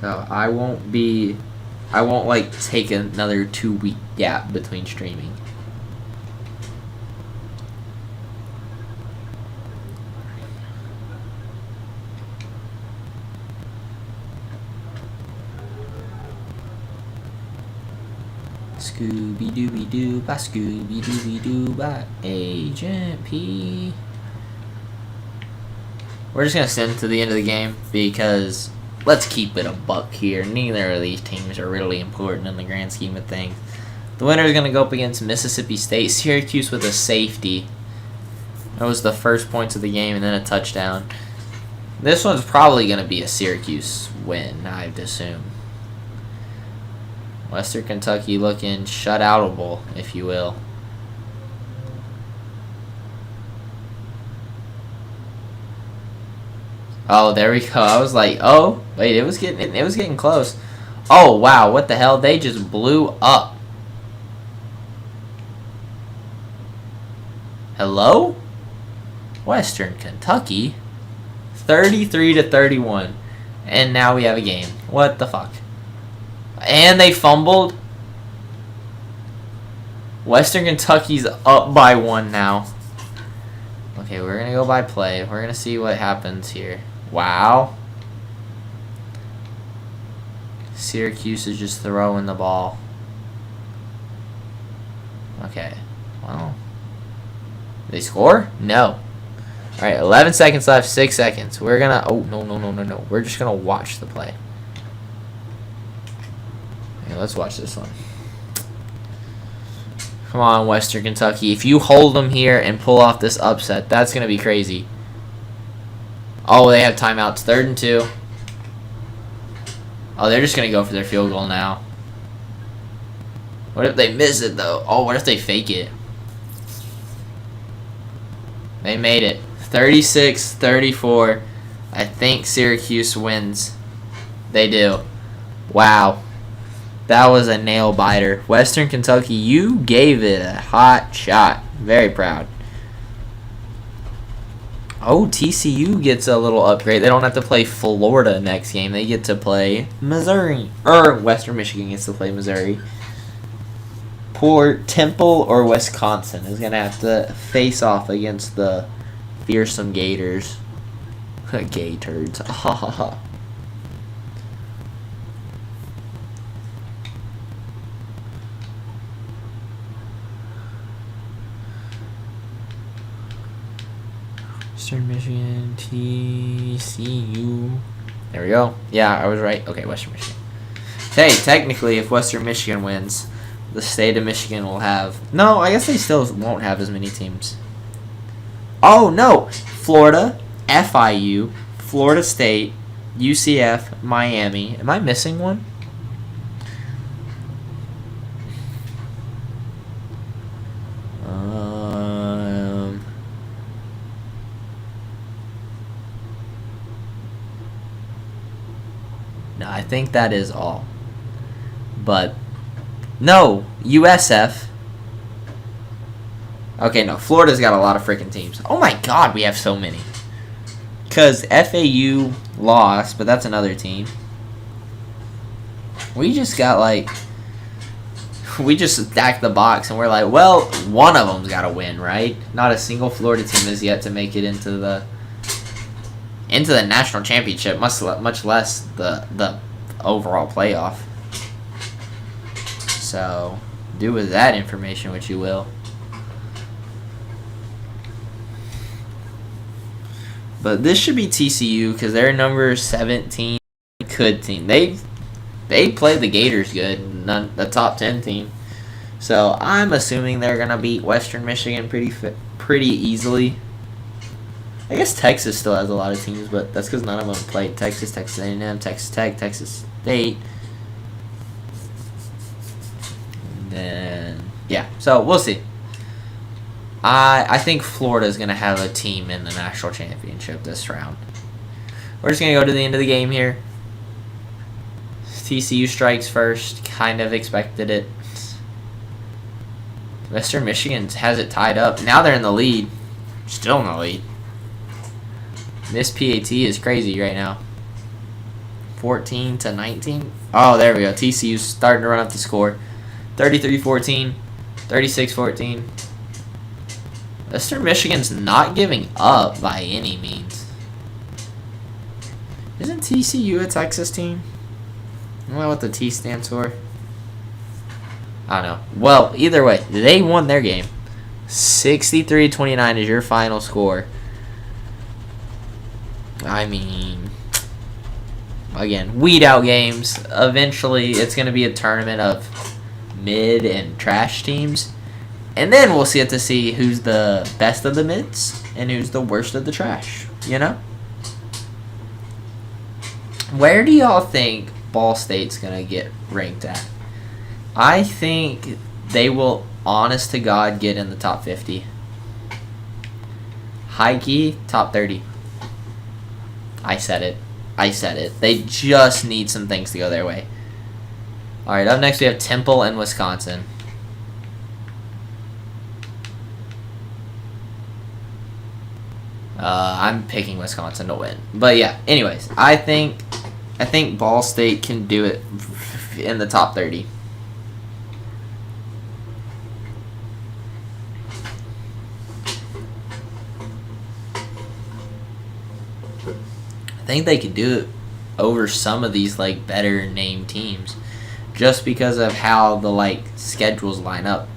So I won't take another 2-week gap between streaming. Scooby-Dooby-Doo, by Scooby-Dooby-Doo, by Agent P. We're just going to send to the end of the game because let's keep it a buck here. Neither of these teams are really important in the grand scheme of things. The winner is going to go up against Mississippi State. Syracuse with a safety. That was the first points of the game and then a touchdown. This one's probably going to be a Syracuse win, I'd assume. Western Kentucky looking shutoutable, if you will. Oh, there we go. I was like, oh, wait, it was getting close. Oh, wow, what the hell? They just blew up. Hello? Western Kentucky? 33-31. And now we have a game. What the fuck? And they fumbled. Western Kentucky's up by 1 now. Okay, we're going to go by play. We're going to see what happens here. Wow. Syracuse is just throwing the ball. Okay. Well. They score? No. Alright, 11 seconds left, 6 seconds. We're going to... Oh, no. We're just going to watch the play. Okay, let's watch this one. Come on, Western Kentucky. If you hold them here and pull off this upset, that's going to be crazy. Oh, they have timeouts. 3rd and 2. Oh, they're just going to go for their field goal now. What if they miss it, though? Oh, what if they fake it? They made it. 36-34. I think Syracuse wins. They do. Wow. That was a nail biter. Western Kentucky, you gave it a hot shot. Very proud. Oh, TCU gets a little upgrade. They don't have to play Florida next game. They get to play Missouri. Or Western Michigan gets to play Missouri. Poor Temple or Wisconsin is going to have to face off against the fearsome Gators. Gay turds. Ha ha ha. Western Michigan, TCU. There we go. Yeah, I was right. Okay, Western Michigan. Hey, technically, if Western Michigan wins, the state of Michigan will have... No, I guess they still won't have as many teams. Oh, no. Florida, FIU, Florida State, UCF, Miami. Am I missing one? No, I think that is all. But... No, USF. Okay, no, Florida's got a lot of freaking teams. Oh my god, we have so many. Because FAU lost, but that's another team. We just got like... We just stacked the box and we're like, well, one of them's got to win, right? Not a single Florida team has yet to make it into the national championship, much less the overall playoff. So, do with that information what you will. But this should be TCU because they're number 17 good team. They played the Gators good, the top 10 team. So, I'm assuming they're going to beat Western Michigan pretty easily. I guess Texas still has a lot of teams, but that's because none of them played. Texas, Texas A&M, Texas Tech, Texas State. And yeah, so we'll see. I think Florida's going to have a team in the national championship this round. We're just going to go to the end of the game here. TCU strikes first. Kind of expected it. Western Michigan has it tied up. Now they're in the lead. Still in the lead. This PAT is crazy right now. 14-19. Oh, there we go. TCU's starting to run up the score. 33-14. 36-14. Western Michigan's not giving up by any means. Isn't TCU a Texas team? I don't know what the T stands for. I don't know. Well, either way, they won their game. 63-29 is your final score. I mean, again, weed out games. Eventually, it's going to be a tournament of mid and trash teams. And then we'll see to see who's the best of the mids and who's the worst of the trash, you know? Where do y'all think Ball State's going to get ranked at? I think they will, honest to God, get in the top 50. High key, top 30. I said it. They just need some things to go their way. All right, up next we have Temple and Wisconsin. I'm picking Wisconsin to win. But yeah, anyways, I think Ball State can do it in the top 30. I think they could do it over some of these like better named teams just because of how the like schedules line up.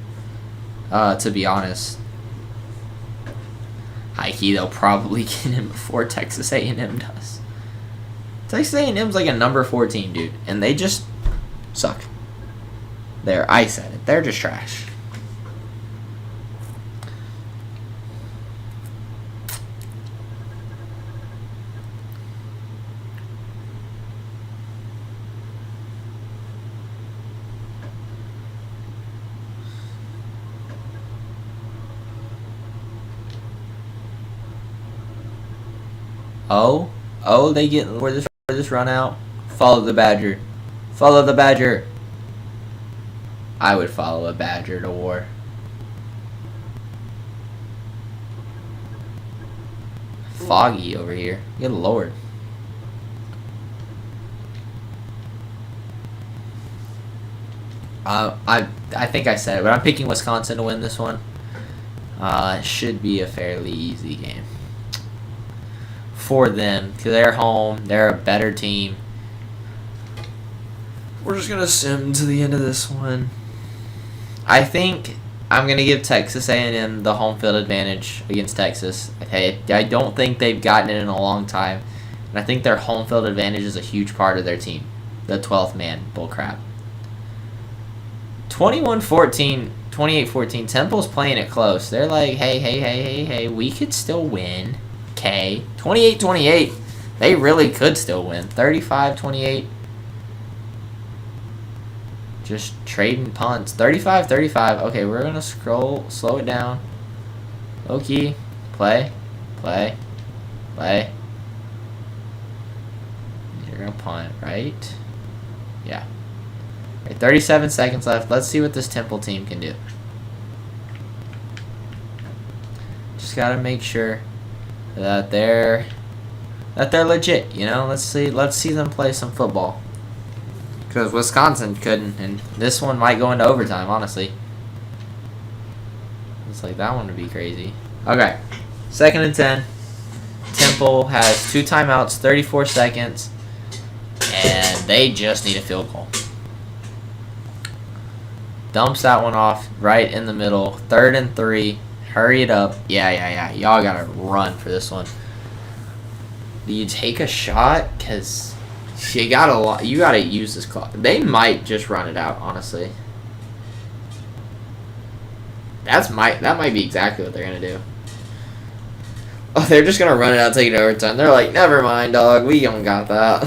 To be honest. High key, they'll probably get him before Texas A&M does. Texas A&M's like a number 14, dude, and they just suck. I said it. They're just trash. Oh, they get for this run out. Follow the Badger. Follow the Badger. I would follow a Badger to war. Foggy over here. Good Lord. I think I said it, but I'm picking Wisconsin to win this one. It should be a fairly easy game for them because they're home. They're a better team. We're just gonna sim to the end of this one. I think I'm gonna give Texas A&M the home field advantage against Texas. I don't think they've gotten it in a long time, and I think their home field advantage is a huge part of their team. The 12th man bullcrap. 21-14, 28-14. Temple's playing it close. They're like, hey, we could still win. Okay, 28-28. They really could still win. 35-28. Just trading punts. 35-35. Okay, we're going to slow it down. Low key. Play. You're going to punt, right? Yeah. Okay, 37 seconds left. Let's see what this Temple team can do. Just got to make sure that they're legit, you know. Let's see them play some football. Because Wisconsin couldn't, and this one might go into overtime, honestly. It's like that one would be crazy. Okay, 2nd and 10. Temple has 2 timeouts, 34 seconds, and they just need a field goal. Dumps that one off right in the middle. 3rd and 3. Hurry it up. Yeah. Y'all gotta run for this one. Do you take a shot? Because you gotta use this clock. They might just run it out, honestly. That might be exactly what they're gonna do. Oh, they're just gonna run it out, take it overtime. They're like, never mind, dog. We don't got that.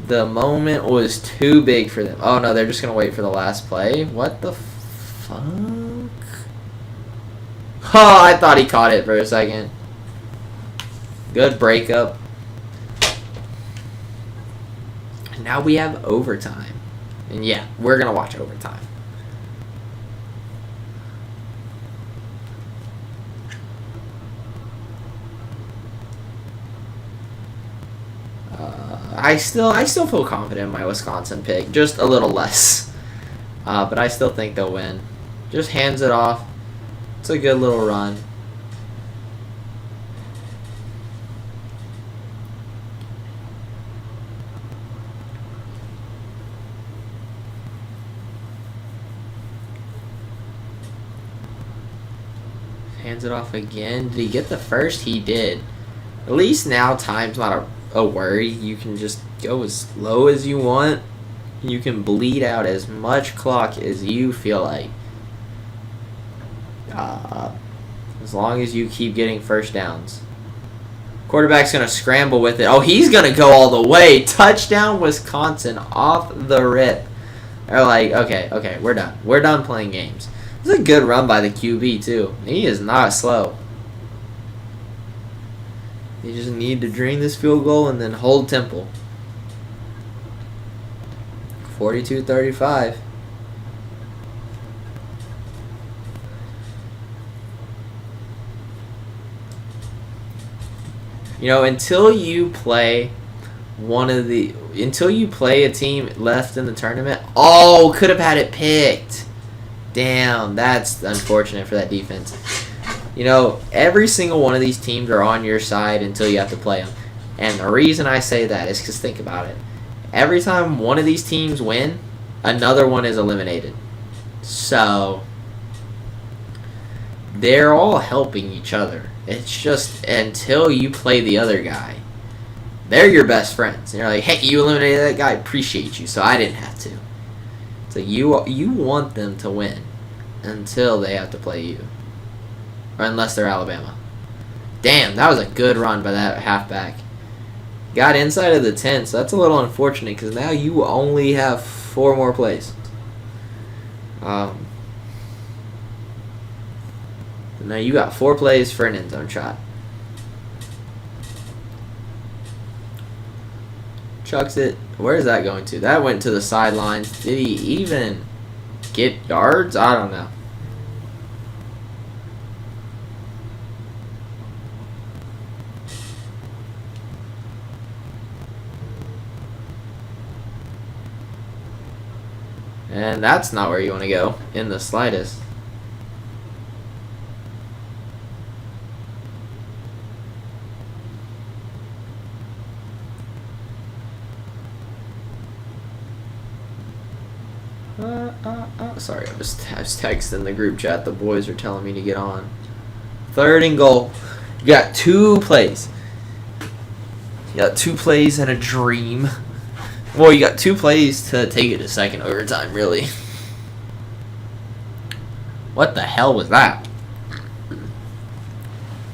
The moment was too big for them. Oh no, they're just gonna wait for the last play. What the fuck? Oh, I thought he caught it for a second. Good breakup. And now we have overtime. And yeah, we're going to watch overtime. I still feel confident in my Wisconsin pick. Just a little less. But I still think they'll win. Just hands it off. It's a good little run. Hands it off again. Did he get the first? He did. At least now time's not a worry. You can just go as low as you want. You can bleed out as much clock as you feel like. As long as you keep getting first downs. Quarterback's going to scramble with it. Oh, he's going to go all the way. Touchdown, Wisconsin, off the rip. They're like, okay, we're done. We're done playing games. This is a good run by the QB, too. He is not slow. You just need to drain this field goal and then hold Temple. 42-35. You know, until you play a team left in the tournament, could have had it picked. Damn, that's unfortunate for that defense. You know, every single one of these teams are on your side until you have to play them. And the reason I say that is because think about it. Every time one of these teams win, another one is eliminated. So, they're all helping each other. It's just until you play the other guy, they're your best friends. And you're like, hey, you eliminated that guy, appreciate you, so I didn't have to. So you want them to win until they have to play you. Or unless they're Alabama. Damn, that was a good run by that halfback. Got inside of the 10, so that's a little unfortunate because now you only have 4 more plays. Now you got 4 plays for an end zone shot. Chucks it. Where is that going to? That went to the sidelines. Did he even get yards? I don't know. And that's not where you want to go in the slightest. Sorry, I was texting the group chat. The boys are telling me to get on. 3rd and goal. You got 2 plays. You got 2 plays and a dream. Well, you got 2 plays to take it to second overtime, really. What the hell was that?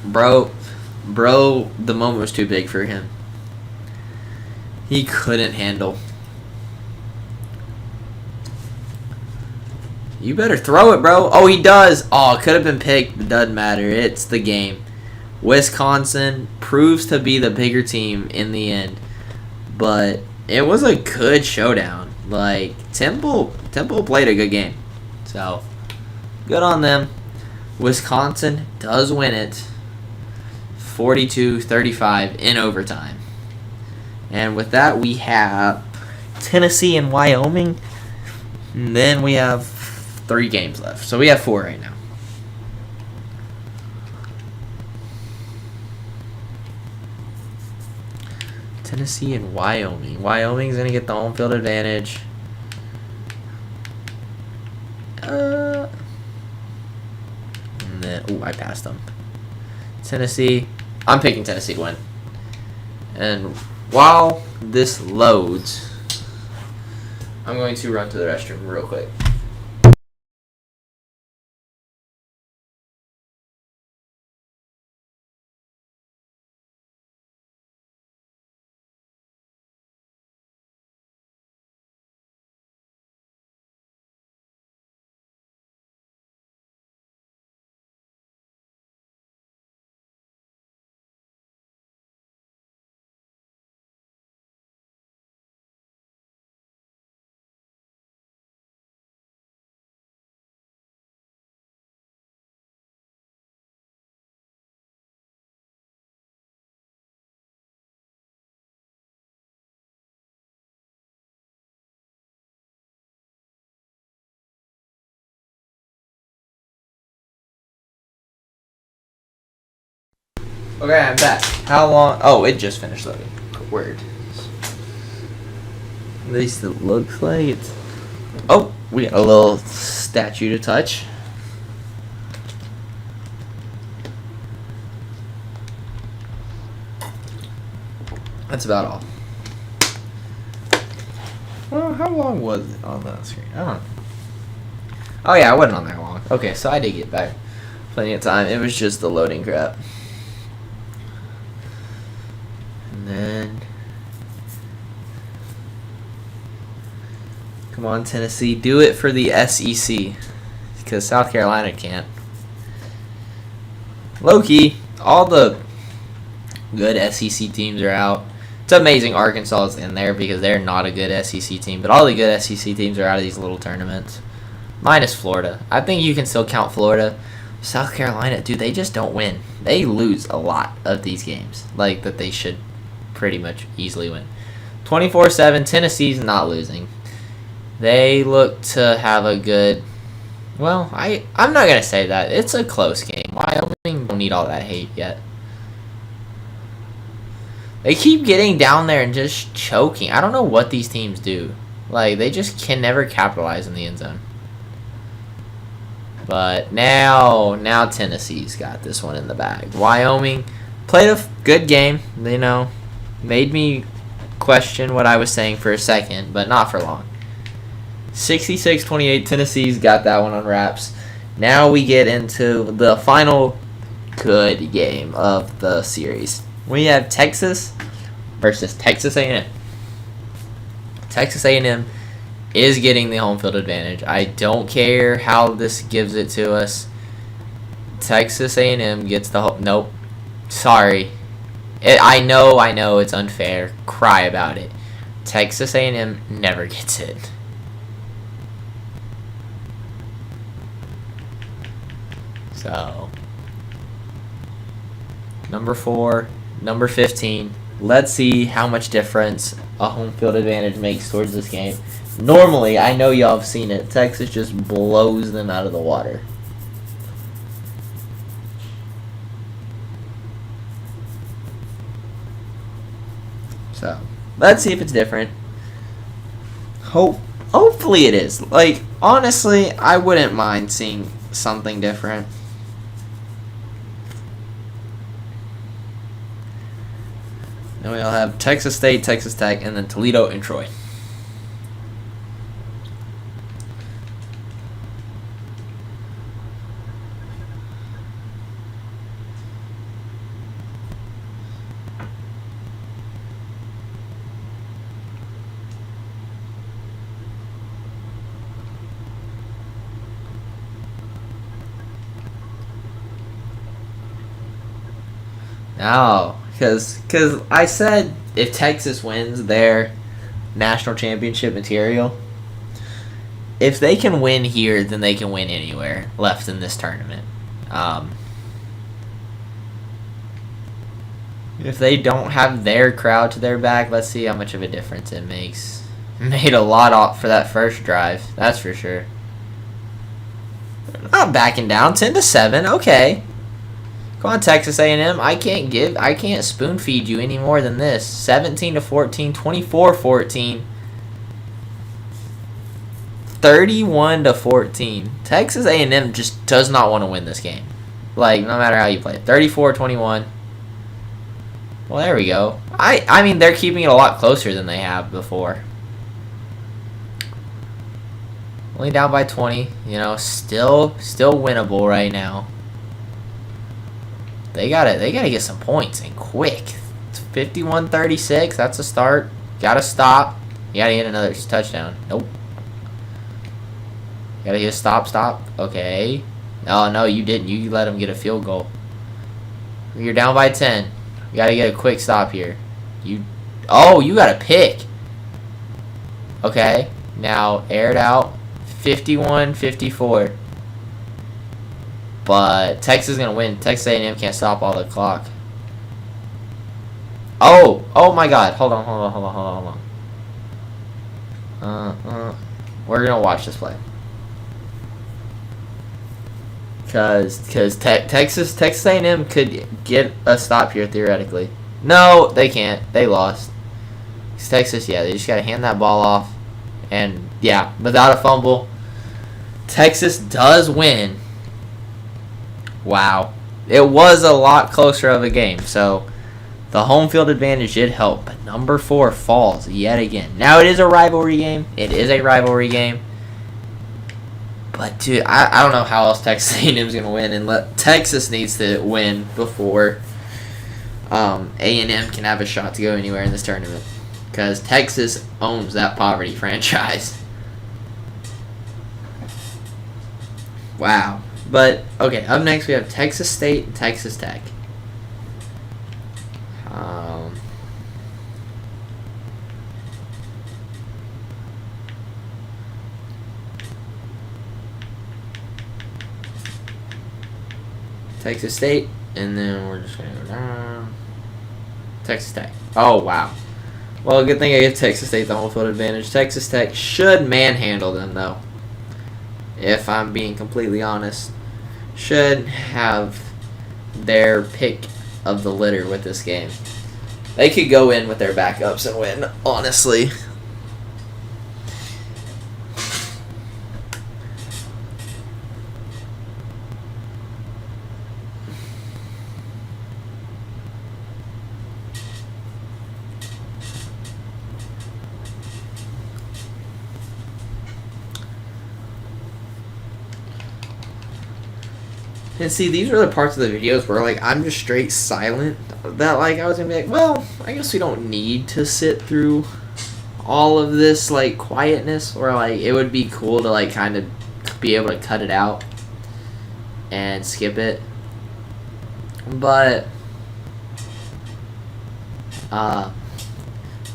Bro, the moment was too big for him. He couldn't handle. You better throw it, bro. Oh, he does. Oh, it could have been picked. It doesn't matter. It's the game. Wisconsin proves to be the bigger team in the end. But it was a good showdown. Like, Temple played a good game. So, good on them. Wisconsin does win it. 42-35 in overtime. And with that, we have Tennessee and Wyoming. And then we have 3 games left. So we have 4 right now. Tennessee and Wyoming. Wyoming's going to get the home field advantage. And then, I passed them. Tennessee. I'm picking Tennessee to win. And while this loads, I'm going to run to the restroom real quick. Okay, I'm back. How long? Oh, it just finished loading. Weird. At least it looks like it's... Oh, we got a little statue to touch. That's about all. Well, how long was it on that screen? I don't know. Oh yeah, it wasn't on that long. Okay, so I did get back plenty of time. It was just the loading crap. And then, come on, Tennessee, do it for the SEC, because South Carolina can't. Low-key, all the good SEC teams are out. It's amazing Arkansas is in there because they're not a good SEC team, but all the good SEC teams are out of these little tournaments. Minus Florida. I think you can still count Florida. South Carolina, dude, they just don't win. They lose a lot of these games, like that they should pretty much easily win. 24-7, Tennessee's not losing. They look to have a good... Well, I'm not going to say that. It's a close game. Wyoming don't need all that hate yet. They keep getting down there and just choking. I don't know what these teams do. Like, they just can never capitalize in the end zone. But now Tennessee's got this one in the bag. Wyoming played a good game. You know, made me question what I was saying for a second, but not for long. 66-28, Tennessee's got that one on wraps. Now we get into the final good game of the series. We have Texas versus Texas A&M. Texas A&M is getting the home field advantage. I don't care how this gives it to us. Texas A&M gets the home... Nope. Sorry. I know it's unfair. Cry about it. Texas A&M never gets it. So, number 4, number 15. Let's see how much difference a home field advantage makes towards this game. Normally, I know y'all have seen it. Texas just blows them out of the water. So, let's see if it's different. Hopefully it is. Like, honestly, I wouldn't mind seeing something different. Then we'll have Texas State, Texas Tech, and then Toledo and Troy. No. Because I said if Texas wins their national championship material, if they can win here, then they can win anywhere left in this tournament. If they don't have their crowd to their back, let's see how much of a difference it makes. Made a lot off for that first drive, that's for sure. Not backing down, 10-7, okay. Come on, Texas A&M. I can't spoon feed you any more than this. 17-14, 24-14, 31-14. Texas A&M just does not want to win this game. Like, no matter how you play it. 34-21. Well, there we go. I mean, they're keeping it a lot closer than they have before. Only down by 20. You know, still winnable right now. They gotta get some points and quick. It's 51-36. That's a start. Gotta stop. You gotta get another touchdown. Nope. Gotta get a stop. Okay. Oh no, you didn't. You let them get a field goal. You're down by 10. You gotta get a quick stop here. You got a pick. Okay. Now air it out. 51-54. But Texas is going to win. Texas A&M can't stop all the clock. Oh my God. Hold on. We're going to watch this play. Because Texas A&M could get a stop here theoretically. No, they can't. They lost. Texas, yeah, they just got to hand that ball off. And, yeah, without a fumble, Texas does win. Wow. It was a lot closer of a game. So, The home field advantage did help, but number 4 falls yet again. Now it is a rivalry game. But dude, I don't know how else Texas A&M is gonna win, and Texas needs to win before A&M can have a shot to go anywhere in this tournament, because Texas owns that poverty franchise. Wow. But okay, up next we have Texas State and Texas Tech. Texas State, and then we're just going to go down. Texas Tech. Oh, wow. Well, good thing I give Texas State the home field advantage. Texas Tech should manhandle them, though. If I'm being completely honest. Should have their pick of the litter with this game. They could go in with their backups and win, honestly. And see, these are the parts of the videos where, like, I'm just straight silent. That, like, I was going to be like, well, I guess we don't need to sit through all of this, like, quietness. Or, like, it would be cool to, like, kind of be able to cut it out and skip it. But, I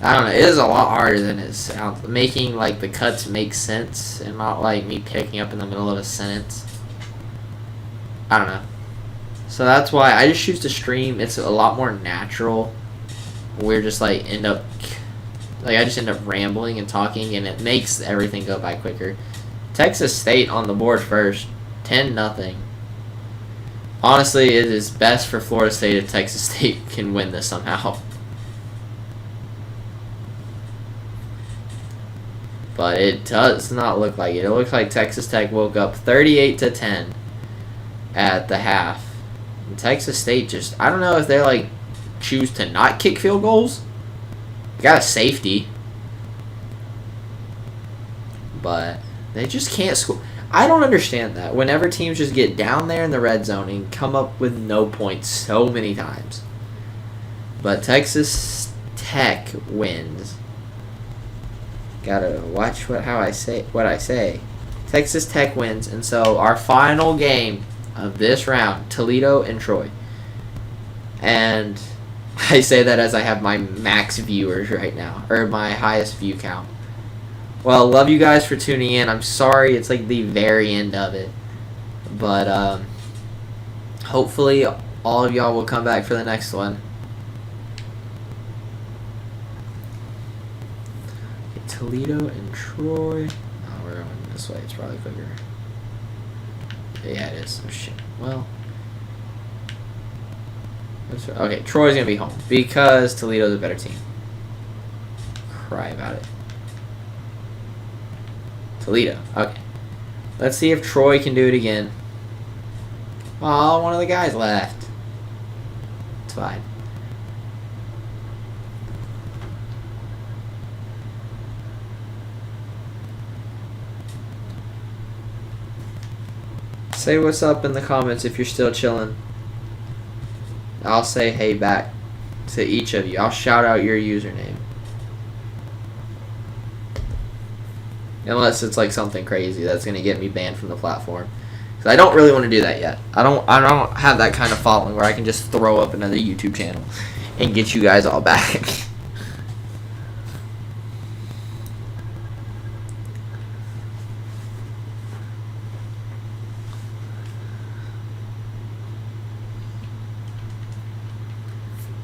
don't know. It is a lot harder than it sounds. Making, like, the cuts make sense and not, like, me picking up in the middle of a sentence. I don't know. So that's why I just choose to stream. It's a lot more natural. We're just like I just end up rambling and talking, and it makes everything go by quicker. Texas State on the board first, 10-0. Honestly, it is best for Florida State if Texas State can win this somehow. But it does not look like it. It looks like Texas Tech woke up 38-10. At the half. And Texas State just, I don't know if they like choose to not kick field goals. They got a safety. But they just can't score. I don't understand that. Whenever teams just get down there in the red zone and come up with no points so many times. But Texas Tech wins. Gotta watch what I say. Texas Tech wins, and so our final game of this round, Toledo and Troy. And I say that as I have my max viewers right now, or my highest view count. Well, love you guys for tuning in. I'm sorry it's like the very end of it. But hopefully all of y'all will come back for the next one. Okay, Toledo and Troy. Oh, we're going this way. It's probably quicker. Yeah, it is. Oh, shit. Well. Okay, Troy's going to be home because Toledo's a better team. Cry about it. Toledo. Okay. Let's see if Troy can do it again. Oh, one of the guys left. It's fine. Say what's up in the comments if you're still chilling. I'll say hey back to each of you. I'll shout out your username. Unless it's like something crazy that's going to get me banned from the platform. Because I don't really want to do that yet. I don't have that kind of following where I can just throw up another YouTube channel and get you guys all back.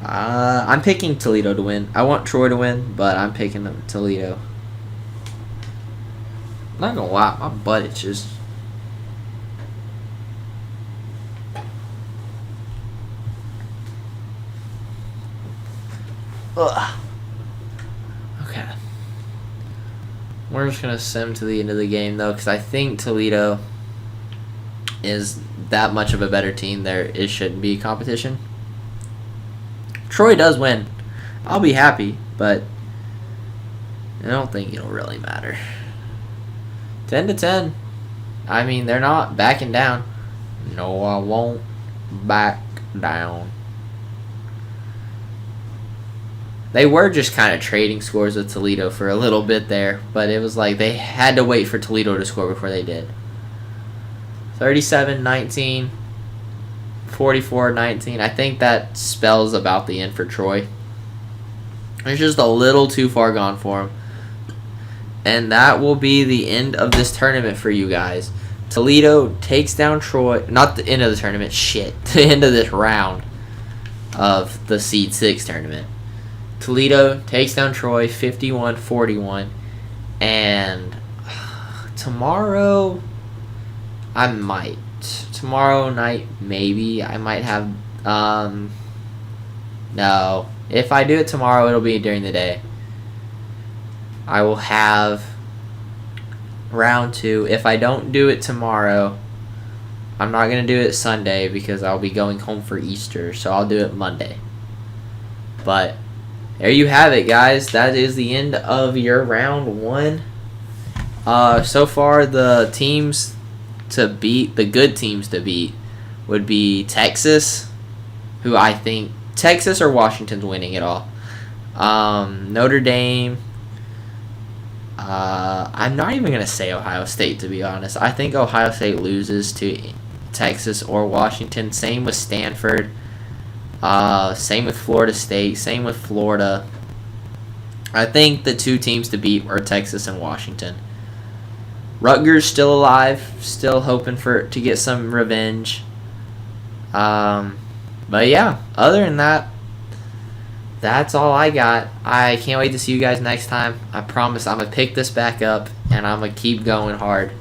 I'm picking Toledo to win. I want Troy to win, but I'm picking Toledo. I'm not gonna lie, my butt itches. Ugh. Okay. We're just gonna sim to the end of the game though, because I think Toledo is that much of a better team. It shouldn't be competition. Troy does win, I'll be happy, but I don't think it'll really matter. 10-10. I mean, they're not backing down. No, I won't back down. They were just kind of trading scores with Toledo for a little bit there, but it was like they had to wait for Toledo to score before they did. 37-19, 44-19. I think that spells about the end for Troy. It's just a little too far gone for them. And that will be the end of this tournament for you guys. Toledo takes down Troy. Not the end of the tournament. Shit. The end of this round of the Seed 6 tournament. Toledo takes down Troy 51-41. And tomorrow, I might. Tomorrow night, maybe. I might have... No. If I do it tomorrow, it'll be during the day. I will have round 2. If I don't do it tomorrow, I'm not going to do it Sunday because I'll be going home for Easter, so I'll do it Monday. But there you have it, guys. That is the end of your round 1. So far, the teams to beat, the good teams to beat, would be Texas, who I think, Texas or Washington's winning it all. Notre Dame. I'm not even going to say Ohio State, to be honest. I think Ohio State loses to Texas or Washington. Same with Stanford. Same with Florida State. Same with Florida. I think the 2 teams to beat are Texas and Washington. Rutgers still alive. Still hoping to get some revenge. But yeah, other than that, that's all I got. I can't wait to see you guys next time. I promise I'm going to pick this back up, and I'm going to keep going hard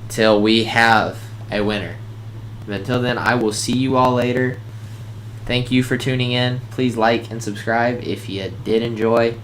till we have a winner. But until then, I will see you all later. Thank you for tuning in. Please like and subscribe if you did enjoy.